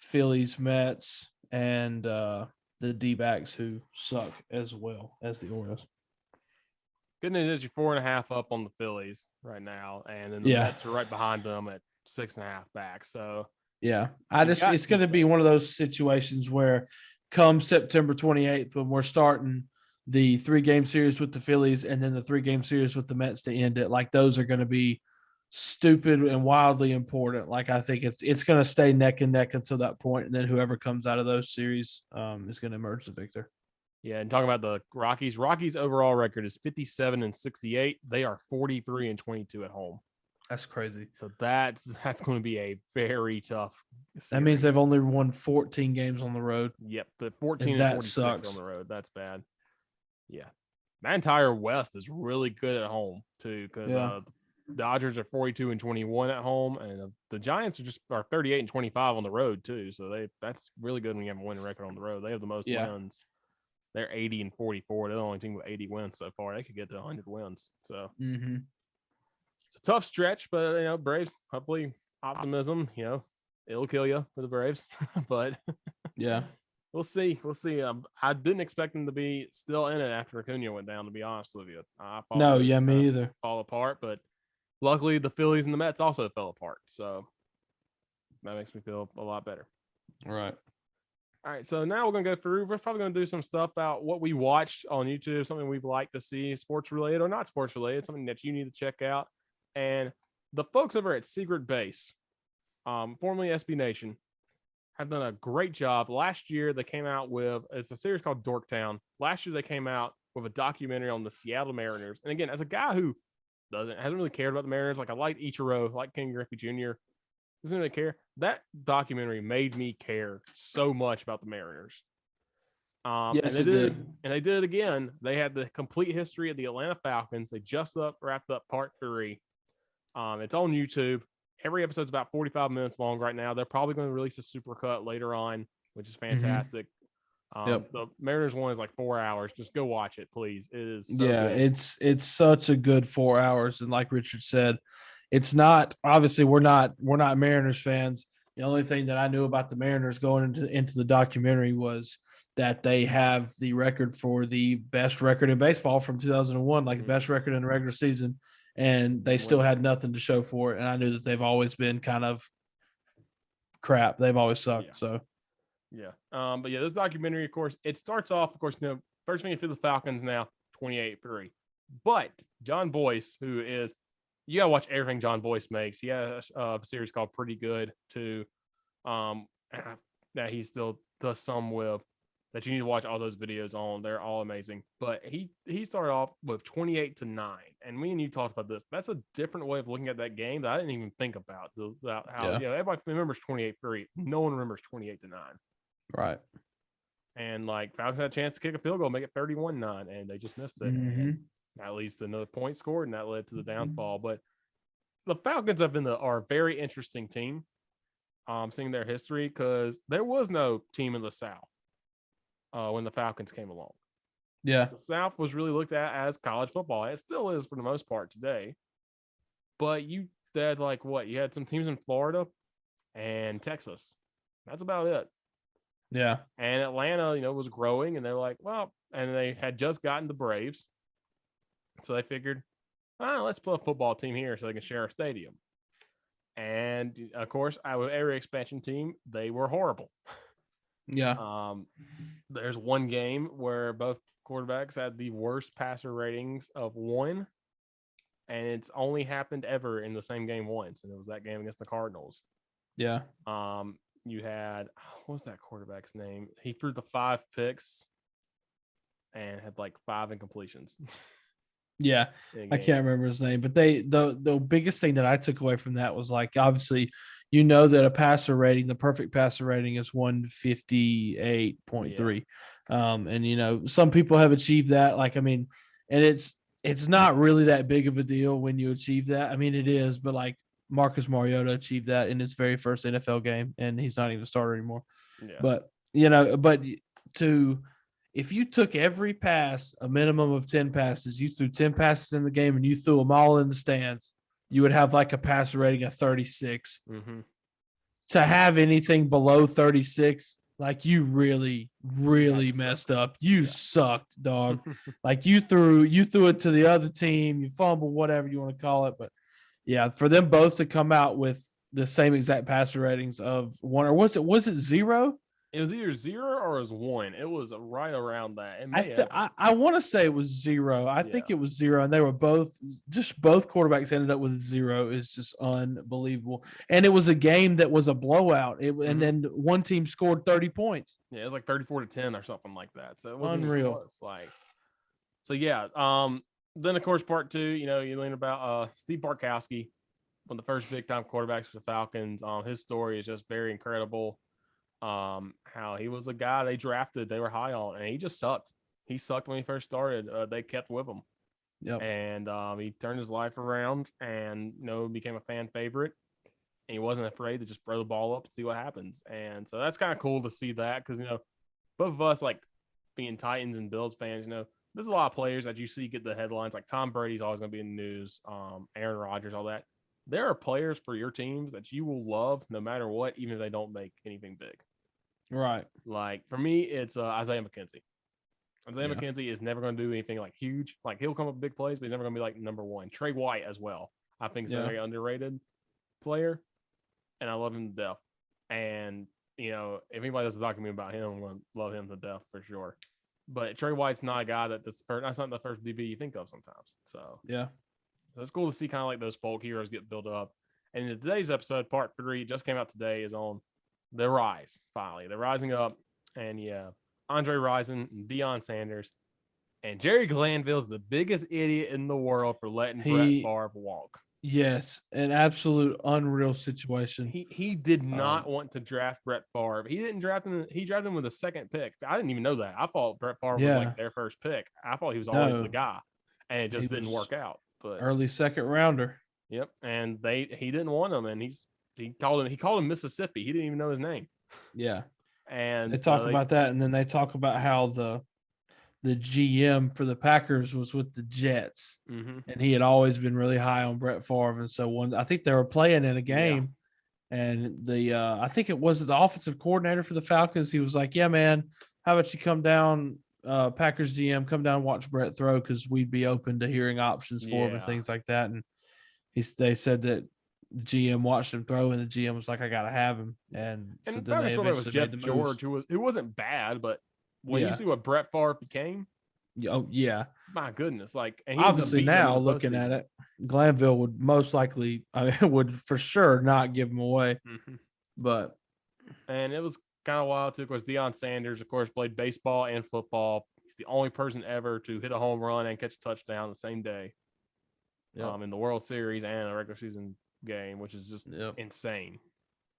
Phillies, Mets, and the D-backs, who suck as well as the Orioles. Good news is you're 4.5 up on the Phillies right now, and then the Mets are right behind them at 6.5 back. So it's going to be one of those situations where come September 28th, when we're starting the 3-game series with the Phillies and then the 3-game series with the Mets to end it, like those are going to be stupid and wildly important. Like I think it's going to stay neck and neck until that point, and then whoever comes out of those series is going to emerge the victor. Yeah, and talking about the Rockies, overall record is 57-68. They are 43-22 at home. That's crazy. So that's going to be a very tough series. That means they've only won 14 games on the road. Yep, but 14-46 sucks. on the road. That's bad. Yeah. That entire West is really good at home too, because the Dodgers are 42-21 at home, and the Giants are 38-25 on the road too. So that's really good when you have a winning record on the road. They have the most wins. They're 80-44. They're the only team with 80 wins so far. They could get to 100 wins. So it's a tough stretch, but Braves hopefully optimism. It'll kill you for the Braves, but Yeah. we'll see. We'll see. I didn't expect them to be still in it after Acuna went down. To be honest with you, I thought No, it was yeah, gonna me either. fall apart. But luckily, the Phillies and the Mets also fell apart. So that makes me feel a lot better. All right. All right, so now we're gonna go through. We're probably gonna do some stuff about what we watched on YouTube, something we'd like to see, sports related or not sports related, something that you need to check out. And the folks over at Secret Base, formerly SB Nation, have done a great job. Last year they came out with it's a series called Dorktown. Last year they came out with a documentary on the Seattle Mariners. And again, as a guy who hasn't really cared about the Mariners, like I liked Ichiro, like Ken Griffey Jr. Doesn't really care. That documentary made me care so much about the Mariners. Yes, and it did. And they did it again. They had the complete history of the Atlanta Falcons. They just wrapped up part 3. It's on YouTube. Every episode's about 45 minutes long right now. They're probably going to release a supercut later on, which is fantastic. Yep. The Mariners one is like 4 hours. Just go watch it, please. It is so good. good. It's such a good 4 hours. And like Richard said, it's not obviously we're not Mariners fans. The only thing that I knew about the Mariners going into the documentary was that they have the record for the best record in baseball from 2001, like the best record in the regular season, and they still had nothing to show for it. And I knew that they've always been kind of crap. They've always sucked. Yeah. So yeah. But yeah, this documentary, of course, it starts off, of course, first thing for the Falcons now, 28-3. But John Boyce, who is you gotta watch everything John Boyce makes. He has a series called Pretty Good too. That he still does some with that you need to watch all those videos on. They're all amazing. But he started off with 28-9. And me and you talked about this. That's a different way of looking at that game that I didn't even think about how everybody remembers 28-3. No one remembers 28-9. Right. And like Falcons had a chance to kick a field goal, make it 31-9, and they just missed it. And that leads to another point scored, and that led to the downfall. But the Falcons are a very interesting team, seeing their history, because there was no team in the South when the Falcons came along. Yeah. The South was really looked at as college football. It still is for the most part today. But you had you had some teams in Florida and Texas. That's about it. Yeah. And Atlanta, was growing, and they're like, well, and they had just gotten the Braves. So they figured, let's put a football team here so they can share a stadium. And of course, with every expansion team, they were horrible. Yeah. There's one game where both quarterbacks had the worst passer ratings of 1, and it's only happened ever in the same game once, and it was that game against the Cardinals. Yeah. You had what was that quarterback's name? He threw the 5 picks and had 5 incompletions. Yeah, I can't remember his name, but the biggest thing that I took away from that was obviously, that a passer rating, the perfect passer rating is 158.3. And some people have achieved that. And it's not really that big of a deal when you achieve that. I mean, it is, but Marcus Mariota achieved that in his very first NFL game, and he's not even a starter anymore. Yeah. But if you took every pass, a minimum of 10 passes, you threw 10 passes in the game and you threw them all in the stands, you would have a passer rating of 36. Mm-hmm. To have anything below 36, you really, really messed up. You sucked, dog. You threw it to the other team, you fumbled, whatever you want to call it. But yeah, for them both to come out with the same exact passer ratings of 1, or was it 0? It was either 0 or it was 1. It was right around that. I want to say it was 0. I think it was 0, and they were both quarterbacks ended up with 0. It's just unbelievable. And it was a game that was a blowout. And then one team scored 30 points. Yeah, it was 34-10 or something like that. So it wasn't unreal. So yeah. Then of course part 2, you learn about Steve Bartkowski, one of the first big time quarterbacks for the Falcons. His story is just very incredible. How he was a guy they drafted, they were high on, and he just sucked. He sucked when he first started. They kept with him. Yep. And he turned his life around and became a fan favorite. And he wasn't afraid to just throw the ball up to see what happens. And so that's kind of cool to see that, because both of us being Titans and Bills fans, there's a lot of players that you see get the headlines. Like Tom Brady's always going to be in the news. Aaron Rodgers, all that. there are players for your teams that you will love no matter what, even if they don't make anything big. Right. Like for me, it's Isaiah McKenzie. Isaiah Yeah. McKenzie is never going to do anything like huge. Like he'll come up with big plays, but he's never going to be like number one. Trey White as well. I think he's a very underrated player, and I love him to death. And if anybody does a documentary about him, I'm going to love him to death for sure. But Trey White's not a guy that's not the first DB you think of sometimes. So it's cool to see kind of like those folk heroes get built up. And in today's episode, part 3, just came out today, is on the rise. Finally, they're rising up, and Andre Rison and Deion Sanders, and Jerry Glanville's the biggest idiot in the world for letting Brett Favre walk. Yes, an absolute unreal situation. He did not want to draft Brett Favre. He didn't draft him. He drafted him with a second pick. I didn't even know that. I thought Brett Favre was like their first pick. I thought he was always the guy, and it just didn't work out. But early second rounder. Yep, and he didn't want him, and he called him Mississippi. He didn't even know his name. Yeah, and they talk about that, and then they talk about how the GM for the Packers was with the Jets, and he had always been really high on Brett Favre. And so I think they were playing in a game, and I think it was the offensive coordinator for the Falcons. He was like, "Yeah, man, how about you come down, Packers GM, come down and watch Brett throw, because we'd be open to hearing options for him and things like that." And they said that the GM watched him throw, and the GM was like, "I gotta have him." And so then they eventually was Jeff George, who wasn't bad, but when you see what Brett Favre became, oh yeah, my goodness! Like, and obviously now looking at it, Glanville would most likely, would for sure not give him away. But and it was kind of wild too. Of course, Deion Sanders, of course, played baseball and football. He's the only person ever to hit a home run and catch a touchdown the same day, in the World Series and a regular season game, which is just insane.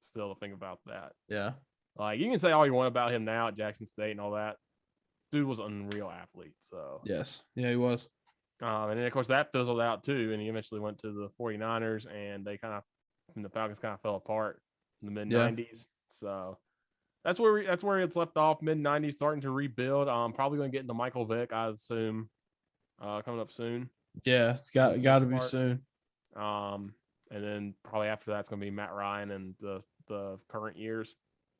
Still to think about that. Yeah. Like, you can say all you want about him now at Jackson State and all that. Dude was an unreal athlete. So yes. Yeah, he was. And then, of course, that fizzled out too. And he eventually went to the 49ers, and the Falcons kind of fell apart in the mid-90s. So that's where it's left off, mid-90s, starting to rebuild. Probably going to get into Michael Vick, I assume, coming up soon. Yeah, it's got to be soon. And then probably after that, it's going to be Matt Ryan and the current years.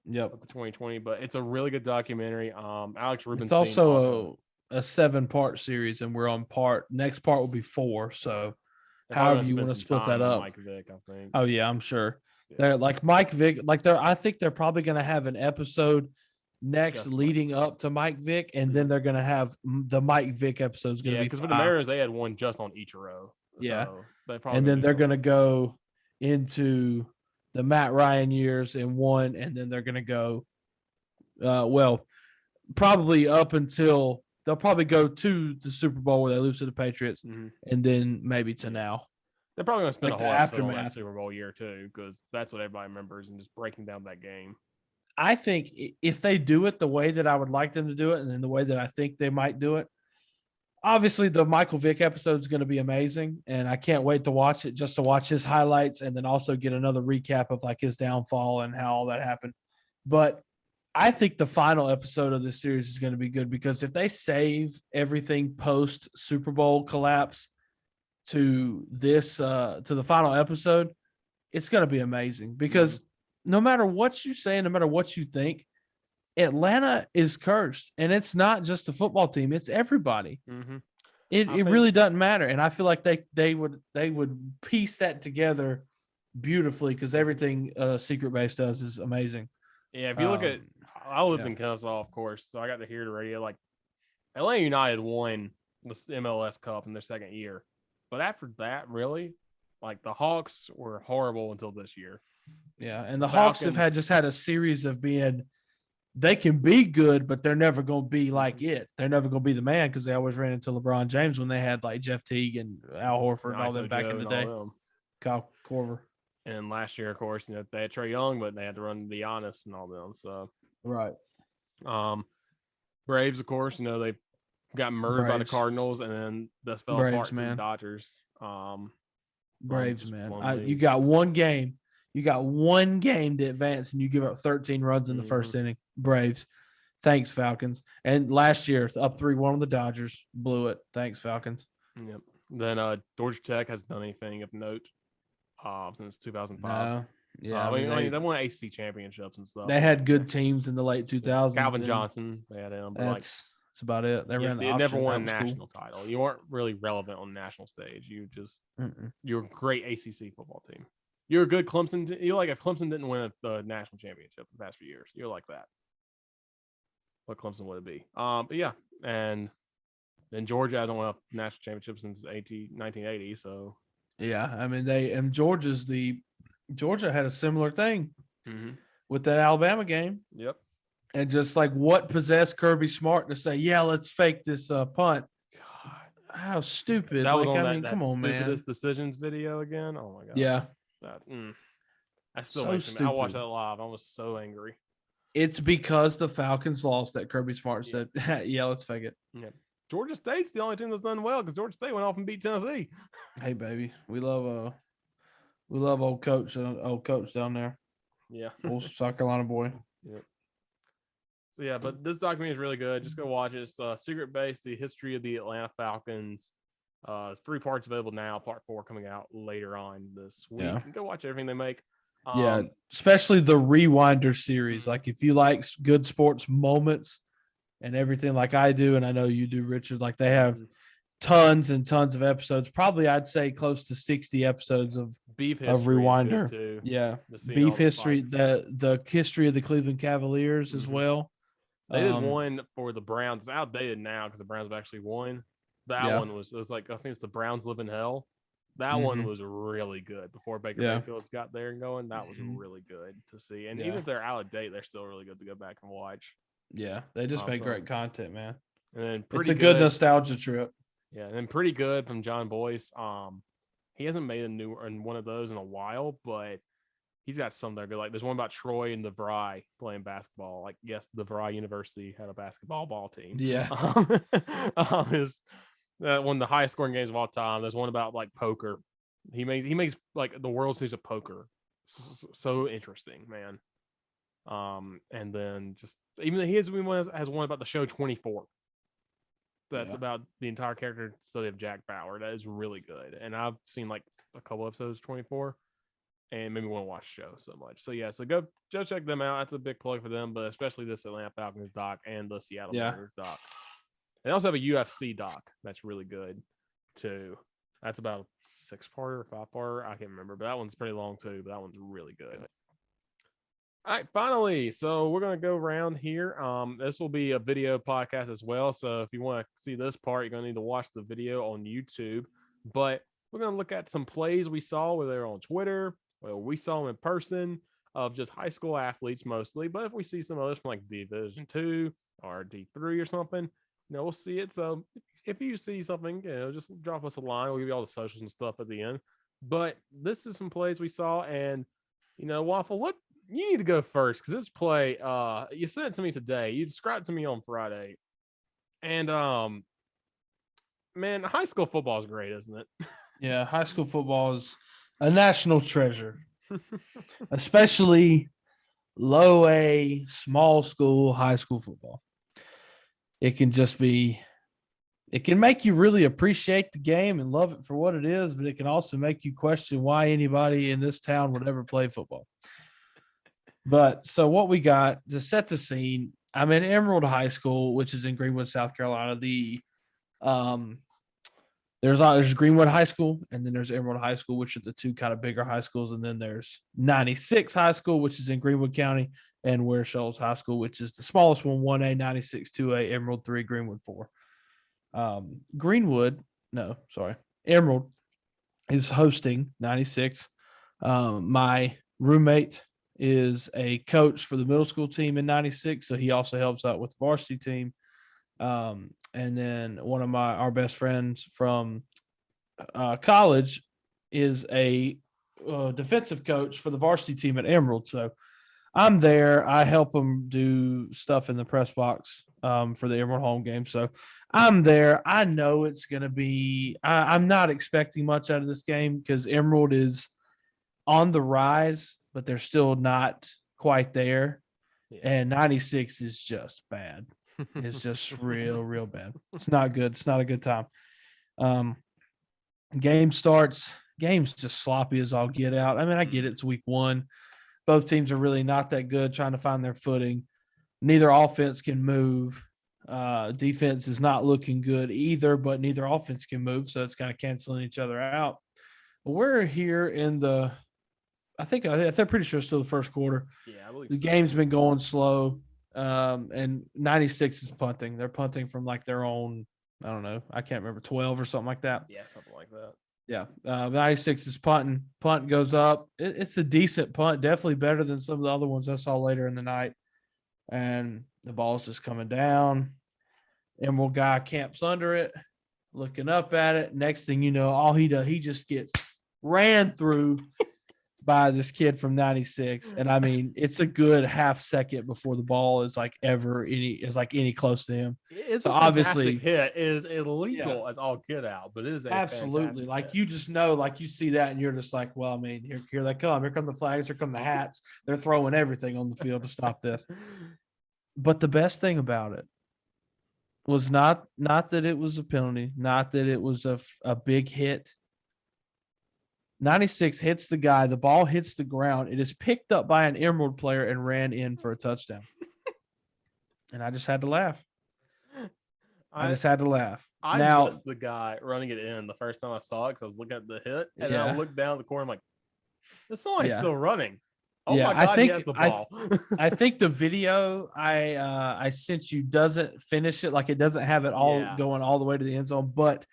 Yep. Of the 2020, but it's a really good documentary. Alex Rubenstein. It's also a 7-part series, and we're on next part will be 4. So however you want to split that up. Mike Vick, I think. Oh yeah, I'm sure. Yeah. They're like Mike Vick, I think they're probably going to have an episode next leading up to Mike Vick, and then they're going to have the Mike Vick episodes going to be. Because with the Mariners, they had one just on each row. Yeah. So and then they're going to go into the Matt Ryan years in one, and then they're going to go, probably up until they'll probably go to the Super Bowl where they lose to the Patriots, and then maybe to now. They're probably going to spend a whole episode on that Super Bowl year too, because that's what everybody remembers, and just breaking down that game. I think if they do it the way that I would like them to do it, and then the way that I think they might do it, obviously the Michael Vick episode is going to be amazing, and I can't wait to watch it, just to watch his highlights and then also get another recap of like his downfall and how all that happened. But I think the final episode of this series is going to be good, because if they save everything post Super Bowl collapse to this, to the final episode, it's going to be amazing, because no matter what you say, no matter what you think, Atlanta is cursed, and it's not just the football team; it's everybody. It really doesn't matter, and I feel like they would piece that together beautifully, because everything Secret Base does is amazing. Yeah, if you look at, I lived in Kennesaw, of course, so I got to hear the radio. Like, Atlanta United won the MLS Cup in their second year, but after that, really, like the Hawks were horrible until this year. Yeah, and the Hawks have had a series of being. They can be good, but they're never going to be like it. They're never going to be the man, because they always ran into LeBron James when they had like Jeff Teague and Al Horford and all them back in the day. Kyle Korver. And last year, of course, they had Trae Young, but they had to run the Giannis and all them. So right. Braves, of course, they got murdered by the Cardinals, and then this fell apart to the Dodgers. Braves, man. You got one game. You got one game to advance, and you give up 13 runs in the first inning. Braves. Thanks, Falcons. And last year, up 3-1 on the Dodgers. Blew it. Thanks, Falcons. Yep. Then Georgia Tech hasn't done anything of note. since 2005. No. Yeah, I mean, they won ACC championships and stuff. They had good teams in the late 2000s. Calvin Johnson, they had him. But that's about it. They ran the option. Never won a national title. You weren't really relevant on the national stage. You're a great ACC football team. You're a good Clemson. You're like if Clemson didn't win the national championship the past few years. You're like that. What Clemson would it be? But yeah, and Georgia hasn't won a national championship since 1980. So yeah, I mean Georgia had a similar thing with that Alabama game. Yep. And just like what possessed Kirby Smart to say, yeah, let's fake this punt. God, how stupid. That was like, on I mean, come on, man. Stupidest decisions video again. Oh my God. Yeah. I still so makes me. I watched that live. I was so angry. It's because the Falcons lost that Kirby Smart said, yeah, let's fake it. Yeah. Georgia State's the only team that's done well because Georgia State went off and beat Tennessee. Hey, baby. We love old coach down there. Yeah. Old South Carolina boy. Yeah. So yeah, but this documentary is really good. Just go watch it. It's Secret Base, the history of the Atlanta Falcons. 3 parts available now. Part 4 coming out later on this week. Yeah. Go watch everything they make. Yeah, especially the Rewinder series. Like if you like good sports moments and everything like I do, and I know you do, Richard, like they have tons and tons of episodes. Probably I'd say close to 60 episodes of Beef history Rewinder. Too. Yeah. Beef history, the history of the Cleveland Cavaliers as well. They did one for the Browns. It's outdated now because the Browns have actually won. That one was like, I think it's the Browns Live in Hell. That one was really good before Baker Mayfield got there and going. That was really good to see. And even if they're out of date, they're still really good to go back and watch. Yeah, they just make great content, man. And then it's a good nostalgia trip. Yeah, and then Pretty Good from John Boyce. He hasn't made one of those in a while, but he's got some that are good. Like there's one about Troy and DeVry playing basketball. Like yes, DeVry University had a basketball ball team. Yeah. One of the highest scoring games of all time. There's one about like poker. He makes like the World Series of poker. So interesting, man. And then just even he has one about the show 24. That's about the entire character study of Jack Bauer. That is really good. And I've seen like a couple episodes of 24 and maybe want to watch the show so much. So yeah, so go check them out. That's a big plug for them, but especially this Atlanta Falcons doc and the Seattle Mariners doc. They also have a UFC doc that's really good too. That's about a 6-part or 5-part. I can't remember, but that one's pretty long too. But that one's really good. All right, finally, so we're gonna go around here. This will be a video podcast as well. So if you want to see this part, you're gonna need to watch the video on YouTube. But we're gonna look at some plays we saw, whether they're on Twitter, whether we saw them in person, of just high school athletes mostly. But if we see some others from like Division 2 or D3 or something, we'll see it. So if you see something, just drop us a line. We'll give you all the socials and stuff at the end. But this is some plays we saw, and Waffle, you need to go first because this play, you sent it to me today. You described it to me on Friday, and man, high school football is great, isn't it? Yeah, high school football is a national treasure, especially low A, small school, high school football. It can make you really appreciate the game and love it for what it is, but it can also make you question why anybody in this town would ever play football. But so what we got to set the scene, I'm in Emerald High School, which is in Greenwood, South Carolina. There's Greenwood High School, and then there's Emerald High School, which are the two kind of bigger high schools. And then there's 96 High School, which is in Greenwood County, and Ware Shoals High School, which is the smallest one, 1A, 96, 2A, Emerald 3, Greenwood 4. Emerald is hosting 96. My roommate is a coach for the middle school team in 96, so he also helps out with the varsity team. And then one of our best friends from college is a defensive coach for the varsity team at Emerald. So I'm there. I help them do stuff in the press box for the Emerald home game. So I'm there. I know it's going to be I'm not expecting much out of this game because Emerald is on the rise, but they're still not quite there. Yeah. And 96 is just bad. It's just real bad. It's not good. It's not a good time. Game starts. game's just sloppy as all get out. I mean, I get it. It's week one. Both teams are really not that good, trying to find their footing. Neither offense can move. Defense is not looking good either, but neither offense can move, so it's kind of canceling each other out. We're here in the I'm pretty sure it's still the first quarter. Yeah, I believe The so. game's been going slow, and 96 is punting. They're punting from like their own, I don't know, I can't remember, 12 or something like that. Yeah, something like that. Yeah, 96 is punting. Punt goes up. It's a decent punt, definitely better than some of the other ones I saw later in the night. And the ball's just coming down. Emerald guy camps under it, looking up at it. Next thing you know, all he does, he just gets ran through by this kid from 96. And I mean, it's a good half second before the ball is like any close to him. It's so a obviously hit is illegal as all get out, but it is absolutely like hit. you just know, like you see that and you're just like, well, I mean, here they come. Here come the flags, here come the hats. They're throwing everything on the field to stop this. But the best thing about it was not that it was a penalty, not that it was a big hit. 96 hits the guy, the ball hits the ground. It is picked up by an Emerald player and ran in for a touchdown. And I just had to laugh. I just had to laugh. I now missed the guy running it in the first time I saw it because I was looking at the hit, and then I looked down the corner. I'm like, this somebody's still running. Oh my God, he has the ball. I think the video I sent you doesn't finish it, like it doesn't have it all going all the way to the end zone, but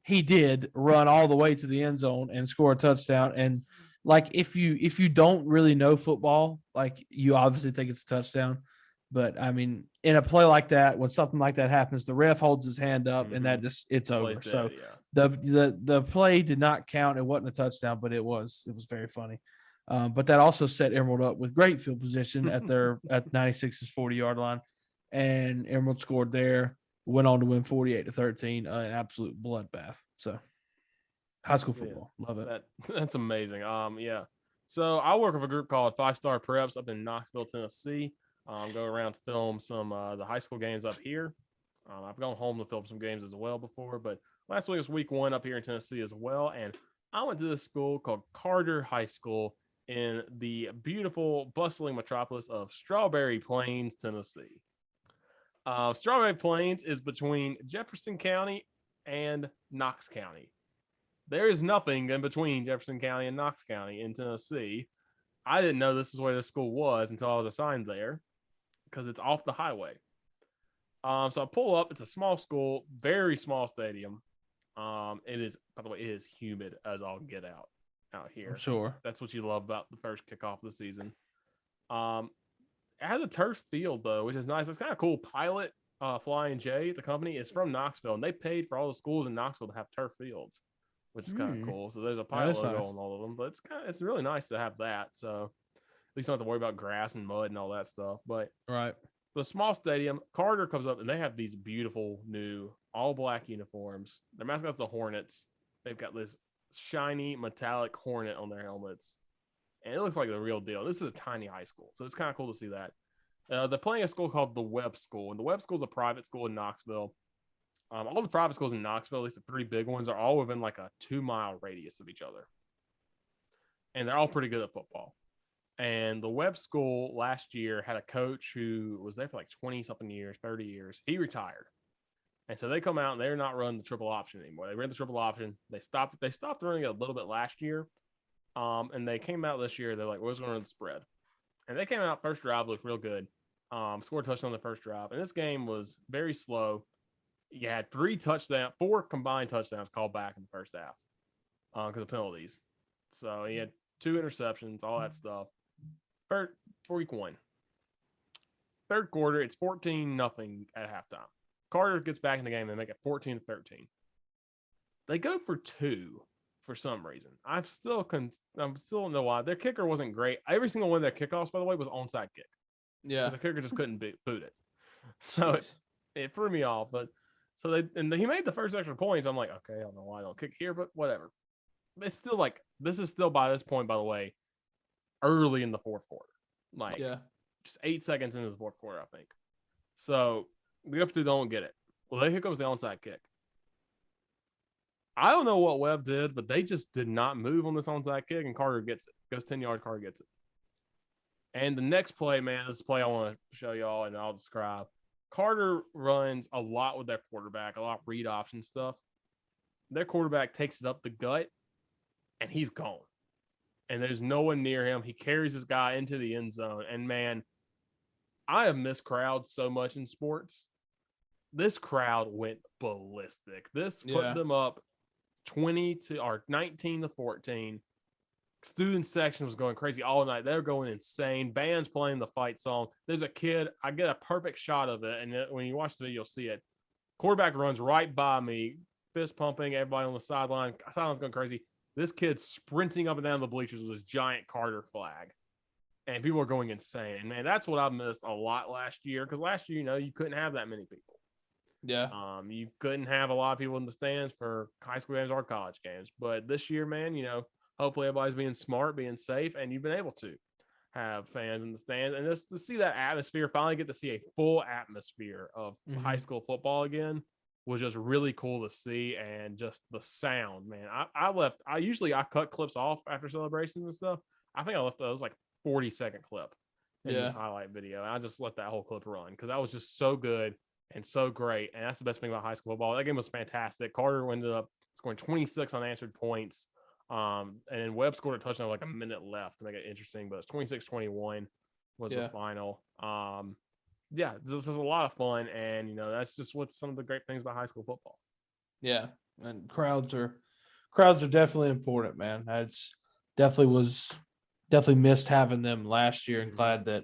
he did run all the way to the end zone and score a touchdown. And like if you don't really know football, like you obviously think it's a touchdown. But I mean, in a play like that, when something like that happens, the ref holds his hand up and that just it's over. So the play did not count. It wasn't a touchdown, but it was very funny. But that also set Emerald up with great field position at 96's 40-yard line, and Emerald scored there. Went on to win 48-13, an absolute bloodbath. So, high school football, love it. That's amazing. Yeah. So I work with a group called 5 Star Preps up in Knoxville, Tennessee. Go around film some the high school games up here. I've gone home to film some games as well before, but last week was week 1 up here in Tennessee as well, and I went to this school called Carter High School in the beautiful, bustling metropolis of Strawberry Plains, Tennessee. Strawberry Plains is between Jefferson County and Knox County. There is nothing in between Jefferson County and Knox County in Tennessee. I didn't know this is where the school was until I was assigned there because it's off the highway. So I pull up. It's a small school, very small stadium. It is, by the way, it is humid as all get out here. I'm sure. That's what you love about the first kickoff of the season. It has a turf field, though, which is nice. It's kind of cool. Pilot Flying J, the company, is from Knoxville, and they paid for all the schools in Knoxville to have turf fields, which is kind of cool. So there's a pilot logo on all of them, but it's really nice to have that. So at least you don't have to worry about grass and mud and all that stuff. But the small stadium, Carter comes up, and they have these beautiful new all-black uniforms. Their mascot's the Hornets. They've got this shiny metallic hornet on their helmets. And it looks like the real deal. This is a tiny high school, so it's kind of cool to see that. They're playing a school called the Webb School, and the Webb School is a private school in Knoxville. All the private schools in Knoxville, at least the 3 big ones, are all within like a 2-mile radius of each other. And they're all pretty good at football. And the Webb School last year had a coach who was there for like 20-something years, 30 years. He retired. And so they come out and they're not running the triple option anymore. They ran the triple option. They stopped running it a little bit last year. And they came out this year. They're like, we're just going to run the spread. And they came out first drive, looked real good. Scored a touchdown on the first drive. And this game was very slow. You had 4 combined touchdowns called back in the first half because of penalties. So he had 2 interceptions, all that stuff. For week 1. Third quarter, it's 14-0 at halftime. Carter gets back in the game and make it 14-13. They go for 2 for some reason. I still don't know why. Their kicker wasn't great. Every single one of their kickoffs, by the way, was onside kick. Yeah, the kicker just couldn't boot it. So it threw me off. But he made the first extra points. I'm like, okay, I don't know why I don't kick here, but whatever. It's still like this is still by this point, by the way, early in the fourth quarter. Like just 8 seconds into the fourth quarter, I think. So the other 2 don't get it. Well, here comes the onside kick. I don't know what Webb did, but they just did not move on this onside kick, and Carter gets it. Goes 10 yards, Carter gets it. And the next play, man, this play I want to show y'all and I'll describe. Carter runs a lot with their quarterback, a lot of read option stuff. Their quarterback takes it up the gut, and he's gone. And there's no one near him. He carries this guy into the end zone. And, man, I have missed crowds so much in sports. This crowd went ballistic. This put them up 19-14. Student section was going crazy all night. They were going insane. Bands playing the fight song. There's a kid. I get a perfect shot of it. And when you watch the video, you'll see it. Quarterback runs right by me, fist pumping, everybody on the sideline. Silence going crazy. This kid's sprinting up and down the bleachers with his giant Carter flag. And people are going insane. And, man, that's what I missed a lot last year. Because last year, you couldn't have that many people. Yeah. You couldn't have a lot of people in the stands for high school games or college games. But this year, man, hopefully everybody's being smart, being safe, and you've been able to have fans in the stands. And just to see that atmosphere, finally get to see a full atmosphere of high school football again was just really cool to see. And just the sound, man. I cut clips off after celebrations and stuff. I think I left those like 40-second clip in this highlight video. And I just let that whole clip run because that was just so good and so great. And that's the best thing about high school football. That game was fantastic. Carter ended up scoring 26 unanswered points. And then Webb scored a touchdown with like a minute left to make it interesting, but it's 26-21 was the final. This is a lot of fun, and that's just what's some of the great things about high school football. Yeah, and crowds are definitely important, man. It's definitely missed having them last year, and glad that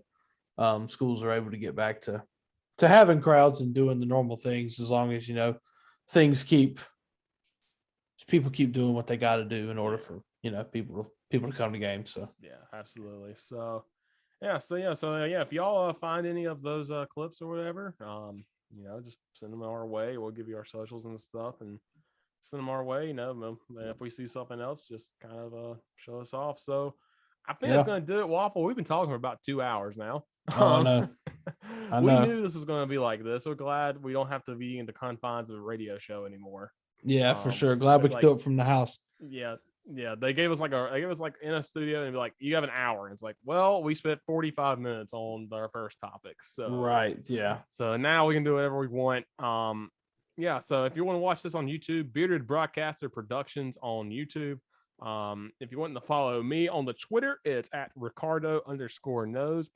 schools are able to get back to having crowds and doing the normal things, as long as people keep doing what they got to do in order for people to come to games. So yeah, absolutely. So if y'all find any of those clips or whatever, just send them our way. We'll give you our socials and stuff, and send them our way. If we see something else, just kind of show us off. So I think that's going to do it, Waffle. We've been talking for about 2 hours now. I know. We knew this was going to be like this. So glad we don't have to be in the confines of a radio show anymore. Yeah, for sure. Glad we could do it from the house. Yeah. They gave us like in a studio and be like, you have an hour. And it's like, well, we spent 45 minutes on our first topic. So right. Yeah. So now we can do whatever we want. So if you want to watch this on YouTube, Bearded Broadcaster Productions on YouTube. If you want to follow me on the Twitter, it's at Ricardo_knows,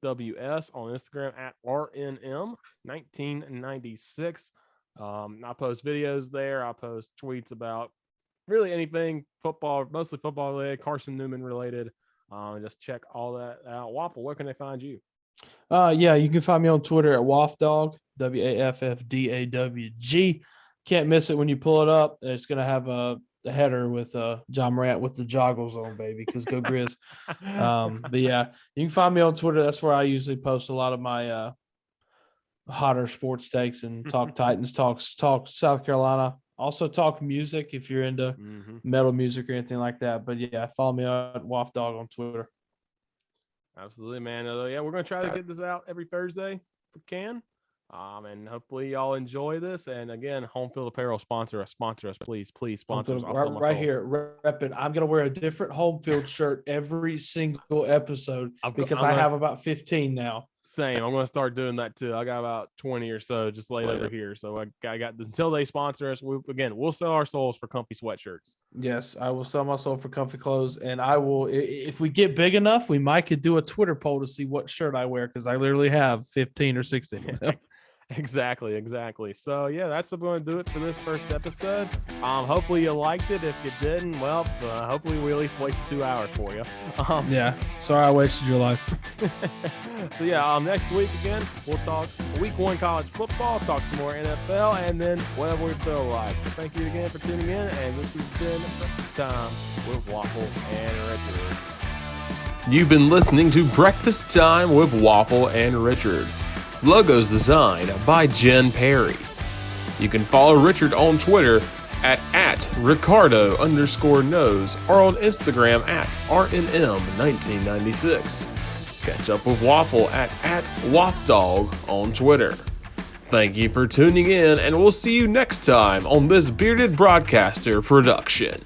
KNOWS, on Instagram at RNM1996. I post videos there. I post tweets about really anything football, mostly football related, Carson Newman related. Just check all that out. Waffle, where can they find you? You can find me on Twitter at Waffdawg, WAFFDAWG. Can't miss it when you pull it up. It's gonna have a header with John Morant with the joggles on, baby, because go Grizz. But yeah, you can find me on Twitter. That's where I usually post a lot of my hotter sports takes and talk Titans, talk South Carolina. Also talk music if you're into metal music or anything like that. But yeah, follow me at Waffdawg on Twitter. Absolutely, man. We're going to try to get this out every Thursday if we can. And hopefully y'all enjoy this. And again, Homefield Apparel sponsor us, please sponsor us. Right here, rep it. I'm going to wear a different Homefield shirt every single episode because I have about 15 now. Same. I'm going to start doing that too. I got about 20 or so just laid over here. So I got until they sponsor us. We'll sell our souls for comfy sweatshirts. Yes, I will sell my soul for comfy clothes, and I will. If we get big enough, we could do a Twitter poll to see what shirt I wear because I literally have 15 or 16 of them. Exactly. So yeah, that's going to do it for this first episode. Hopefully you liked it. If you didn't, well, hopefully we at least wasted 2 hours for you. Yeah, sorry I wasted your life. So yeah, next week again we'll talk week 1 college football, talk some more NFL, and then whatever we feel like. So thank you again for tuning in, and this has been Breakfast Time with Waffle and Richard. You've been listening to Breakfast Time with Waffle and Richard. Logos designed by Jen Perry. You can follow Richard on Twitter at Ricardo_knows or on Instagram at RNM1996. Catch up with Waffle at Waffdawg on Twitter. Thank you for tuning in, and we'll see you next time on this Bearded Broadcaster production.